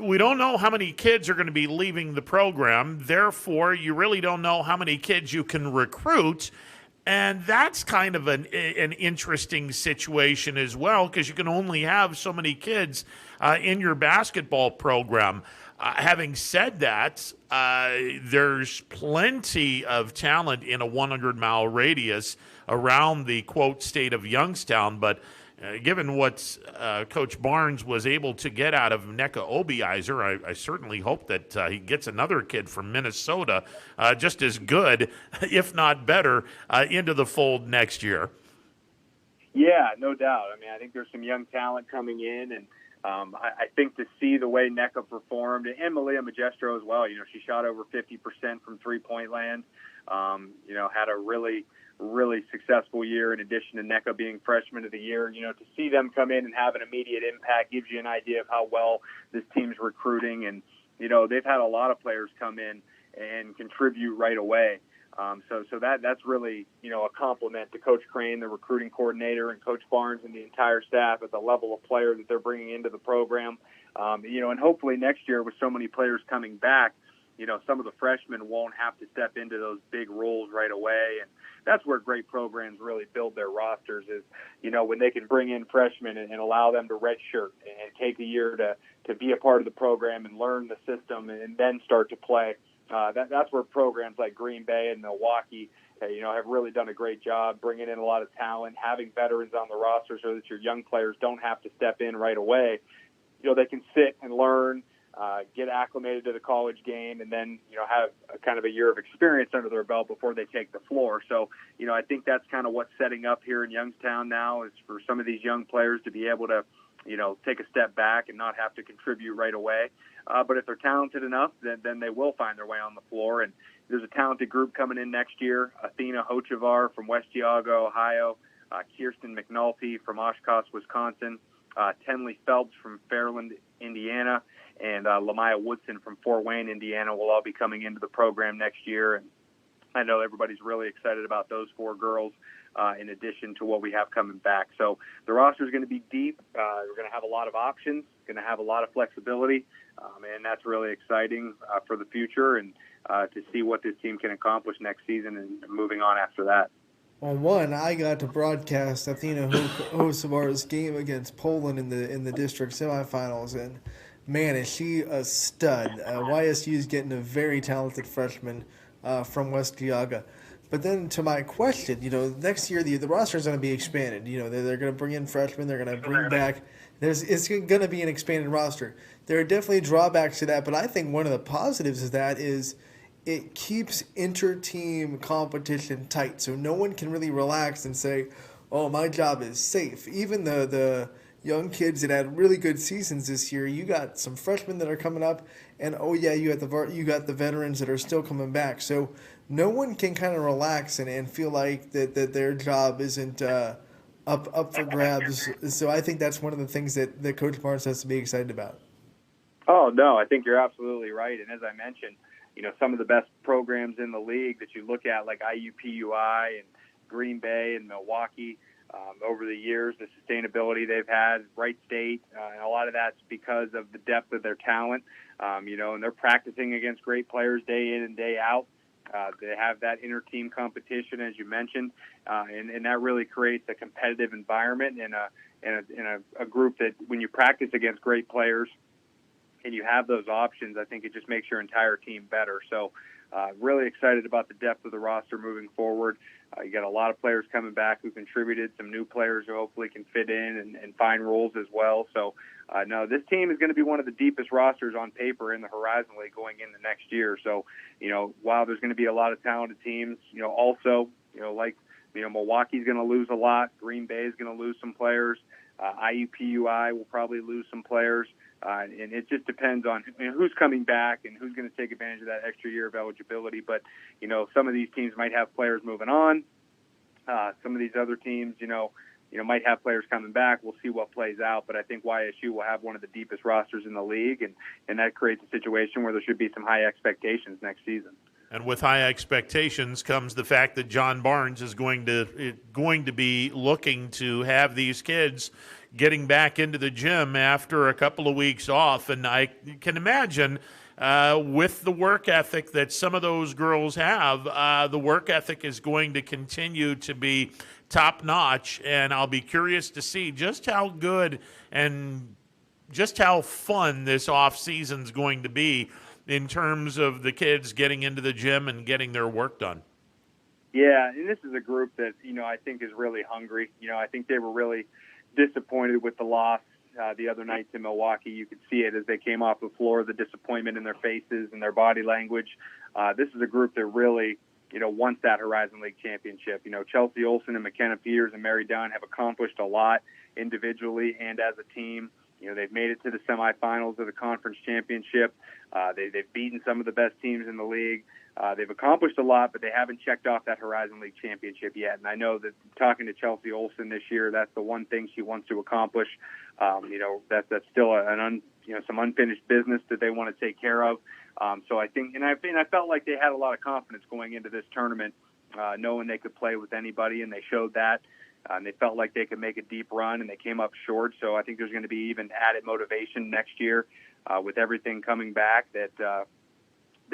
We don't know how many kids are going to be leaving the program. Therefore, you really don't know how many kids you can recruit. And that's kind of an interesting situation as well, because you can only have so many kids in your basketball program. Having said that, there's plenty of talent in a 100-mile radius around the, quote, state of Youngstown. But given what Coach Barnes was able to get out of Nneka Obiizer, I certainly hope that he gets another kid from Minnesota just as good, if not better, into the fold next year. Yeah, no doubt. I think there's some young talent coming in, and I think to see the way Nneka performed, and Malia Magistro as well, she shot over 50% from three-point land, had a really successful year in addition to Nneka being freshman of the year. To see them come in and have an immediate impact gives you an idea of how well this team's recruiting. And, they've had a lot of players come in and contribute right away. So that's really, a compliment to Coach Crane, the recruiting coordinator, and Coach Barnes and the entire staff at the level of player that they're bringing into the program. And hopefully next year with so many players coming back, some of the freshmen won't have to step into those big roles right away. And that's where great programs really build their rosters is, when they can bring in freshmen and allow them to redshirt and take a year to be a part of the program and learn the system and then start to play. That's where programs like Green Bay and Milwaukee, have really done a great job bringing in a lot of talent, having veterans on the roster so that your young players don't have to step in right away. They can sit and learn, get acclimated to the college game, and then, have a kind of a year of experience under their belt before they take the floor. So, I think that's kind of what's setting up here in Youngstown now is for some of these young players to be able to, take a step back and not have to contribute right away. But if they're talented enough, then they will find their way on the floor. And there's a talented group coming in next year. Athena Hochevar from West Geauga, Ohio. Kirsten McNulty from Oshkosh, Wisconsin. Tenley Phelps from Fairland, Indiana. And Lamaya Woodson from Fort Wayne, Indiana will all be coming into the program next year. And I know everybody's really excited about those four girls in addition to what we have coming back. So the roster is going to be deep. We're going to have a lot of options, going to have a lot of flexibility, and that's really exciting for the future and to see what this team can accomplish next season and moving on after that. Well, I got to broadcast Athena Hochevar's game against Poland in the district semifinals, and man, is she a stud. YSU is getting a very talented freshman from West Geauga. But then to my question, next year the roster is going to be expanded. They're going to bring in freshmen. They're going to bring back. It's going to be an expanded roster. There are definitely drawbacks to that, but I think one of the positives of that is it keeps inter-team competition tight. So no one can really relax and say, oh, my job is safe. Even the young kids that had really good seasons this year, you got some freshmen that are coming up, and you got the veterans that are still coming back. So no one can kind of relax and feel like that their job isn't up for grabs. So I think that's one of the things that Coach Barnes has to be excited about. Oh, no, I think you're absolutely right. And as I mentioned, some of the best programs in the league that you look at, like IUPUI and Green Bay and Milwaukee, over the years, the sustainability they've had, Wright State, and a lot of that's because of the depth of their talent, and they're practicing against great players day in and day out. They have that inter-team competition, as you mentioned, and that really creates a competitive environment and a group that when you practice against great players and you have those options, I think it just makes your entire team better. So really excited about the depth of the roster moving forward. You got a lot of players coming back who contributed, some new players who hopefully can fit in and find roles as well. So, no, this team is going to be one of the deepest rosters on paper in the Horizon League going into next year. So, while there's going to be a lot of talented teams, also, Milwaukee's going to lose a lot. Green Bay is going to lose some players. IUPUI will probably lose some players. And it just depends on who's coming back and who's going to take advantage of that extra year of eligibility. But, some of these teams might have players moving on. Some of these other teams, might have players coming back. We'll see what plays out. But I think YSU will have one of the deepest rosters in the league, and that creates a situation where there should be some high expectations next season. And with high expectations comes the fact that John Barnes is going to be looking to have these kids getting back into the gym after a couple of weeks off. And I can imagine with the work ethic that some of those girls have, the work ethic is going to continue to be top-notch. And I'll be curious to see just how good and just how fun this off-season is going to be in terms of the kids getting into the gym and getting their work done. Yeah, and this is a group that, I think is really hungry. I think they were really disappointed with the loss the other night to Milwaukee. You could see it as they came off the floor, the disappointment in their faces and their body language. This is a group that really, wants that Horizon League championship. Chelsea Olsen and McKenna Peters and Mary Dunn have accomplished a lot individually and as a team. They've made it to the semifinals of the conference championship. They've beaten some of the best teams in the league. They've accomplished a lot, but they haven't checked off that Horizon League championship yet. And I know that talking to Chelsea Olsen this year, that's the one thing she wants to accomplish. That's still some unfinished business that they want to take care of. So I think, and I felt like they had a lot of confidence going into this tournament, knowing they could play with anybody, and they showed that. And they felt like they could make a deep run, and they came up short. So I think there's going to be even added motivation next year with everything coming back that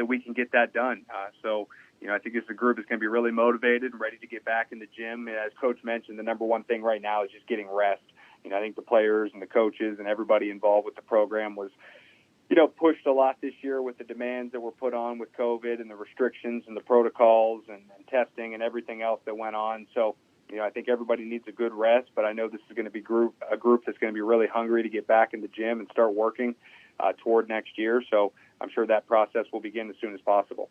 we can get that done. I think this group is going to be really motivated and ready to get back in the gym. As Coach mentioned, the number one thing right now is just getting rest. I think the players and the coaches and everybody involved with the program was, pushed a lot this year with the demands that were put on with COVID and the restrictions and the protocols and testing and everything else that went on. So, I think everybody needs a good rest, but I know this is going to be a group that's going to be really hungry to get back in the gym and start working toward next year. So I'm sure that process will begin as soon as possible.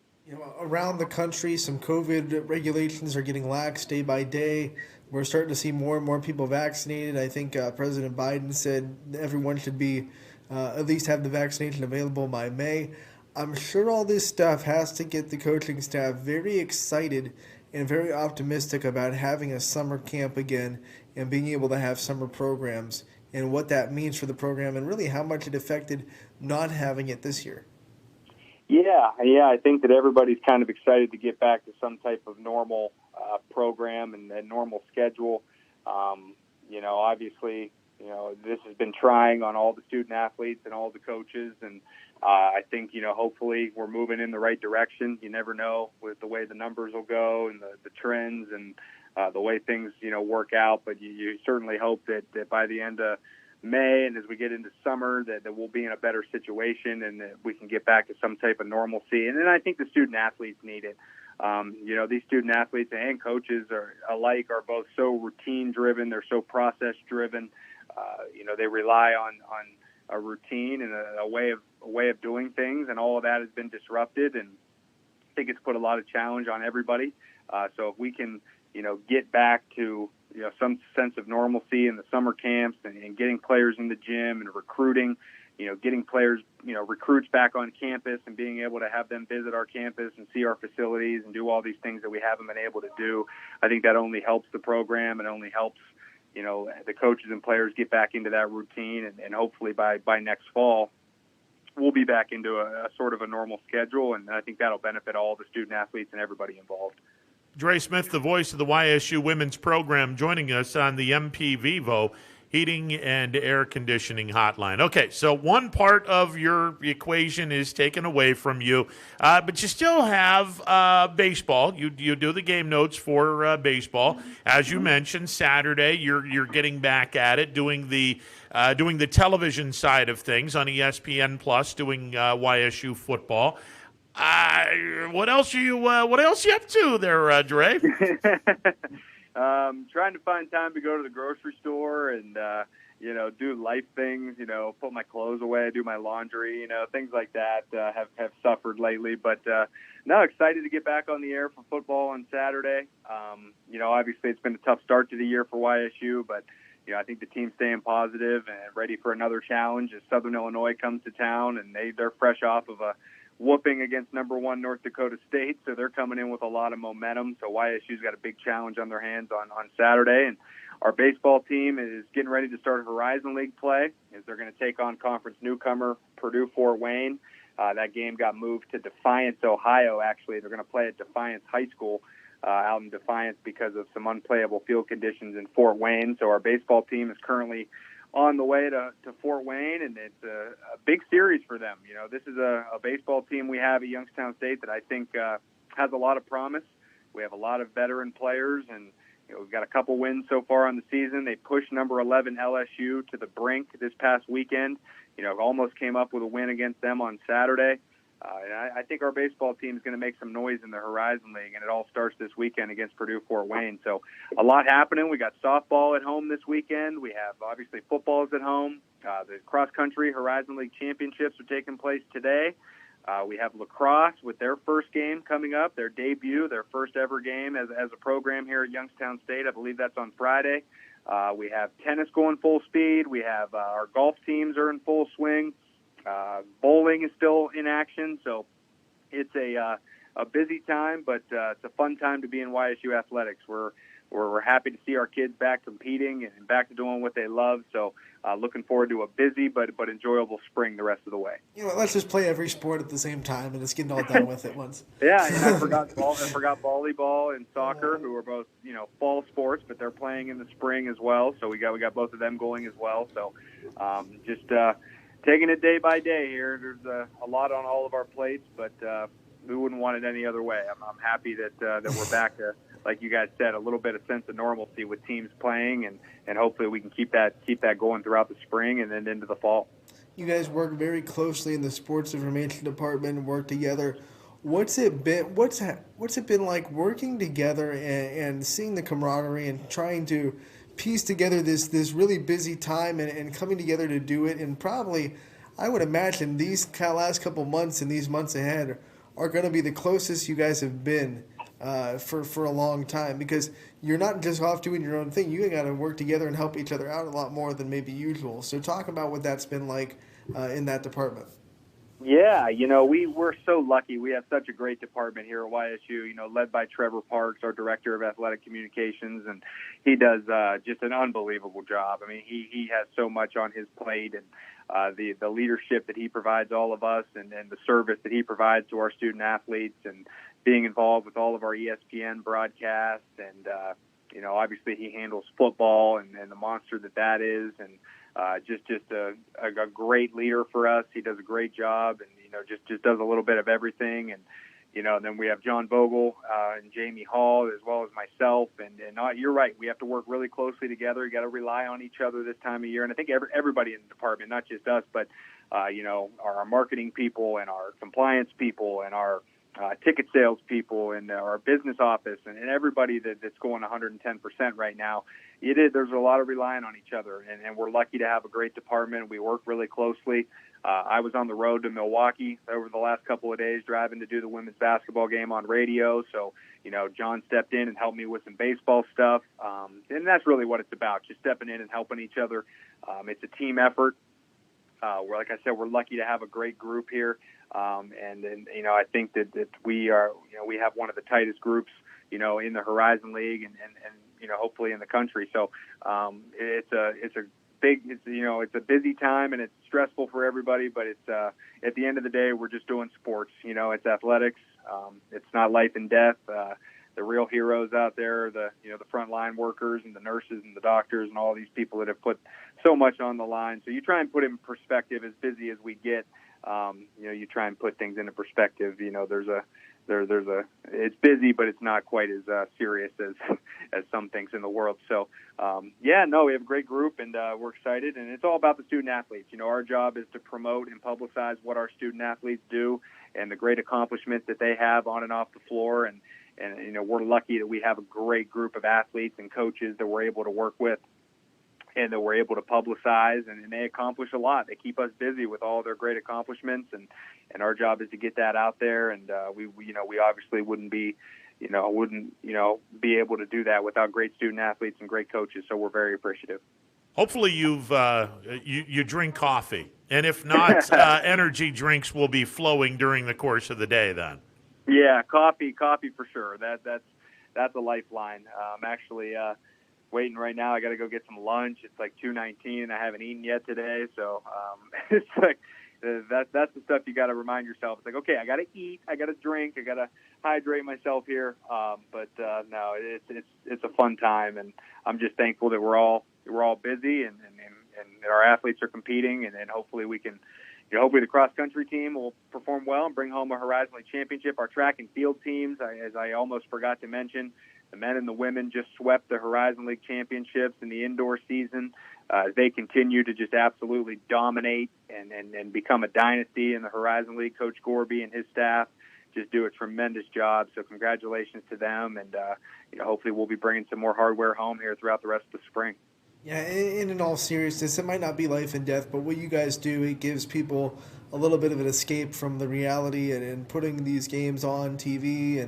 Around the country, some COVID regulations are getting lax day by day. We're starting to see more and more people vaccinated. I think President Biden said everyone should be at least have the vaccination available by May. I'm sure all this stuff has to get the coaching staff very excited and very optimistic about having a summer camp again and being able to have summer programs and what that means for the program and really how much it affected not having it this year. Yeah, I think that everybody's kind of excited to get back to some type of normal program and a normal schedule. Obviously, this has been trying on all the student athletes and all the coaches, and I think, hopefully we're moving in the right direction. You never know with the way the numbers will go and the trends and the way things, work out. But you certainly hope that by the end of May and as we get into summer that we'll be in a better situation and that we can get back to some type of normalcy. And then I think the student athletes need it. These student athletes and coaches are both so routine driven. They're so process driven. They rely on a routine and a way of doing things, and all of that has been disrupted, and I think it's put a lot of challenge on everybody. So if we can, get back to, some sense of normalcy in the summer camps and getting players in the gym and recruiting, getting players, recruits back on campus and being able to have them visit our campus and see our facilities and do all these things that we haven't been able to do, I think that only helps the program and only helps the coaches and players get back into that routine, and hopefully by next fall, we'll be back into a sort of a normal schedule, and I think that'll benefit all the student athletes and everybody involved. Dre Smith, the voice of the YSU women's program, joining us on the MP Vivo Heating and Air Conditioning Hotline. Okay, so one part of your equation is taken away from you, but you still have baseball. You do the game notes for baseball. As you mentioned, Saturday you're getting back at it, doing the television side of things on ESPN Plus, doing YSU football. What else are you up to there, Dre? Trying to find time to go to the grocery store and, do life things, put my clothes away, do my laundry, things like that, have suffered lately. But, no, excited to get back on the air for football on Saturday. Obviously it's been a tough start to the year for YSU, but, I think the team's staying positive and ready for another challenge as Southern Illinois comes to town, and they're fresh off of a whooping against number 1 North Dakota State, so they're coming in with a lot of momentum. So YSU's got a big challenge on their hands on Saturday, and our baseball team is getting ready to start Horizon League play as they're going to take on conference newcomer Purdue Fort Wayne. That game got moved to Defiance, Ohio. Actually, they're going to play at Defiance High School out in Defiance because of some unplayable field conditions in Fort Wayne. So our baseball team is currently on the way to Fort Wayne, and it's a big series for them. This is a baseball team we have at Youngstown State that I think has a lot of promise. We have a lot of veteran players, and we've got a couple wins so far on the season. They pushed number 11 LSU to the brink this past weekend. Almost came up with a win against them on Saturday. And I think our baseball team is going to make some noise in the Horizon League, and it all starts this weekend against Purdue Fort Wayne. So a lot happening. We got softball at home this weekend. We have, obviously, footballs at home. The cross-country Horizon League championships are taking place today. We have lacrosse with their first game coming up, their debut, their first ever game as a program here at Youngstown State. I believe that's on Friday. We have tennis going full speed. We have our golf teams are in full swing. Bowling is still in action, so it's a busy time, but it's a fun time to be in YSU athletics. We're happy to see our kids back competing and back to doing what they love. So looking forward to a busy but enjoyable spring the rest of the way. Let's just play every sport at the same time and just get it all done with at once. Yeah, and I forgot volleyball and soccer, who are both fall sports, but they're playing in the spring as well. So we got both of them going as well. So just taking it day by day here. There's a lot on all of our plates, but we wouldn't want it any other way. I'm happy that we're back to, like you guys said, a little bit of sense of normalcy with teams playing, and hopefully we can keep that going throughout the spring and then into the fall. You guys work very closely in the sports information department and work together. What's it been like working together and seeing the camaraderie and trying to piece together this really busy time and coming together to do it? And probably, I would imagine these last couple months and these months ahead are going to be the closest you guys have been for a long time, because you're not just off doing your own thing. You got to work together and help each other out a lot more than maybe usual. So talk about what that's been like in that department. Yeah, we're so lucky. We have such a great department here at YSU, led by Trevor Parks, our Director of Athletic Communications, and he does just an unbelievable job. I mean, he has so much on his plate, and the leadership that he provides all of us, and the service that he provides to our student athletes, and being involved with all of our ESPN broadcasts, and obviously he handles football and the monster that is, and just a great leader for us. He does a great job, and just does a little bit of everything. And then we have John Bogle and Jamie Hall, as well as myself. And you're right, we have to work really closely together. You got to rely on each other this time of year. And I think everybody in the department, not just us, but our marketing people and our compliance people and our ticket sales people and our business office and everybody that's going 110% right now. There's a lot of relying on each other, and we're lucky to have a great department. We work really closely. I was on the road to Milwaukee over the last couple of days driving to do the women's basketball game on radio. So, John stepped in and helped me with some baseball stuff. And that's really what it's about, just stepping in and helping each other. It's a team effort. Like I said, we're lucky to have a great group here. And I think that we have one of the tightest groups, in the Horizon League and hopefully in the country. So it's a it's a busy time and it's stressful for everybody, but it's at the end of the day, we're just doing sports. It's athletics. It's not life and death. The real heroes out there, the frontline workers and the nurses and the doctors and all these people that have put so much on the line. So you try and put it in perspective. As busy as we get, you try and put things into perspective. It's busy, but it's not quite as serious as some things in the world. So, we have a great group, and we're excited. And it's all about the student athletes. Our job is to promote and publicize what our student athletes do and the great accomplishments that they have on and off the floor. And we're lucky that we have a great group of athletes and coaches that we're able to work with and that we're able to publicize, and they accomplish a lot. They keep us busy with all their great accomplishments, and our job is to get that out there. And we obviously wouldn't be able to do that without great student athletes and great coaches. So we're very appreciative. Hopefully you drink coffee, and if not, energy drinks will be flowing during the course of the day then. Yeah, coffee for sure. That's a lifeline. I'm actually waiting right now. I got to go get some lunch. It's like 2:19, and I haven't eaten yet today. So it's like that's the stuff you got to remind yourself. It's like, okay, I got to eat, I got to drink, I got to hydrate myself here. But no, it's a fun time, and I'm just thankful that we're all busy and our athletes are competing, and hopefully we can. Hopefully the cross-country team will perform well and bring home a Horizon League championship. Our track and field teams, as I almost forgot to mention, the men and the women just swept the Horizon League championships in the indoor season. They continue to just absolutely dominate and become a dynasty in the Horizon League. Coach Gorby and his staff just do a tremendous job. So congratulations to them, and hopefully we'll be bringing some more hardware home here throughout the rest of the spring. Yeah, and in all seriousness, it might not be life and death, but what you guys do, it gives people a little bit of an escape from the reality, and putting these games on TV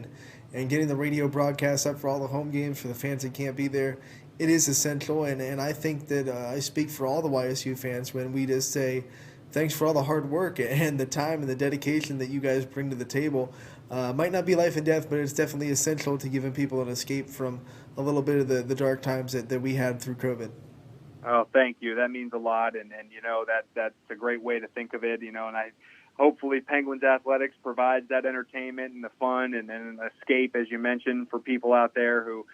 and getting the radio broadcasts up for all the home games for the fans that can't be there. It is essential, and I think that I speak for all the YSU fans when we just say thanks for all the hard work and the time and the dedication that you guys bring to the table. Might not be life and death, but it's definitely essential to giving people an escape from a little bit of the dark times that we had through COVID. Oh, thank you. That means a lot, and that's a great way to think of it. And hopefully Penguins Athletics provides that entertainment and the fun and an escape, as you mentioned, for people out there who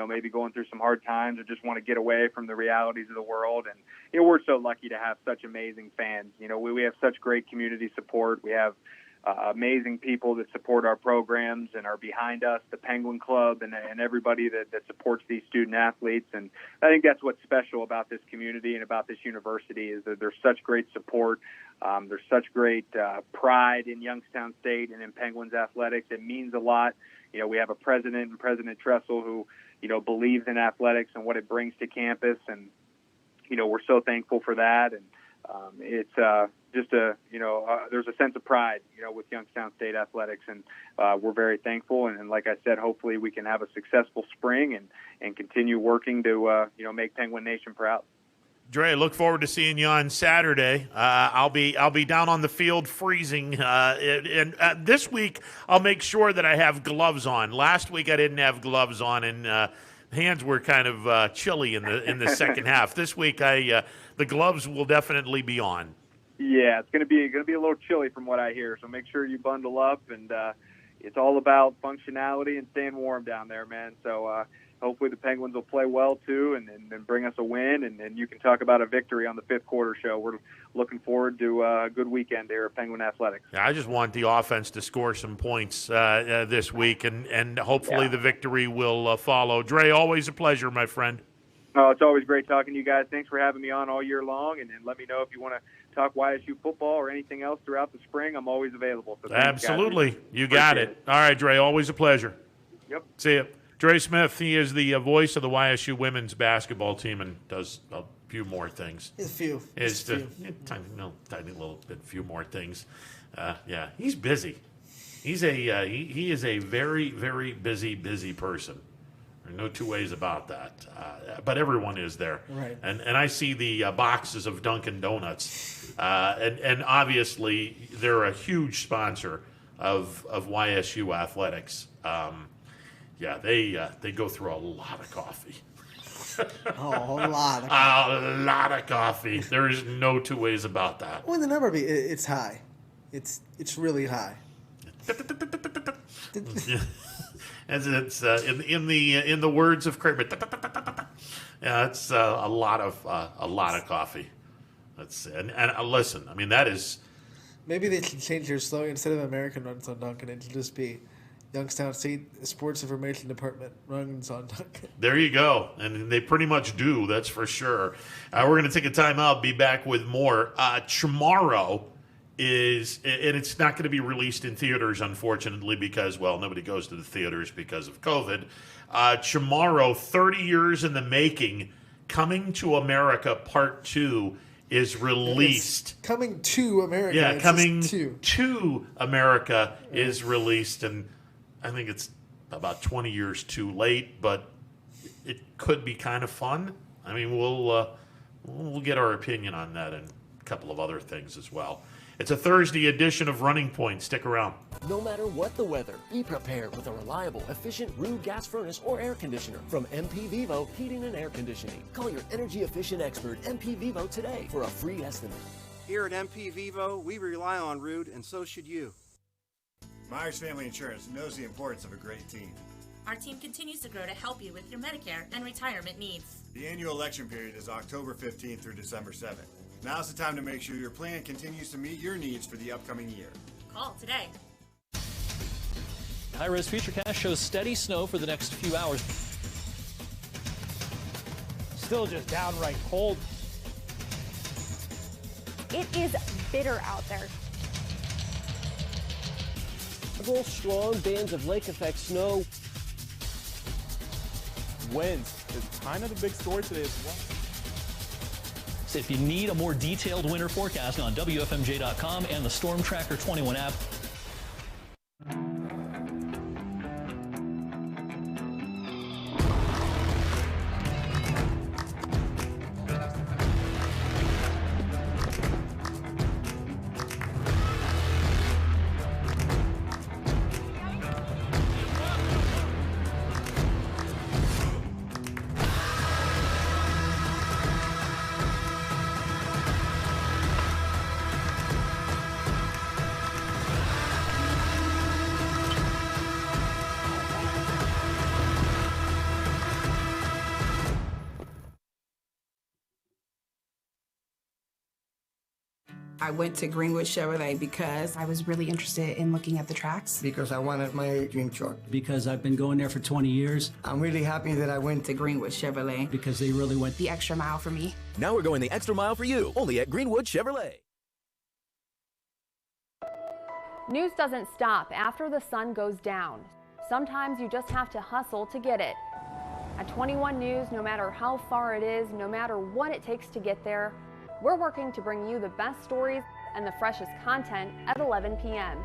maybe going through some hard times or just want to get away from the realities of the world. And we're so lucky to have such amazing fans. We have such great community support. We have amazing people that support our programs and are behind us, the Penguin Club and everybody that supports these student athletes. And I think that's what's special about this community and about this university is that there's such great support. There's such great pride in Youngstown State and in Penguins athletics. It means a lot. We have a president and President Tressel who, believes in athletics and what it brings to campus. And, we're so thankful for that. And it's just there's a sense of pride, with Youngstown State athletics, and we're very thankful. And like I said, hopefully we can have a successful spring and continue working to make Penguin Nation proud. Dre, look forward to seeing you on Saturday. I'll be down on the field freezing, and this week I'll make sure that I have gloves on. Last week I didn't have gloves on, and hands were kind of chilly in the second half. This week the gloves will definitely be on. Yeah, it's going to be a little chilly from what I hear. So make sure you bundle up, and it's all about functionality and staying warm down there, man. So hopefully the Penguins will play well too, and bring us a win, and you can talk about a victory on the fifth quarter show. We're looking forward to a good weekend here at Penguin Athletics. Yeah, I just want the offense to score some points this week, and hopefully the victory will follow. Dre, always a pleasure, my friend. Oh, it's always great talking to you guys. Thanks for having me on all year long, and let me know if you want to talk YSU football or anything else throughout the spring. I'm always available. So absolutely. You got it. All right, Dre, always a pleasure. Yep. See you. Dre Smith, he is the voice of the YSU women's basketball team and does a few more things. A few. Tiny little bit, few more things. Yeah, he's busy. He is a very, very busy person. There's no two ways about that. But everyone is there. Right. And I see the boxes of Dunkin' Donuts. And obviously they're a huge sponsor of YSU athletics. Yeah, they go through a lot of coffee. Oh, a lot of coffee. A lot of coffee. There is no two ways about that. Well, the number it's high. It's really high. As it's in the words of Kramer. Yeah, it's a lot of coffee. And listen, I mean that is. Maybe they should change their slogan instead of American Runs on Dunkin'. It should just be Youngstown State Sports Information Department runs on Dunkin'. There you go, and they pretty much do. That's for sure. We're going to take a time out. Be back with more tomorrow. And it's not going to be released in theaters, unfortunately, because, well, nobody goes to the theaters because of COVID. Tomorrow, 30 Years in the Making, Coming to America Part 2 is released. It's coming to America. Yeah, it's Coming to America is released, and I think it's about 20 years too late, but it could be kind of fun. I mean, we'll get our opinion on that and a couple of other things as well. It's a Thursday edition of Running Point. Stick around. No matter what the weather, be prepared with a reliable, efficient Ruud gas furnace or air conditioner from MP Vivo Heating and Air Conditioning. Call your energy efficient expert, MP Vivo, today for a free estimate. Here at MP Vivo, we rely on Ruud, and so should you. Myers Family Insurance knows the importance of a great team. Our team continues to grow to help you with your Medicare and retirement needs. The annual election period is October 15th through December 7th. Now's the time to make sure your plan continues to meet your needs for the upcoming year. Call today. High-res Futurecast shows steady snow for the next few hours. Still just downright cold. It is bitter out there. Several strong bands of lake effect snow. Winds is kind of the big story today as well. So if you need a more detailed winter forecast on WFMJ.com and the Storm Tracker 21 app. I went to Greenwood Chevrolet because I was really interested in looking at the tracks. Because I wanted my dream truck. Because I've been going there for 20 years. I'm really happy that I went to Greenwood Chevrolet. Because they really went the extra mile for me. Now we're going the extra mile for you, only at Greenwood Chevrolet. News doesn't stop after the sun goes down. Sometimes you just have to hustle to get it. At 21 News, no matter how far it is, no matter what it takes to get there, we're working to bring you the best stories and the freshest content at 11 p.m.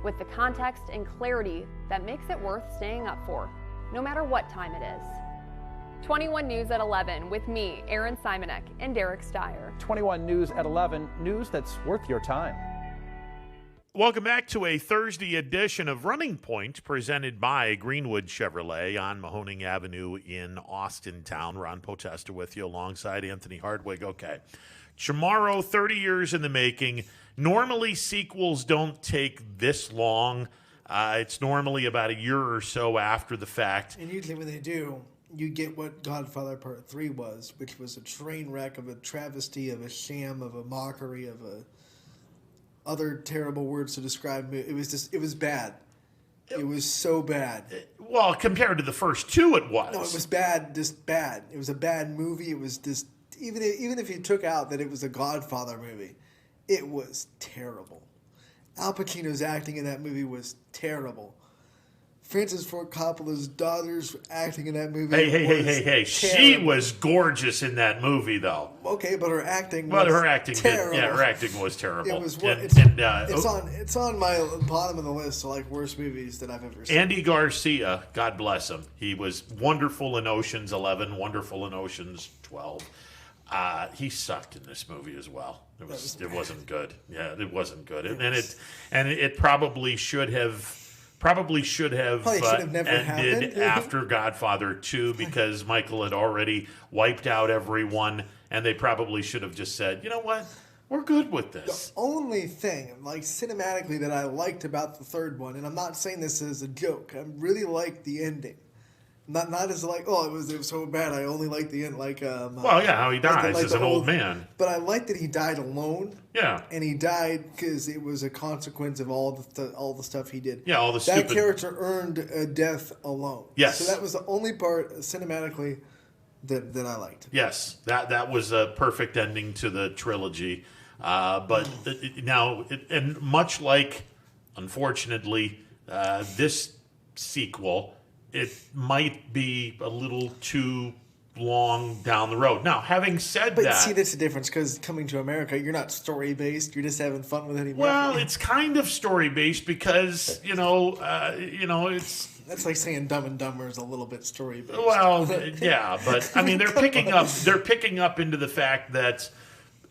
with the context and clarity that makes it worth staying up for, no matter what time it is. 21 News at 11 with me, Aaron Simonek, and Derek Steyer. 21 News at 11, news that's worth your time. Welcome back to a Thursday edition of Running Point presented by Greenwood Chevrolet on Mahoning Avenue in Austintown. Ron Potesta with you alongside Anthony Hardwig. Okay. Tomorrow, 30 years in the making. Normally, sequels don't take this long. It's normally about a year or so after the fact. And usually when they do, you get what Godfather Part 3 was, which was a train wreck of a travesty, of a sham, of a mockery, of a other terrible words to describe it. It was bad. It was so bad. Well, compared to the first two, it was. No, it was bad, just bad. It was a bad movie. It was just... Even if you took out that it was a Godfather movie, it was terrible. Al Pacino's acting in that movie was terrible. Francis Ford Coppola's daughter's acting in that movie Hey. She was gorgeous in that movie, though. Okay, but her acting was terrible. Her acting was terrible. It was it's on my bottom of the list of like worst movies that I've ever seen. Andy Garcia, God bless him. He was wonderful in Ocean's 11, wonderful in Ocean's 12. He sucked in this movie as well. It wasn't good. Yeah, it wasn't good. And it probably should have probably should have never ended happened. after Godfather 2 because Michael had already wiped out everyone, and they probably should have just said, you know what, we're good with this. The only thing, like cinematically, that I liked about the third one, and I'm not saying this as a joke, I really liked the ending. Not as like, oh, it was so bad. I only liked the end. Like, well, yeah, how he dies as an old man. But I liked that he died alone. Yeah, and he died because it was a consequence of all the stuff he did. Yeah, all the that stupid... character earned a death alone. Yes, so that was the only part cinematically that I liked. Yes, that was a perfect ending to the trilogy. But now, and much like, unfortunately, this sequel, it might be a little too long down the road. Now, having said that... But see, that's the difference, because Coming to America, you're not story-based. You're just having fun with it. Well, it's kind of story-based because, it's... That's like saying Dumb and Dumber is a little bit story-based. Well, yeah, but, I mean, they're picking up into the fact that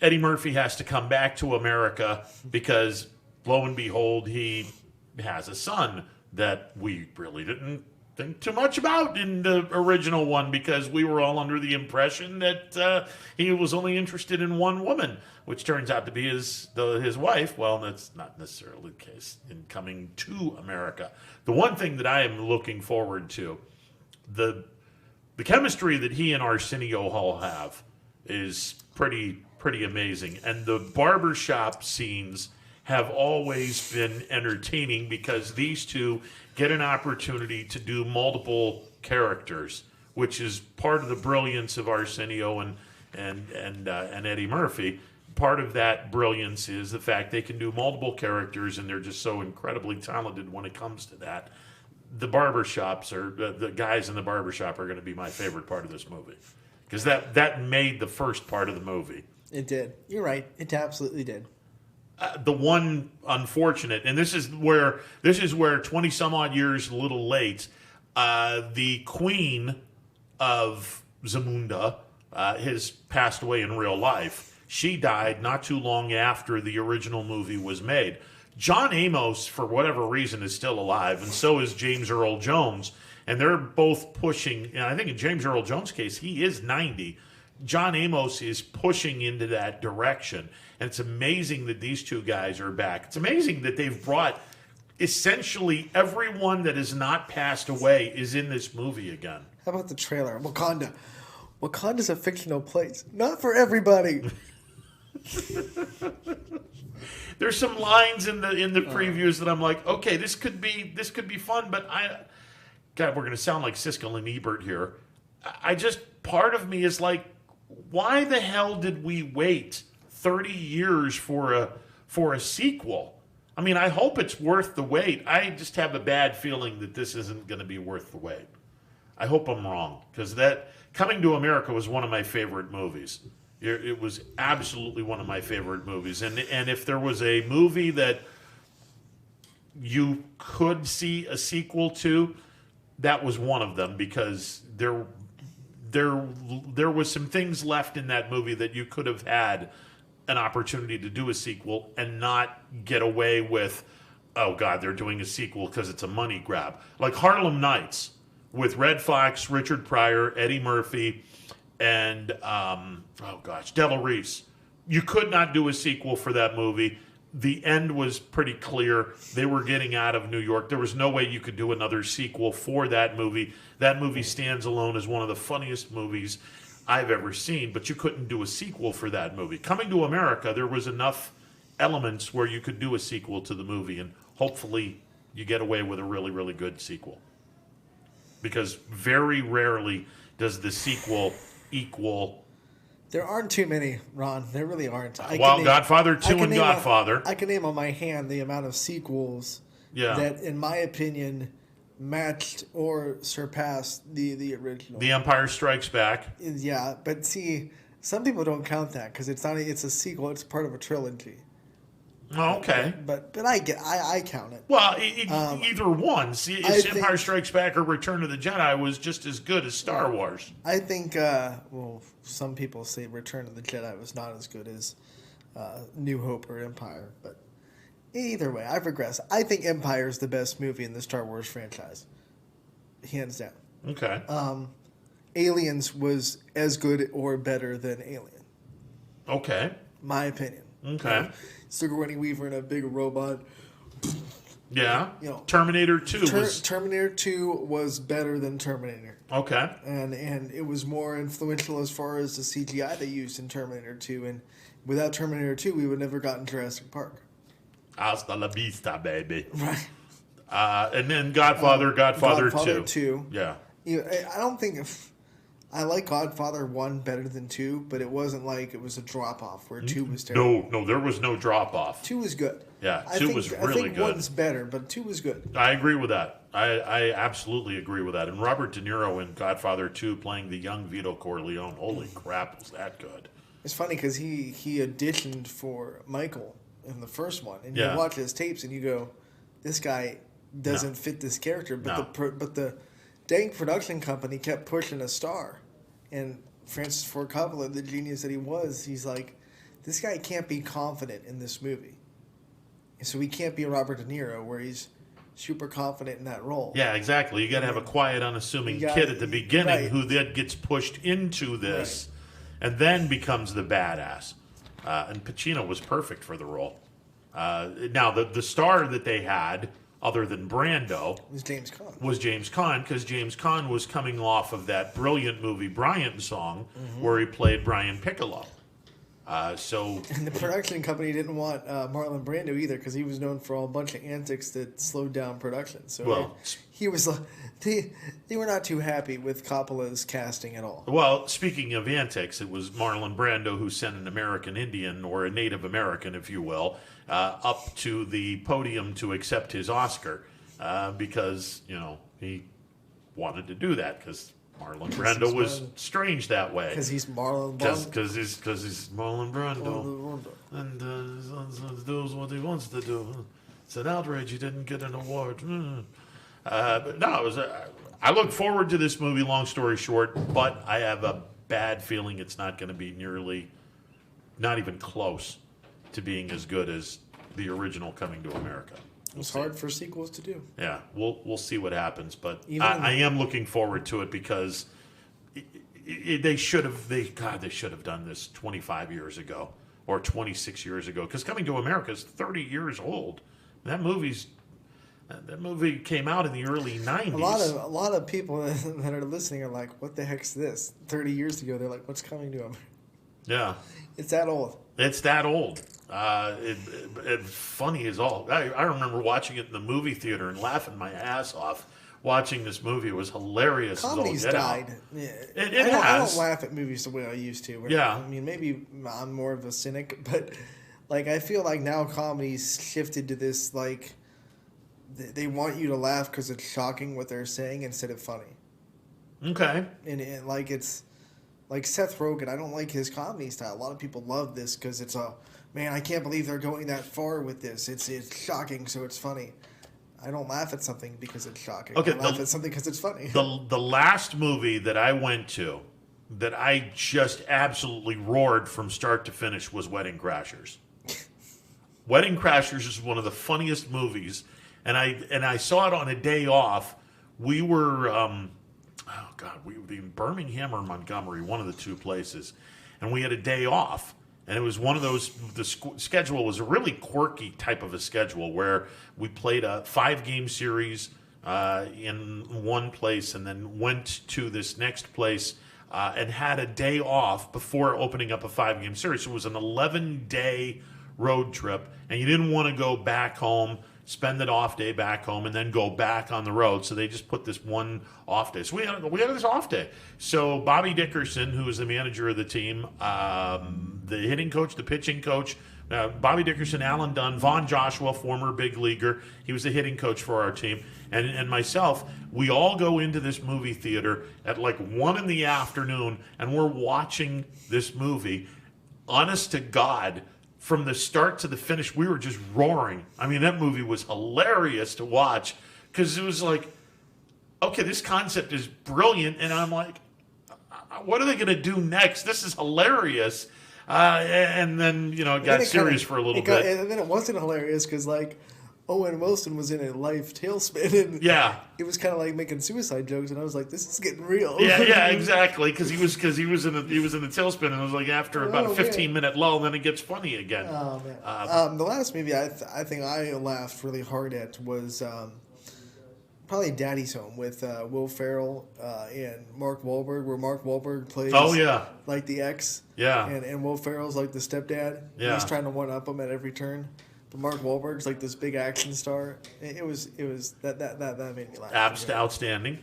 Eddie Murphy has to come back to America because, lo and behold, he has a son that we really didn't think too much about in the original one because we were all under the impression that he was only interested in one woman, which turns out to be his wife. Well, that's not necessarily the case in Coming to America. The one thing that I am looking forward to, the chemistry that he and Arsenio Hall have is pretty amazing, and the barbershop scenes have always been entertaining because these two get an opportunity to do multiple characters, which is part of the brilliance of Arsenio and Eddie Murphy. Part of that brilliance is the fact they can do multiple characters, and they're just so incredibly talented when it comes to that. The barbershops the guys in the barbershop are going to be my favorite part of this movie because that made the first part of the movie. It did. You're right. It absolutely did. The one unfortunate, and this is where 20 some odd years a little late, the queen of Zamunda has passed away in real life. She died not too long after the original movie was made. John Amos, for whatever reason, is still alive, and so is James Earl Jones, and they're both pushing, and I think in James Earl Jones' case, he is 90. John Amos is pushing into that direction. And it's amazing that these two guys are back. It's amazing that they've brought essentially everyone that has not passed away is in this movie again. How about the trailer? Wakanda. Wakanda's a fictional place. Not for everybody. There's some lines in the previews that I'm like, okay, this could be fun, but God, we're going to sound like Siskel and Ebert here. Part of me is like, why the hell did we wait 30 years for a sequel? I mean, I hope it's worth the wait. I just have a bad feeling that this isn't going to be worth the wait. I hope I'm wrong, because that Coming to America was one of my favorite movies. It was absolutely one of my favorite movies. And if there was a movie that you could see a sequel to, that was one of them, because there was some things left in that movie that you could have had an opportunity to do a sequel and not get away with, oh God, they're doing a sequel because it's a money grab. Like Harlem Nights with Red Fox, Richard Pryor, Eddie Murphy, and Della Reese. You could not do a sequel for that movie. The end was pretty clear. They were getting out of New York. There was no way you could do another sequel for that movie. That movie stands alone as one of the funniest movies I've ever seen, but you couldn't do a sequel for that movie. Coming to America, there was enough elements where you could do a sequel to the movie, and hopefully you get away with a really, really good sequel. Because very rarely does the sequel equal... There aren't too many, Ron. There really aren't. Godfather 2 and Godfather. I can name on my hand the amount of sequels that, in my opinion, matched or surpassed the original. The Empire Strikes Back. Yeah, but see, some people don't count that because it's a sequel. It's part of a trilogy. Oh, okay. But I count it. Well, either one. See, Empire Strikes Back or Return of the Jedi was just as good as Star Wars. I think, some people say Return of the Jedi was not as good as New Hope or Empire. But Either way, I regress. I think Empire is the best movie in the Star Wars franchise, hands down. Okay. Aliens was as good or better than Alien. Okay. My opinion. Okay. Sigourney Weaver in a big robot. Yeah. You know, Terminator 2 was... Terminator 2 was better than Terminator. Okay. And it was more influential as far as the CGI they used in Terminator 2. And without Terminator 2, we would never gotten Jurassic Park. Hasta la vista, baby. Right. And then Godfather 2. Yeah. I don't think... I like Godfather 1 better than 2, but it wasn't like it was a drop-off where 2 was terrible. No, there was no drop-off. 2 was good. Yeah, 2 was really good. 1's better, but 2 was good. I agree with that. I absolutely agree with that. And Robert De Niro in Godfather 2 playing the young Vito Corleone. Holy crap, was that good. It's funny because he auditioned for Michael in the first one. And Yeah. you watch his tapes and you go, this guy doesn't fit this character. But the dang production company kept pushing a star. And Francis Ford Coppola, the genius that he was, he's like, this guy can't be confident in this movie. And so he can't be Robert De Niro where he's super confident in that role. Yeah, exactly. You got to have a quiet, unassuming kid at the beginning who then gets pushed into this and then becomes the badass. And Pacino was perfect for the role. Now, the star that they had, other than Brando, was James Caan, because James Caan was coming off of that brilliant movie Bryant Song, where he played Brian Piccolo. And the production company didn't want Marlon Brando either because he was known for a bunch of antics that slowed down production. So he was they were not too happy with Coppola's casting at all. Well, speaking of antics, it was Marlon Brando who sent an American Indian, or a Native American, if you will, up to the podium to accept his Oscar because, he wanted to do that because Marlon Brando was strange that way. Because he's Marlon Brando. Because he's Marlon Brando. And does what he wants to do. It's an outrage he didn't get an award. But no, I look forward to this movie, long story short, but I have a bad feeling it's not going to be not even close to being as good as the original Coming to America. It's hard for sequels to do. Yeah, we'll see what happens, but I am looking forward to it because they should have done this 25 years ago or 26 years ago. Because Coming to America is 30 years old. That movie came out in the early 90s. A lot of people that are listening are like, "What the heck's this?" 30 years ago, they're like, "What's Coming to America?" Yeah, it's that old. It's that old. It's funny as all. I remember watching it in the movie theater and laughing my ass off. Watching this movie, it was hilarious. Comedy's died. Yeah. I don't laugh at movies the way I used to. Yeah. I mean, maybe I'm more of a cynic, but I feel like now comedy's shifted to this they want you to laugh because it's shocking what they're saying instead of funny. Okay. And it's like Seth Rogen. I don't like his comedy style. A lot of people love this because it's man, I can't believe they're going that far with this. It's shocking, so it's funny. I don't laugh at something because it's shocking. Okay, I laugh at something because it's funny. The last movie that I went to that I just absolutely roared from start to finish was Wedding Crashers. Wedding Crashers is one of the funniest movies, and I saw it on a day off. We were we were in Birmingham or Montgomery, one of the two places, and we had a day off. And it was one of those, the schedule was a really quirky type of a schedule where we played a 5-game series in one place and then went to this next place and had a day off before opening up a 5-game series. So it was an 11-day road trip, and you didn't want to go back home, spend an off day back home, and then go back on the road. So they just put this one off day. So we had this off day. So Bobby Dickerson, who was the manager of the team, the hitting coach, the pitching coach, Bobby Dickerson, Alan Dunn, Vaughn Joshua, former big leaguer. He was the hitting coach for our team. And myself, we all go into this movie theater at 1 in the afternoon, and we're watching this movie. Honest to God, from the start to the finish, we were just roaring. I mean, that movie was hilarious to watch because it was like, okay, this concept is brilliant. And I'm like, what are they going to do next? This is hilarious. And then, it got serious for a little bit. And then it wasn't hilarious because, like, Owen Wilson was in a life tailspin, and it was kind of like making suicide jokes, and I was like, "This is getting real." Yeah, exactly. Because he was in the tailspin, and it was like after about a 15-minute lull, then it gets funny again. Oh man! The last movie I think I laughed really hard at was probably Daddy's Home with Will Ferrell and Mark Wahlberg, where Mark Wahlberg plays like the ex, and Will Ferrell's like the stepdad. Yeah, he's trying to one up him at every turn. But Mark Wahlberg's like this big action star. It was that made me laugh. Outstanding.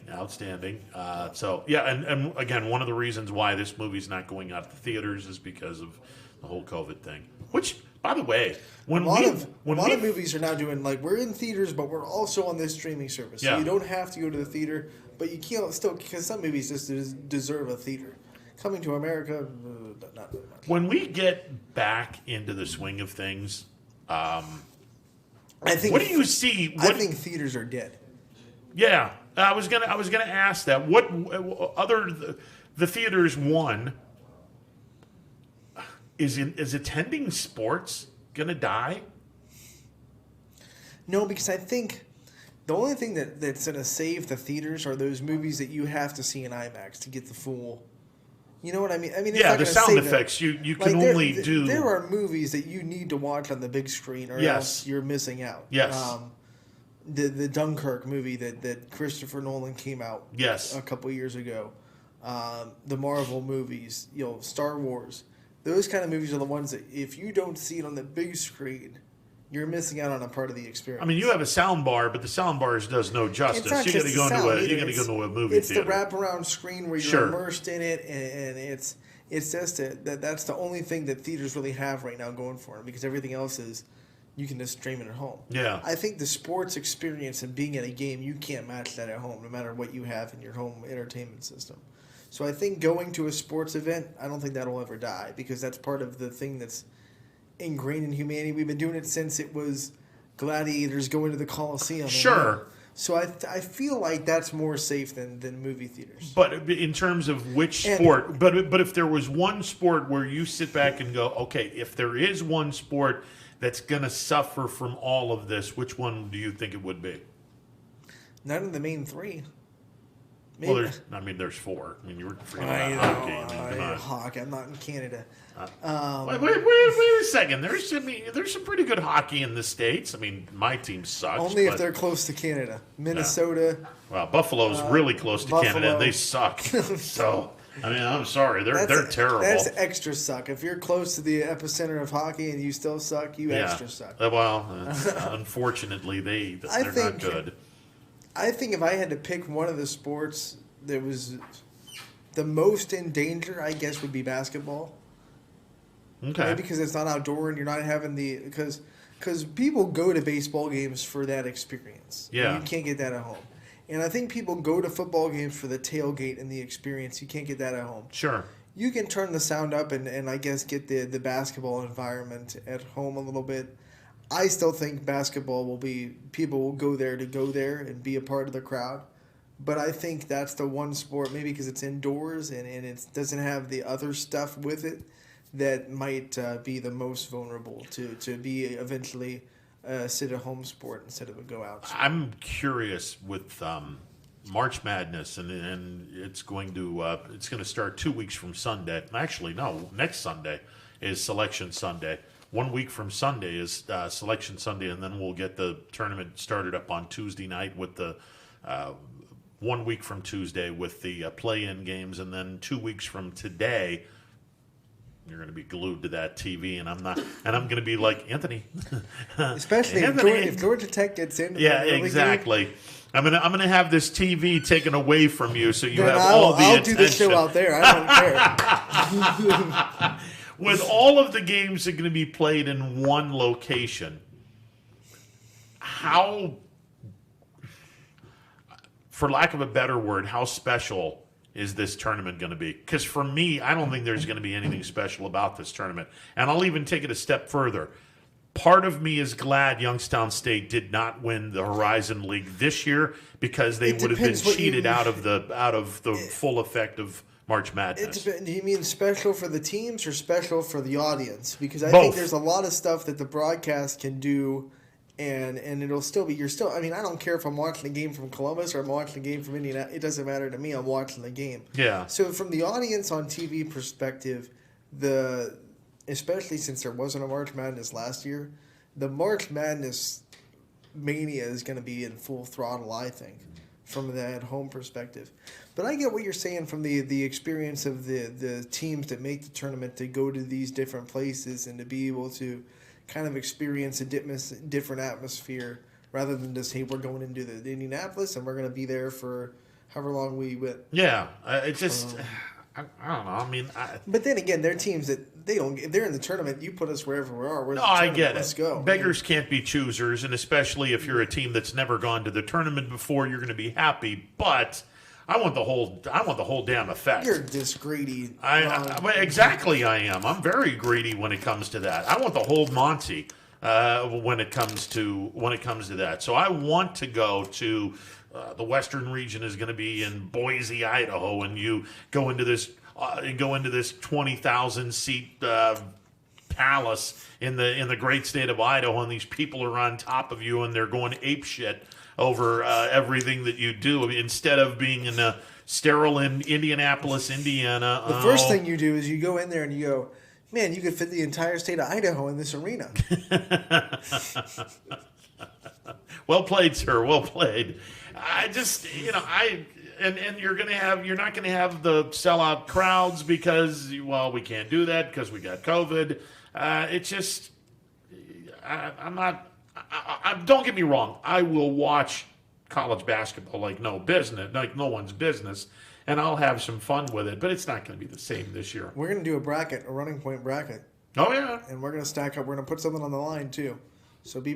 So yeah, and again, one of the reasons why this movie's not going out to theaters is because of the whole COVID thing. Which, by the way, a lot of movies are now doing, like, we're in theaters, but we're also on this streaming service. So you don't have to go to the theater, but you can't still, because some movies just deserve a theater. Coming to America, not really much. When we get back into the swing of things. I think. What do you see? I think theaters are dead. Yeah, I was gonna ask that. What other the theaters? One is attending sports gonna die? No, because I think the only thing that's gonna save the theaters are those movies that you have to see in IMAX to get the full. You know what I mean? It's not the sound effects you can only do. There are movies that you need to watch on the big screen, or else you're missing out. Yes. The Dunkirk movie that Christopher Nolan came out. Yes. A couple years ago. The Marvel movies, Star Wars. Those kind of movies are the ones that if you don't see it on the big screen, you're missing out on a part of the experience. I mean, you have a sound bar, but the sound bar does no justice. You got to go into a movie theater. It's the wraparound screen where you're immersed in it, and it's just that's the only thing that theaters really have right now going for them, because everything else is you can just stream it at home. Yeah, I think the sports experience and being at a game, you can't match that at home, no matter what you have in your home entertainment system. So I think going to a sports event, I don't think that'll ever die, because that's part of the thing that's ingrained in humanity. We've been doing it since it was gladiators going to the Coliseum. Sure. So I feel like that's more safe than movie theaters. But in terms of which sport, but if there was one sport where you sit back and go, okay, if there is one sport that's going to suffer from all of this, which one do you think it would be? None of the main three. Maybe. Well, there's four. I mean, you were forgetting about hockey. Hockey. I'm not in Canada. Wait a second. There's some pretty good hockey in the States. I mean, my team sucks. Only if they're close to Canada. Minnesota. Yeah. Well, Buffalo's really close to Canada, and they suck. So, I'm sorry. They're terrible. That's extra suck. If you're close to the epicenter of hockey and you still suck, you extra suck. Well, unfortunately, they're not good. I think if I had to pick one of the sports that was the most in danger, I guess would be basketball. Okay. Maybe because it's not outdoor and you're not having because people go to baseball games for that experience. Yeah. You can't get that at home. And I think people go to football games for the tailgate and the experience. You can't get that at home. Sure. You can turn the sound up and I guess get the basketball environment at home a little bit. I still think basketball people will go there and be a part of the crowd. But I think that's the one sport, maybe because it's indoors and it doesn't have the other stuff with it, that might be the most vulnerable to be eventually a sit-at-home sport instead of a go-out sport. I'm curious with March Madness, and it's going to start 2 weeks from Sunday. Actually, no, next Sunday is Selection Sunday. 1 week from Sunday is Selection Sunday, and then we'll get the tournament started up on Tuesday night with the 1 week from Tuesday with the play-in games, and then 2 weeks from today, you're going to be glued to that TV, and I'm going to be like, Anthony. Especially Anthony. if Georgia Tech gets in. Yeah, exactly. I'm gonna have this TV taken away from you, so you have all the attention. I'll do the show out there. I don't care. With all of the games that are going to be played in one location, how, for lack of a better word, how special is this tournament going to be? Because for me, I don't think there's going to be anything special about this tournament. And I'll even take it a step further. Part of me is glad Youngstown State did not win the Horizon League this year, because they would have been cheated out of the full effect of March Madness. Do you mean special for the teams or special for the audience? Because I Both. think there's a lot of stuff that the broadcast can do, and it'll still be I mean, I don't care if I'm watching a game from Columbus or I'm watching a game from Indiana. It doesn't matter to me. I'm watching the game. Yeah. So from the audience on TV perspective, especially since there wasn't a March Madness last year, the March Madness mania is going to be in full throttle, I think, from that home perspective. But I get what you're saying from the experience of the teams that make the tournament to go to these different places and to be able to kind of experience a different atmosphere rather than just, hey, we're going into the Indianapolis and we're going to be there for however long we went. Yeah, it's just, I don't know. I mean, but then again, they're teams that if they're in the tournament, you put us wherever we are. No, I get it. Let's go. Beggars can't be choosers, and especially if you're a team that's never gone to the tournament before, you're going to be happy. But I want the whole damn effect. You're this greedy. Exactly, I am. I'm very greedy when it comes to that. I want the whole Monty when it comes to that. So I want to go to the Western region is going to be in Boise, Idaho, and you go into this 20,000 seat palace in the great state of Idaho, and these people are on top of you and they're going apeshit over everything that you do. I mean, instead of being in a sterile in Indianapolis, Indiana. The first thing you do is you go in there and you go, man, you could fit the entire state of Idaho in this arena. Well played, sir. Well played. I just, and you're not going to have the sellout crowds because, well, we can't do that because we got COVID. It's just, don't get me wrong. I will watch college basketball like no one's business, and I'll have some fun with it, but it's not going to be the same this year. We're going to do a running point bracket. Oh, yeah. And we're going to stack up. We're going to put something on the line, too. So be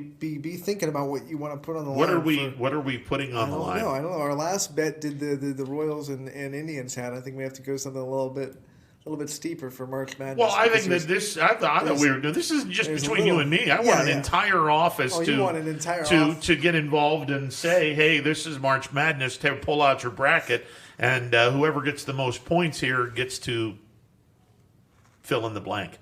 thinking about what you want to put on the line. What are we putting on the line? I don't know. Our last bet did the Royals and Indians had. I think we have to go something a little bit steeper for March Madness. Well, I think that this isn't just between you and me. I want an entire office to get involved and say, hey, this is March Madness. Pull out your bracket, and whoever gets the most points here gets to fill in the blank.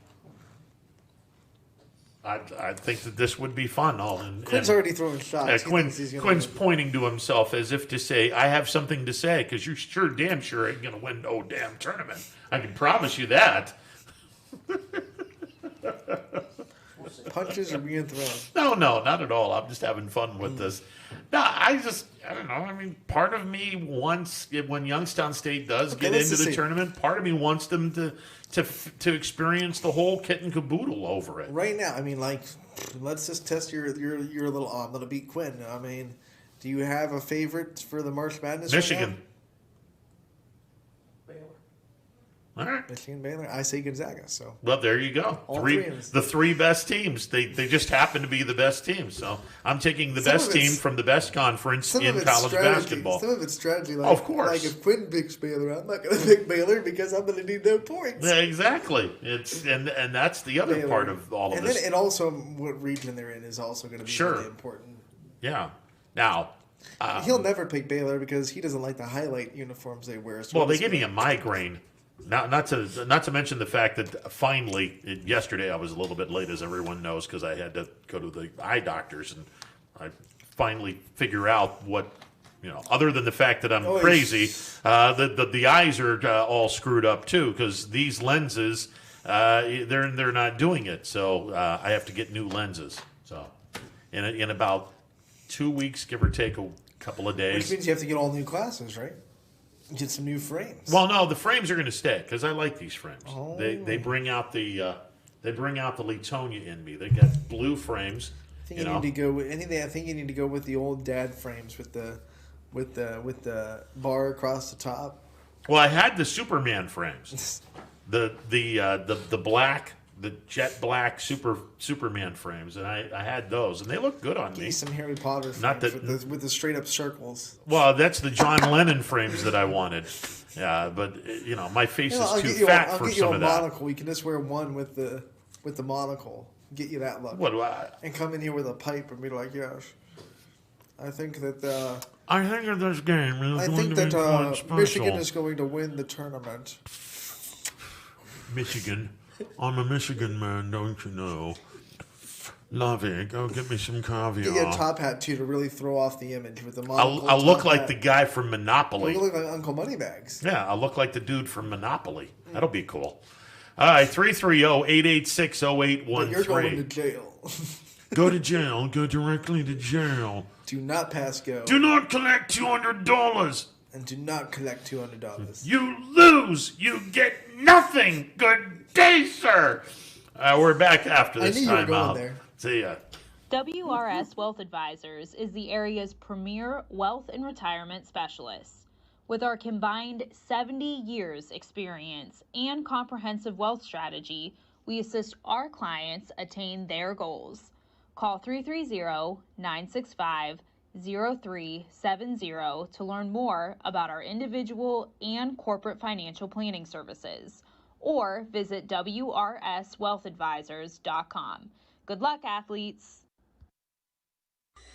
I think that this would be fun. Quinn's already throwing shots. Quinn's pointing to himself as if to say, I have something to say, because you're damn sure ain't going to win no damn tournament. I can promise you that. Punches are being thrown. No, not at all. I'm just having fun with this. No, I don't know. I mean, part of me wants, when Youngstown State does get into the tournament, part of me wants them to experience the whole kit and caboodle over it. Right now, I mean, like, let's just test your little I'm going to beat Quinn. I mean, do you have a favorite for the March Madness? Michigan. Right now? All right. Michigan, Baylor. I say Gonzaga. So. Well, there you go. The three best teams. They just happen to be the best teams. So I'm taking the best team from the best conference in college basketball. Some of it's strategy. Like, of course. Like if Quinn picks Baylor, I'm not going to pick Baylor because I'm going to need no points. Yeah, exactly. It's and that's the other part of all of this. And also what region they're in is also going to be really important. Yeah. Now. He'll never pick Baylor because he doesn't like the highlight uniforms they wear. So well, they give me a migraine. Not to mention the fact that finally yesterday I was a little bit late, as everyone knows, because I had to go to the eye doctors, and I finally figure out what, other than the fact that I'm crazy, the eyes are all screwed up too, because these lenses they're not doing it, so I have to get new lenses. So in about 2 weeks, give or take a couple of days. Which means you have to get all new glasses, right? Get some new frames. Well, no, the frames are going to stay because I like these frames. Oh. They bring out the Latonia in me. They got blue frames. I think you need to go with anything. I think you need to go with the old dad frames with the bar across the top. Well, I had the Superman frames, the black. The jet black Superman frames, and I had those, and they look good on me. Some Harry Potter frames with the straight up circles. Well, that's the John Lennon frames that I wanted. Yeah, but my face is too fat for some of that. I'll get you a monocle. You can just wear one with the monocle. Get you that look. What do I? And come in here with a pipe and be like, yes. I think that I think that this game is I going think to be quite that special. Michigan is going to win the tournament. Michigan. I'm a Michigan man, don't you know? Love it. Go get me some caviar. Get a top hat too to really throw off the image with the I'll look like the guy from Monopoly. You look like Uncle Moneybags. Yeah, I'll look like the dude from Monopoly. That'll be cool. All right, 330-886-0813. But you're going to jail. Go to jail. Go directly to jail. Do not pass go. Do not collect $200. And do not collect $200. You lose. You get nothing. Good day, sir. We're back after this I knew you were time going out. there. See ya. WRS Wealth Advisors is the area's premier wealth and retirement specialist. With our combined 70 years experience and comprehensive wealth strategy, we assist our clients attain their goals. Call 330-965-0370 to learn more about our individual and corporate financial planning services, or visit wrswealthadvisors.com. Good luck, athletes.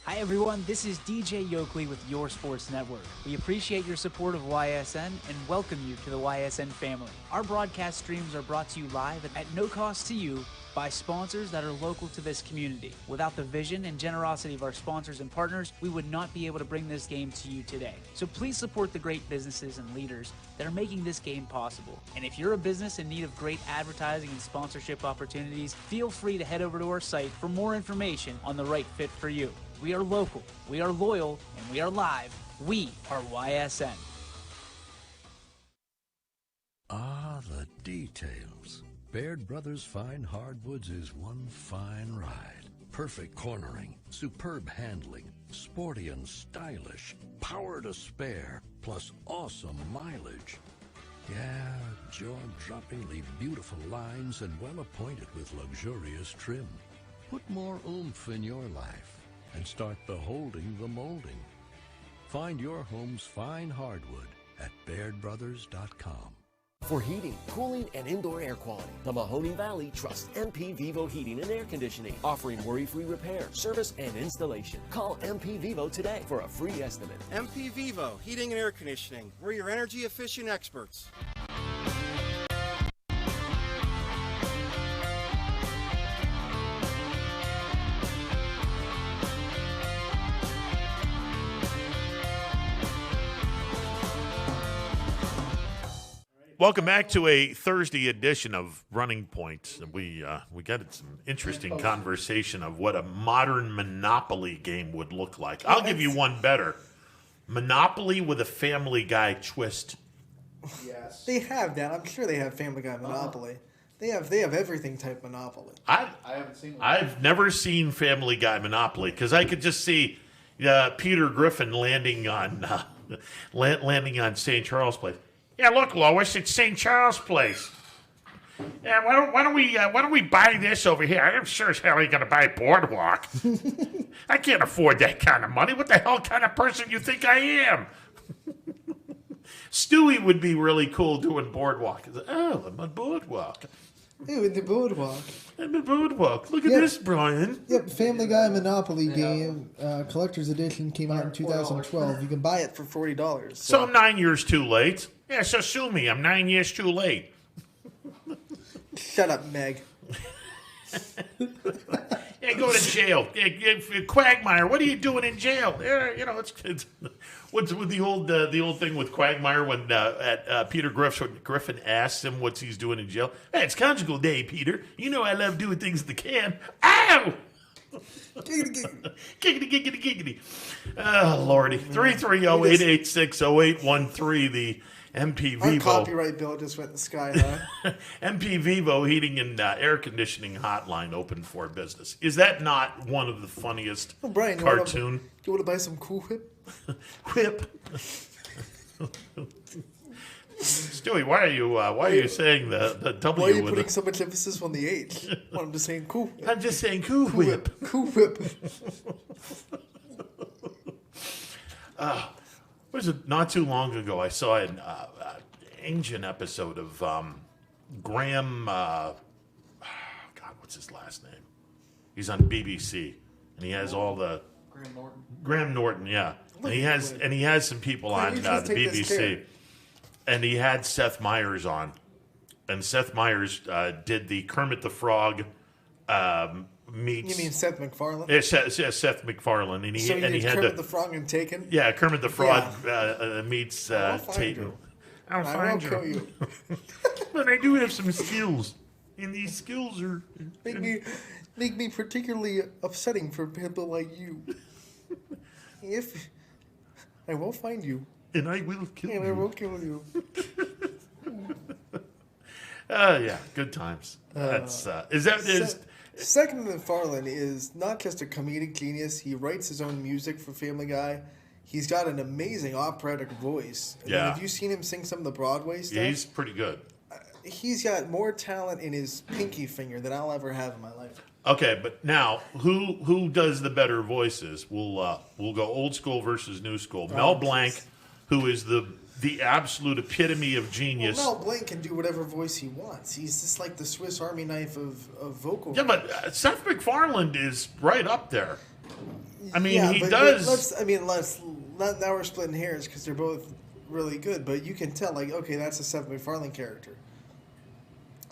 Hi everyone, this is DJ Yoakley with Your Sports Network. We appreciate your support of YSN and welcome you to the YSN family. Our broadcast streams are brought to you live at no cost to you by sponsors that are local to this community. Without the vision and generosity of our sponsors and partners, we would not be able to bring this game to you today. So please support the great businesses and leaders that are making this game possible. And if you're a business in need of great advertising and sponsorship opportunities, feel free to head over to our site for more information on the right fit for you. We are local, we are loyal, and we are live. We are YSN. Ah, the details. Baird Brothers Fine Hardwoods is one fine ride. Perfect cornering, superb handling, sporty and stylish, power to spare, plus awesome mileage. Yeah, jaw-droppingly beautiful lines and well appointed with luxurious trim. Put more oomph in your life and start beholding the molding. Find your home's fine hardwood at BairdBrothers.com. For heating, cooling, and indoor air quality, the Mahoning Valley trusts MP Vivo Heating and Air Conditioning, offering worry-free repair, service, and installation. Call MP Vivo today for a free estimate. MP Vivo Heating and Air Conditioning. We're your energy-efficient experts. Welcome back to a Thursday edition of Running Point. We got some interesting conversation of what a modern Monopoly game would look like. I'll give you one better. Monopoly with a Family Guy twist. Yes. They have that. I'm sure they have Family Guy Monopoly. They have everything type Monopoly. I haven't seen one. I've never seen Family Guy Monopoly because I could just see Peter Griffin landing on St. Charles Place. Yeah, look, Lois, it's St. Charles Place. Yeah, why don't we buy this over here? I'm sure as hell ain't gonna buy Boardwalk. I can't afford that kind of money. What the hell kind of person you think I am? Stewie would be really cool doing Boardwalk. Oh, I'm on Boardwalk. Ew, the Boardwalk. I'm on Boardwalk. Look at this, Brian. Yep, Family Guy Monopoly game, collector's edition came out in 2012. You can buy it for $40. So I'm 9 years too late. Yeah, so sue me. I'm 9 years too late. Shut up, Meg. Yeah, go to jail. Quagmire, what are you doing in jail? It's what's with the old thing with Quagmire when Peter Griffin asks him what he's doing in jail. Hey, it's conjugal day, Peter. You know I love doing things at the can. Ow! Giggity. Oh, Lordy. 330-886-0813, the MP Our Vivo. copyright bill just went in the sky high. MP Vivo Heating and Air Conditioning Hotline open for business. Is that not one of the funniest Brian, cartoon? You want to buy some Cool Whip? Whip. Stewie, why are you saying the W? Why are you with putting so much emphasis on the H? Well, I'm just saying cool. I'm just saying Cool Whip. Cool Whip. Was it not too long ago? I saw an ancient episode of Graham. God, what's his last name? He's on BBC, and he has all the Graham Norton, yeah. And he has some people on the BBC. And he had Seth Meyers on. And Seth Meyers did the Kermit the Frog meets... You mean Seth MacFarlane? Yeah, Seth MacFarlane. And he had Kermit the Frog and Taken? Yeah, Kermit the Frog meets Taken. I'll find you. But I do have some skills. And these skills are... Make me particularly upsetting for people like you. If... I will find you. And I will kill you. And I will kill you. Yeah, good times. Seth MacFarlane is not just a comedic genius. He writes his own music for Family Guy. He's got an amazing operatic voice. Have you seen him sing some of the Broadway stuff? Yeah, he's pretty good. He's got more talent in his pinky finger than I'll ever have in my life. Okay, but now who does the better voices? We'll go old school versus new school. Mel Blanc, who is the absolute epitome of genius. Well, Mel Blanc can do whatever voice he wants. He's just like the Swiss Army knife of vocal. Yeah, but Seth MacFarlane is right up there. I mean, yeah, he but does. Now we're splitting hairs because they're both really good, but you can tell, like, okay, that's a Seth MacFarlane character.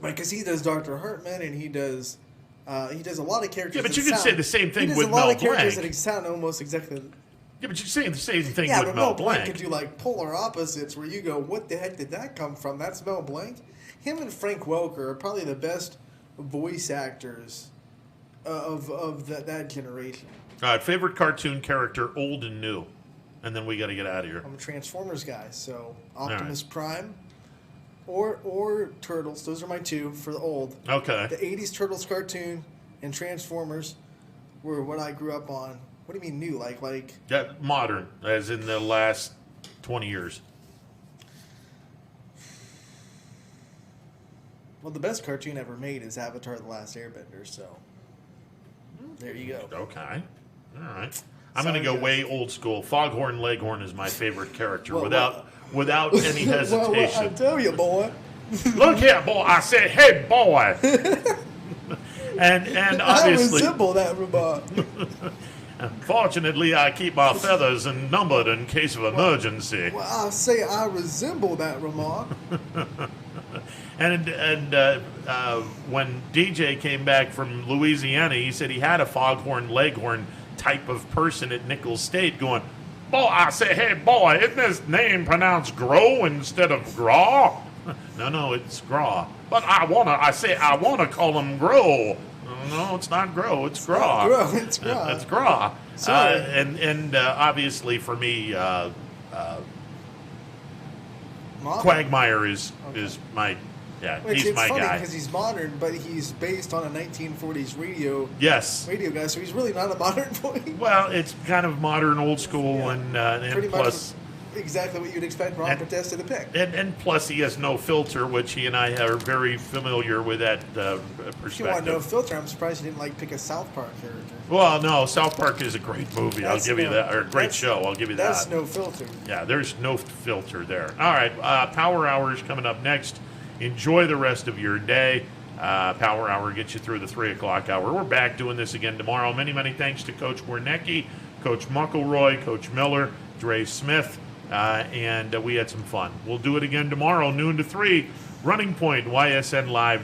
Like, because he does Dr. Hartman and he does a lot of characters. Yeah, but you can say the same thing with Mel Blanc. He does a lot of characters that sound almost exactly. Yeah, but you're saying the same thing with Mel Mel Blanc. Could do like polar opposites where you go, what the heck did that come from? That's Mel Blanc. Him and Frank Welker are probably the best voice actors of that generation. All right, favorite cartoon character, old and new, and then we got to get out of here. I'm a Transformers guy, so Optimus Prime or Turtles. Those are my two for the old. Okay. The 80s Turtles cartoon and Transformers were what I grew up on. What do you mean new? Like Yeah, modern, as in the last 20 years. Well, the best cartoon ever made is Avatar: The Last Airbender, so there you go. Okay. All right. I'm going to go way old school. Foghorn Leghorn is my favorite character without any hesitation. Well, I tell you, boy. Look here, boy. I said, hey, boy. and obviously... I resemble that remark. Fortunately, I keep my feathers numbered in case of emergency. Well, I say I resemble that remark. And when DJ came back from Louisiana, he said he had a Foghorn Leghorn type of person at Nichols State going, boy, I say, hey, boy, isn't this name pronounced grow instead of graw? No, it's graw. But I want to call him grow. No, it's not grow. It's graw. It's graw. It's graw. Sorry. And obviously for me, Quagmire is my he's my guy. Because he's modern, but he's based on a 1940s radio guy, so he's really not a modern voice. Well, it's kind of modern, old school, and plus. Exactly what you'd expect Ron Protest to depict. And plus, he has no filter, which he and I are very familiar with that perspective. If you want no filter, I'm surprised you didn't pick a South Park character. Well, no, South Park is a great movie. I'll give you that, or a great show. I'll give you that. That's no filter. Yeah, there's no filter there. All right, Power Hour is coming up next. Enjoy the rest of your day. Power Hour gets you through the 3 o'clock hour. We're back doing this again tomorrow. Many, many thanks to Coach Wernicke, Coach Mcelroy, Coach Miller, Dre Smith. And we had some fun. We'll do it again tomorrow, noon to 3. Running Point, YSN Live.